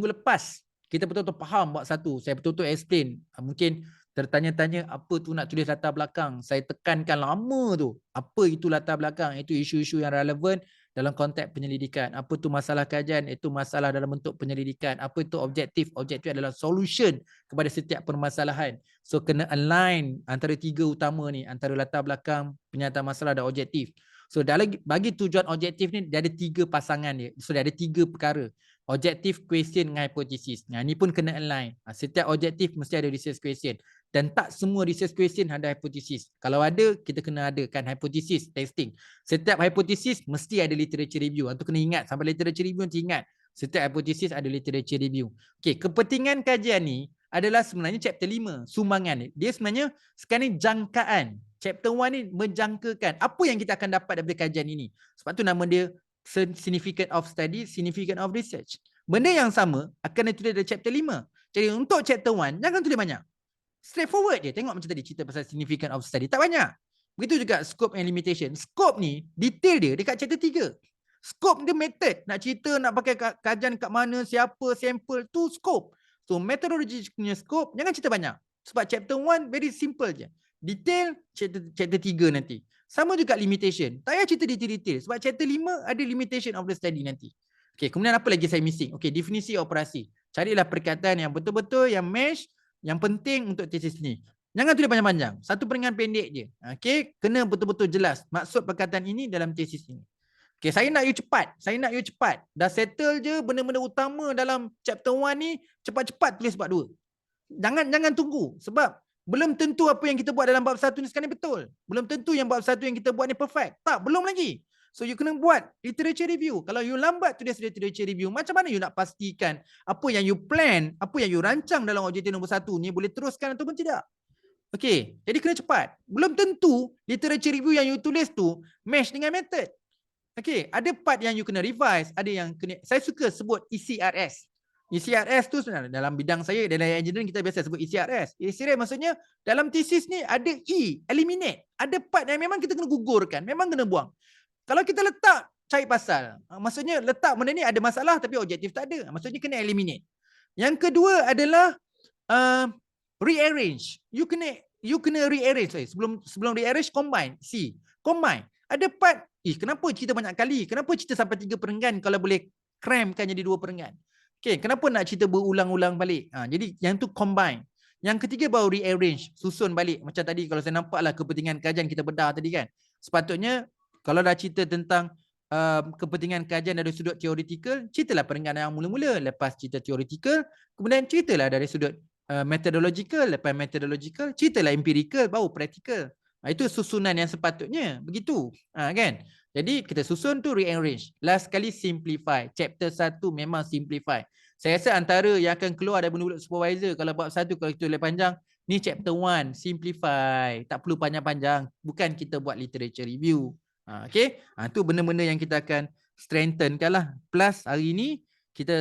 lepas, kita betul-betul faham buat satu, saya betul-betul explain. Mungkin tertanya-tanya apa tu nak tulis latar belakang. Saya tekankan lama tu. Apa itu latar belakang? Itu isu-isu yang relevan dalam konteks penyelidikan. Apa tu masalah kajian? Itu masalah dalam bentuk penyelidikan. Apa itu objektif? Objektif adalah solution kepada setiap permasalahan. So kena align antara tiga utama ni. Antara latar belakang, pernyataan masalah dan objektif. So bagi tujuan objektif ni dia ada tiga pasangan dia. So dia ada tiga perkara. Objektif, question dengan hipotesis. Ni pun kena align. Setiap objektif mesti ada research question. Dan tak semua research question ada hipotesis. Kalau ada, kita kena adakan hipotesis testing. Setiap hipotesis mesti ada literature review. Itu kena ingat. Sampai literature review nanti ingat. Setiap hipotesis ada literature review. Okay, kepentingan kajian ni adalah sebenarnya chapter 5. Sumbangan ni. Dia sebenarnya sekarang ni jangkaan. Chapter 1 ni menjangkakan apa yang kita akan dapat daripada kajian ini. Sebab tu nama dia significant of study, significant of research. Benda yang sama akan ditulis dari chapter 5. Jadi untuk chapter 1, jangan tulis banyak. Straightforward je. Tengok macam tadi cerita pasal significant of study. Tak banyak. Begitu juga scope and limitation. Scope ni, detail dia dekat chapter 3. Scope dia method. Nak cerita, nak pakai kajian kat mana, siapa, sampel, tu scope. So methodology punya scope, jangan cerita banyak. Sebab chapter 1 very simple je. Detail chapter 3 nanti. Sama juga limitation. Tak payah cerita detail-detail. Sebab chapter 5 ada limitation of the study nanti. Okay, kemudian apa lagi saya missing? Okay, definisi operasi. Carilah perkataan yang betul-betul, yang match, yang penting untuk tesis ni. Jangan tulis panjang-panjang. Satu perenggan pendek je. Okay, kena betul-betul jelas maksud perkataan ini dalam tesis ini. Okay, saya nak you cepat. Dah settle je benda-benda utama dalam chapter 1 ni, cepat-cepat tulis bab 2. Jangan tunggu. Sebab belum tentu apa yang kita buat dalam bab 1 ni sekarang ni betul. Belum tentu yang bab 1 yang kita buat ni perfect. Tak, belum lagi. So you kena buat literature review. Kalau you lambat tulis literature review, macam mana you nak pastikan apa yang you plan, apa yang you rancang dalam objektif nombor 1 ni boleh teruskan ataupun tidak? Okay, jadi kena cepat. Belum tentu literature review yang you tulis tu match dengan method. Okay, ada part yang you kena revise, ada yang kena, saya suka sebut ECRS. ECRS tu sebenarnya dalam bidang saya, dalam engineering kita biasa sebut ECRS. ECRS maksudnya dalam tesis ni ada E, eliminate. Ada part yang memang kita kena gugurkan, memang kena buang. Kalau kita letak cari pasal, maksudnya letak benda ni ada masalah tapi objektif tak ada. Maksudnya kena eliminate. Yang kedua adalah rearrange. You kena rearrange. Sebelum rearrange, combine. Combine. Ada part, kenapa cerita banyak kali? Kenapa cerita sampai 3 perenggan kalau boleh cramkan jadi 2 perenggan? Okay, kenapa nak cerita berulang-ulang balik? Jadi yang tu combine. Yang ketiga baru rearrange, susun balik. Macam tadi kalau saya nampaklah kepentingan kajian kita bedah tadi kan. Sepatutnya kalau dah cerita tentang kepentingan kajian dari sudut teoretikal, ceritalah perenggan yang mula-mula. Lepas cerita teoretikal, kemudian ceritalah dari sudut methodological, lepas methodological, ceritalah empirical, baru practical. Itu susunan yang sepatutnya, begitu. Kan? Jadi kita susun tu rearrange. Last kali simplify. Chapter 1 memang simplify. Saya rasa antara yang akan keluar dari mulut supervisor kalau bab 1 kalau kita lebih panjang, ni chapter 1, simplify. Tak perlu panjang-panjang. Bukan kita buat literature review. Okay? Tu benda-benda yang kita akan strengthenkan lah. Plus hari ni,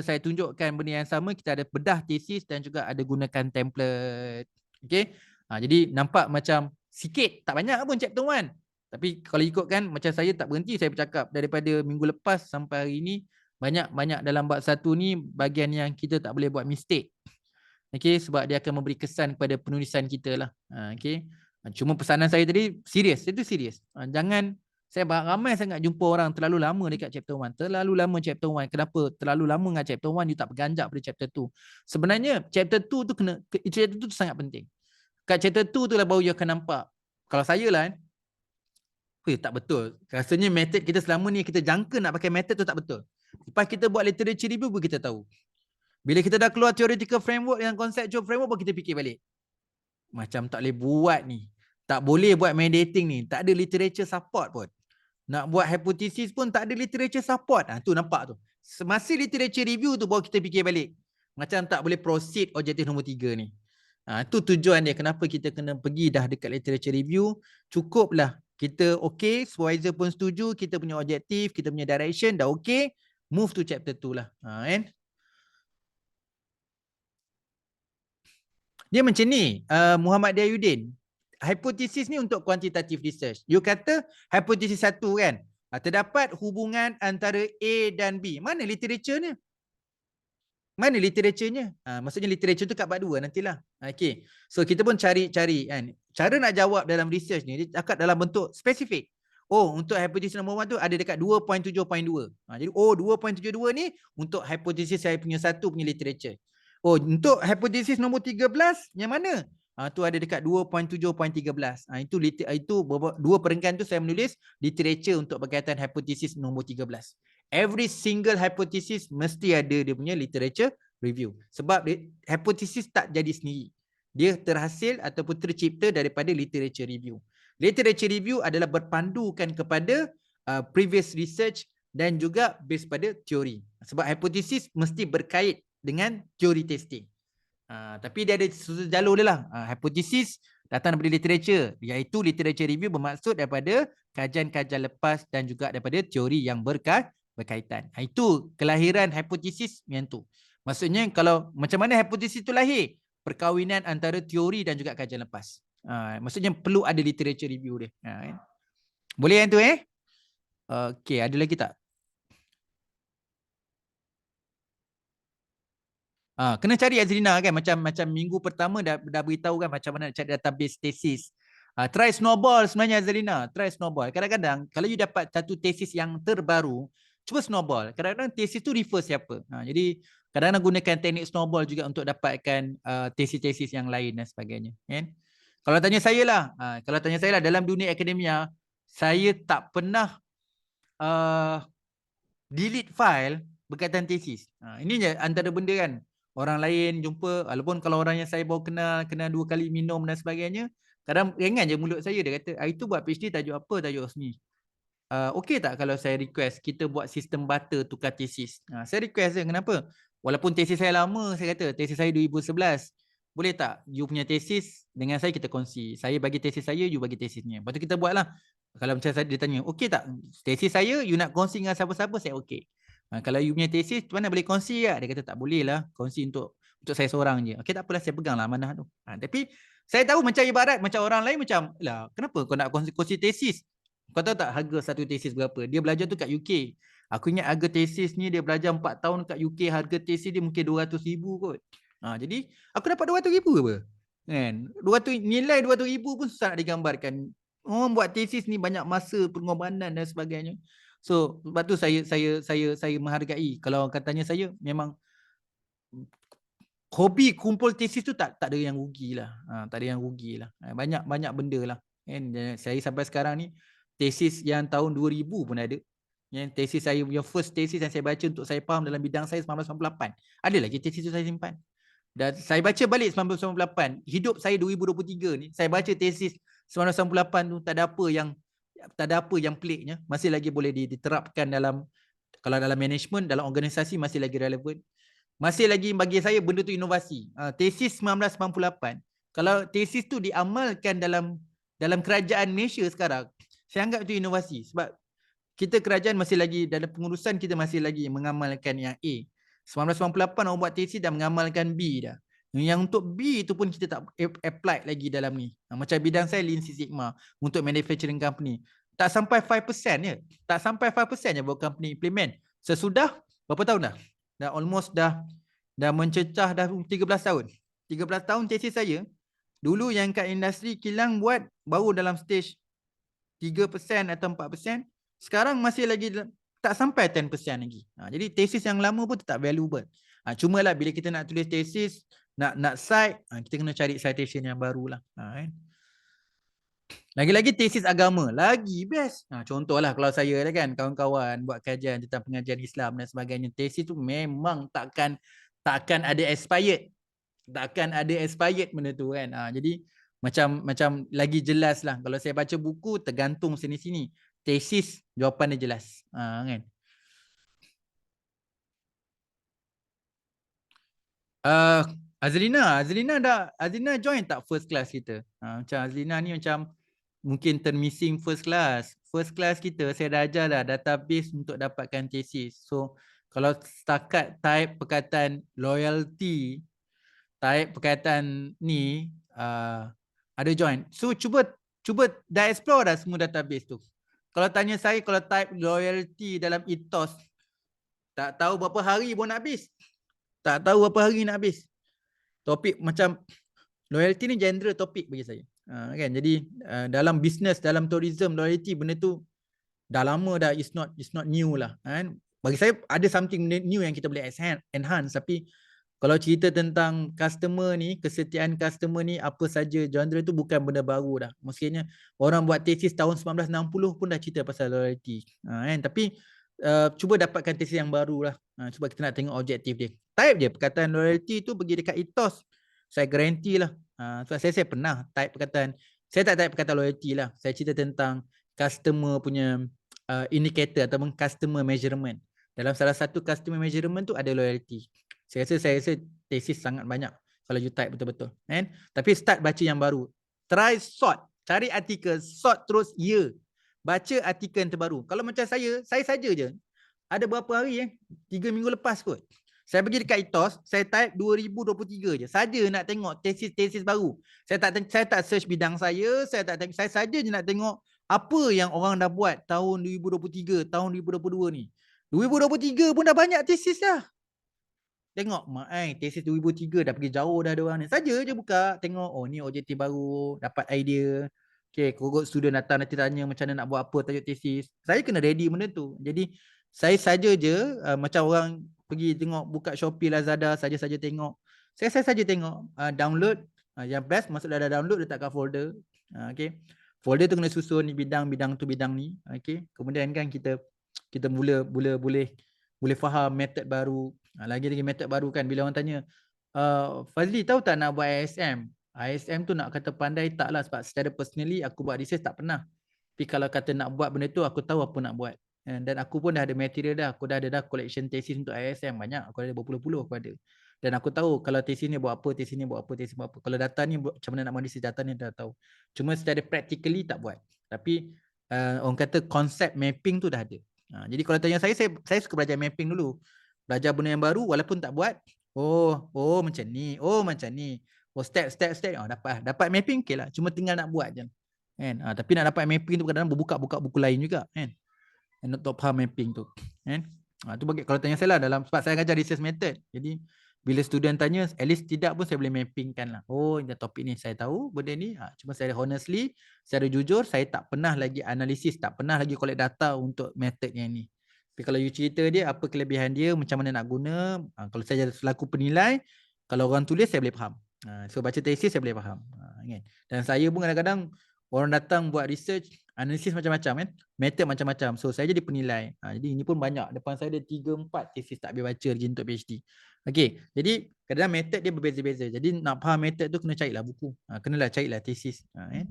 saya tunjukkan benda yang sama, kita ada bedah tesis dan juga ada gunakan template. Okay. Jadi nampak macam sikit, tak banyak pun chapter 1. Tapi kalau ikutkan macam saya tak berhenti saya bercakap daripada minggu lepas sampai hari ini, banyak-banyak dalam bab 1 ni bahagian yang kita tak boleh buat mistake. Okay, sebab dia akan memberi kesan kepada penulisan kita lah. Okay. Cuma pesanan saya tadi serius, itu serius. Jangan, saya ramai sangat jumpa orang terlalu lama dekat chapter 1. Terlalu lama chapter 1. Kenapa? Terlalu lama dengan chapter 1, you tak berganjak pada chapter 2. Sebenarnya chapter 2 tu chapter 2 tu sangat penting. Kat chapter 2 tu lah baru you akan nampak. Kalau saya lah tak betul. Rasanya method kita selama ni kita jangka nak pakai method tu tak betul. Lepas kita buat literature review pun kita tahu. Bila kita dah keluar theoretical framework yang conceptual framework pun kita fikir balik. Macam tak boleh buat ni. Tak boleh buat mandating ni. Tak ada literature support pun. Nak buat hypothesis pun tak ada literature support. Tu nampak tu. Semasa literature review tu baru kita fikir balik. Macam tak boleh proceed objektif nombor 3 ni. Tu tujuan dia. Kenapa kita kena pergi dah dekat literature review. Cukuplah. Kita okay. Supervisor pun setuju. Kita punya objektif. Kita punya direction dah okay. Move to chapter 2 lah. Kan? Dia macam ni. Muhammad Dayudin. Hipotesis ni untuk quantitative research. You kata hipotesis 1 kan. Terdapat hubungan antara A dan B. Mana literaturenya? Mana literaturenya? Maksudnya literature tu kat bab 2 nantilah. Okay. So kita pun cari kan. Cara nak jawab dalam research ni, dia cakap dalam bentuk spesifik. Oh, untuk hipotesis nombor 1 tu ada dekat 2.7.2. Jadi 2.72 ni untuk hipotesis saya punya satu punya literature. Oh, untuk hipotesis nombor 13 yang mana? Tu ada dekat 2.7.13. Itu dua perenggan tu saya menulis literature untuk berkaitan hipotesis nombor 13. Every single hypothesis mesti ada dia punya literature review. Sebab hipotesis tak jadi sendiri. Dia terhasil ataupun tercipta daripada literature review. Literature review adalah berpandukan kepada previous research dan juga based pada teori. Sebab hipotesis mesti berkait dengan teori testing. Tapi dia ada jalur dia lah. Hipotesis datang daripada literature, iaitu literature review bermaksud daripada kajian-kajian lepas dan juga daripada teori yang berkaitan. Itu kelahiran hipotesis yang tu. Maksudnya kalau macam mana hipotesis tu lahir? Perkahwinan antara teori dan juga kajian lepas. Maksudnya perlu ada literature review dia. Boleh yang tu Okey, ada lagi tak? Kena cari Azrina kan, macam minggu pertama dah beritahu kan macam mana nak cari database tesis. Try snowball sebenarnya Azrina, try snowball. Kadang-kadang kalau you dapat satu tesis yang terbaru, cuba snowball. Kadang-kadang tesis tu refer siapa. Jadi kadang-kadang gunakan teknik snowball juga untuk dapatkan tesis-tesis yang lain dan sebagainya. Kan? Kalau tanya saya lah, dalam dunia akademia, saya tak pernah delete file berkaitan tesis. Ini je antara benda kan. Orang lain jumpa, walaupun kalau orang yang saya baru kenal 2 kali minum dan sebagainya, kadang ringan je mulut saya, dia kata, itu buat PhD tajuk apa, tajuk sini. Okey tak kalau saya request kita buat sistem barter tukar tesis? Saya request je, kenapa? Walaupun tesis saya lama, saya kata, tesis saya 2011. Boleh tak you punya tesis dengan saya kita kongsi. Saya bagi tesis saya, you bagi tesisnya. Lepas tu kita buat lah. Kalau macam saya, dia tanya, okey tak tesis saya, you nak kongsi dengan siapa-siapa, saya okey. Kalau you punya tesis, mana boleh kongsi tak? Dia kata tak boleh lah, kongsi untuk saya seorang je. Okey, tak apalah, saya pegang lah amanah tu. Tapi saya tahu macam ibarat macam orang lain macam, lah kenapa kau nak kongsi tesis? Kau tahu tak harga satu tesis berapa? Dia belajar tu kat UK. Aku ingat harga tesis ni dia belajar 4 tahun kat UK, harga tesis dia mungkin 200,000 kot. Jadi aku dapat 200,000 apa? Kan? 200, nilai 200,000 pun susah nak digambarkan. Orang buat tesis ni banyak masa, pengorbanan dan sebagainya. So sebab tu saya menghargai. Kalau katanya saya memang hobi kumpul tesis tu tak ada yang rugilah. Tak ada yang rugilah. Banyak benda lah. Kan? Saya sampai sekarang ni tesis yang tahun 2000 pun ada. Yang tesis saya, yang first tesis yang saya baca untuk saya faham dalam bidang saya 1998. Ada lagi tesis tu saya simpan. Dan saya baca balik 1998, hidup saya 2023 ni, saya baca tesis 1998 tu tak ada apa yang peliknya, masih lagi boleh diterapkan dalam, kalau dalam management, dalam organisasi masih lagi relevan. Masih lagi bagi saya benda tu inovasi. Tesis 1998, kalau tesis tu diamalkan dalam kerajaan Malaysia sekarang, saya anggap itu inovasi sebab kita kerajaan masih lagi dalam pengurusan, kita masih lagi mengamalkan yang A. 1998 orang buat tesis dan mengamalkan B dah. Yang untuk B tu pun kita tak apply lagi dalam ni. Macam bidang saya Lean Six Sigma untuk manufacturing company. Tak sampai 5% je. Tak sampai 5% je buat company implement. Sesudah berapa tahun dah? Dah almost dah mencecah dah 13 tahun. 13 tahun tesis saya. Dulu yang kat industri kilang buat baru dalam stage 3% atau 4%. Sekarang masih lagi tak sampai 10% lagi. Jadi tesis yang lama pun tetap valuable. Cuma lah bila kita nak tulis tesis, nak cite, kita kena cari citation yang barulah. Kan? Lagi-lagi tesis agama, lagi best. Contohlah kalau saya kan, kawan-kawan buat kajian tentang pengajian Islam dan sebagainya, tesis tu memang takkan ada expired. Takkan ada expired benda tu kan. Jadi macam lagi jelas lah. Kalau saya baca buku tergantung sini-sini. Tesis jawapan dia jelas. Kan. Azlina join tak first class kita? Macam Azlina ni macam mungkin termissing first class. First class kita saya dah ajar dah database untuk dapatkan tesis. So kalau setakat type perkataan loyalty, type perkataan ni ada join. So cuba dah explore dah semua database tu. Kalau tanya saya, kalau type loyalty dalam ethos, tak tahu berapa hari pun nak habis. Tak tahu berapa hari nak habis. Topik macam loyalty ni genre topik bagi saya. Kan? Jadi dalam business, dalam tourism, loyalty benda tu dah lama dah, it's not new lah. Kan? Bagi saya ada something new yang kita boleh enhance, tapi kalau cerita tentang customer ni, kesetiaan customer ni, apa saja genre tu bukan benda baru dah. Maksudnya orang buat tesis tahun 1960 pun dah cerita pasal loyalty. Kan? Tapi cuba dapatkan tesis yang baru lah. Cuba kita nak tengok objektif dia. Type je perkataan loyalty tu pergi dekat ethos. Saya garanti lah. Sebab saya pernah type perkataan. Saya tak type perkataan loyalty lah. Saya cerita tentang customer punya indicator ataupun customer measurement. Dalam salah satu customer measurement tu ada loyalty. Saya rasa tesis sangat banyak kalau you type betul-betul. Kan? Tapi start baca yang baru. Try sort. Cari artikel, sort terus ya. Baca artikel yang terbaru. Kalau macam saya saja je. Ada berapa hari 3 minggu lepas kot. Saya pergi dekat Ethos, saya type 2023 je. Saja nak tengok tesis-tesis baru. Saya tak search bidang saya saja je nak tengok apa yang orang dah buat tahun 2023, tahun 2022 ni. 2023 pun dah banyak tesis dah. Tengok tesis 2003 dah pergi jauh dah ada orang ni. Saja je buka, tengok ni objektif baru, dapat idea. Okay, kogot student datang nanti tanya macam mana nak buat apa tajuk tesis. Saya kena ready benda tu. Jadi saya saja je macam orang pergi tengok buka Shopee, Lazada, saja-saja tengok. Saya saja tengok download, yang best masuk dah download, letak kat folder. Okay. Folder tu kena susun ni bidang tu bidang ni. Okay. Kemudian kan kita boleh faham method baru. Lagi method baru kan. Bila orang tanya, Fazli tahu tak nak buat ISM? ISM tu nak kata pandai tak lah. Sebab secara personally aku buat research tak pernah. Tapi kalau kata nak buat benda tu, aku tahu apa nak buat. Dan aku pun dah ada material dah. Aku dah ada collection tesis untuk ISM. Banyak. Aku ada berpuluh-puluh aku ada. Dan aku tahu kalau tesis ni buat apa, tesis ni buat apa, tesis buat apa. Kalau data ni macam mana nak menganalisis data ni dah tahu. Cuma secara practically tak buat. Tapi orang kata konsep mapping tu dah ada. Jadi kalau tanya saya suka belajar mapping dulu. Belajar benda yang baru walaupun tak buat. Oh macam ni. Oh macam ni. Oh step. Dapat mapping okey lah. Cuma tinggal nak buat je. Kan? Tapi nak dapat mapping tu kadang-kadang buka buku lain juga. Kan? Untuk faham mapping tu. Kan? Tu bagi kalau tanya saya lah dalam sebab saya ajar research method. Jadi bila student tanya, at least tidak pun saya boleh mappingkan lah. Oh, ini topik ni saya tahu benda ni. Cuma saya honestly, secara jujur, saya tak pernah lagi analisis, tak pernah lagi collect data untuk method yang ni. Tapi kalau you cerita dia, apa kelebihan dia, macam mana nak guna, kalau saya selaku penilai, kalau orang tulis, saya boleh faham. So, baca tesis, saya boleh faham. Kan? Dan saya pun kadang-kadang, orang datang buat research, Analisis macam-macam kan. Method macam-macam. So saya jadi penilai. Jadi ini pun banyak. Depan saya ada 3-4 tesis tak habis baca lagi untuk PhD. Okey. Jadi kadang-kadang method dia berbeza-beza. Jadi nak faham method tu kena carilah buku. Kenalah carilah tesis. Kan?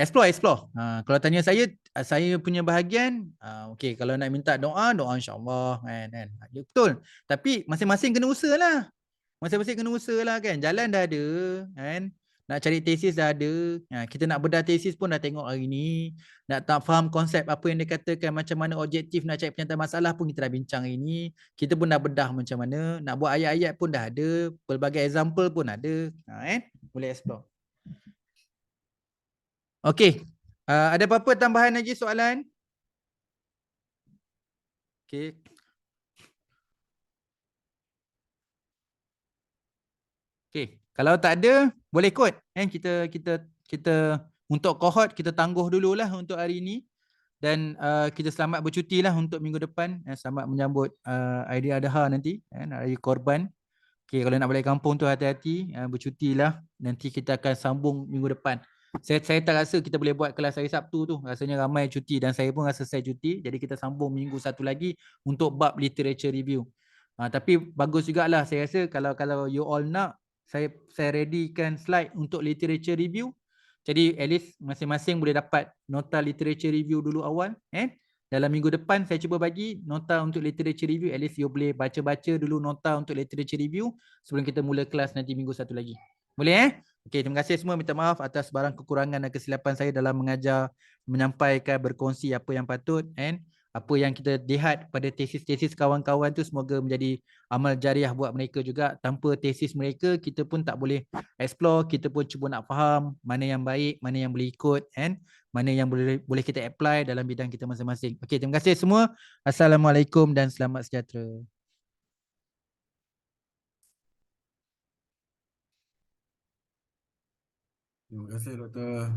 Explore. Kalau tanya saya punya bahagian, okey, kalau nak minta doa, doa insya-Allah kan. Ya, betul. Tapi masing-masing kena usaha lah. Masing-masing kena usaha lah kan. Jalan dah ada kan. Nak cari tesis dah ada. Kita nak bedah tesis pun dah tengok hari ni. Nak tak faham konsep apa yang dikatakan macam mana objektif nak cari penyataan masalah pun kita dah bincang hari ni. Kita pun dah bedah macam mana. Nak buat ayat-ayat pun dah ada. Pelbagai example pun ada. Boleh explore. Okey. Ada apa-apa tambahan lagi soalan? Okey. Okey. Kalau tak ada, boleh kod. Kita untuk kohort kita tangguh dululah untuk hari ini dan kita selamat bercuti lah untuk minggu depan. Selamat menyambut Aidil Adha nanti, Raya Korban. Okey, kalau nak balik kampung tu hati-hati, bercutilah. Nanti kita akan sambung minggu depan. Saya tak rasa kita boleh buat kelas hari Sabtu tu. Rasanya ramai cuti dan saya pun rasa saya cuti. Jadi kita sambung minggu satu lagi untuk bab literature review. Tapi bagus jugalah saya rasa kalau you all nak, saya readykan slide untuk literature review. Jadi at least masing-masing boleh dapat nota literature review dulu awal. Dalam minggu depan saya cuba bagi nota untuk literature review. At least you boleh baca-baca dulu nota untuk literature review sebelum kita mula kelas nanti minggu satu lagi. Boleh Okey, terima kasih semua. Minta maaf atas barang kekurangan dan kesilapan saya dalam mengajar, menyampaikan, berkongsi apa yang patut. Apa yang kita lihat pada tesis-tesis kawan-kawan tu semoga menjadi amal jariah buat mereka juga. Tanpa tesis mereka, kita pun tak boleh explore, kita pun cuba nak faham mana yang baik, mana yang boleh ikut, mana yang boleh kita apply dalam bidang kita masing-masing. Okey, terima kasih semua. Assalamualaikum dan selamat sejahtera. Terima kasih Doktor.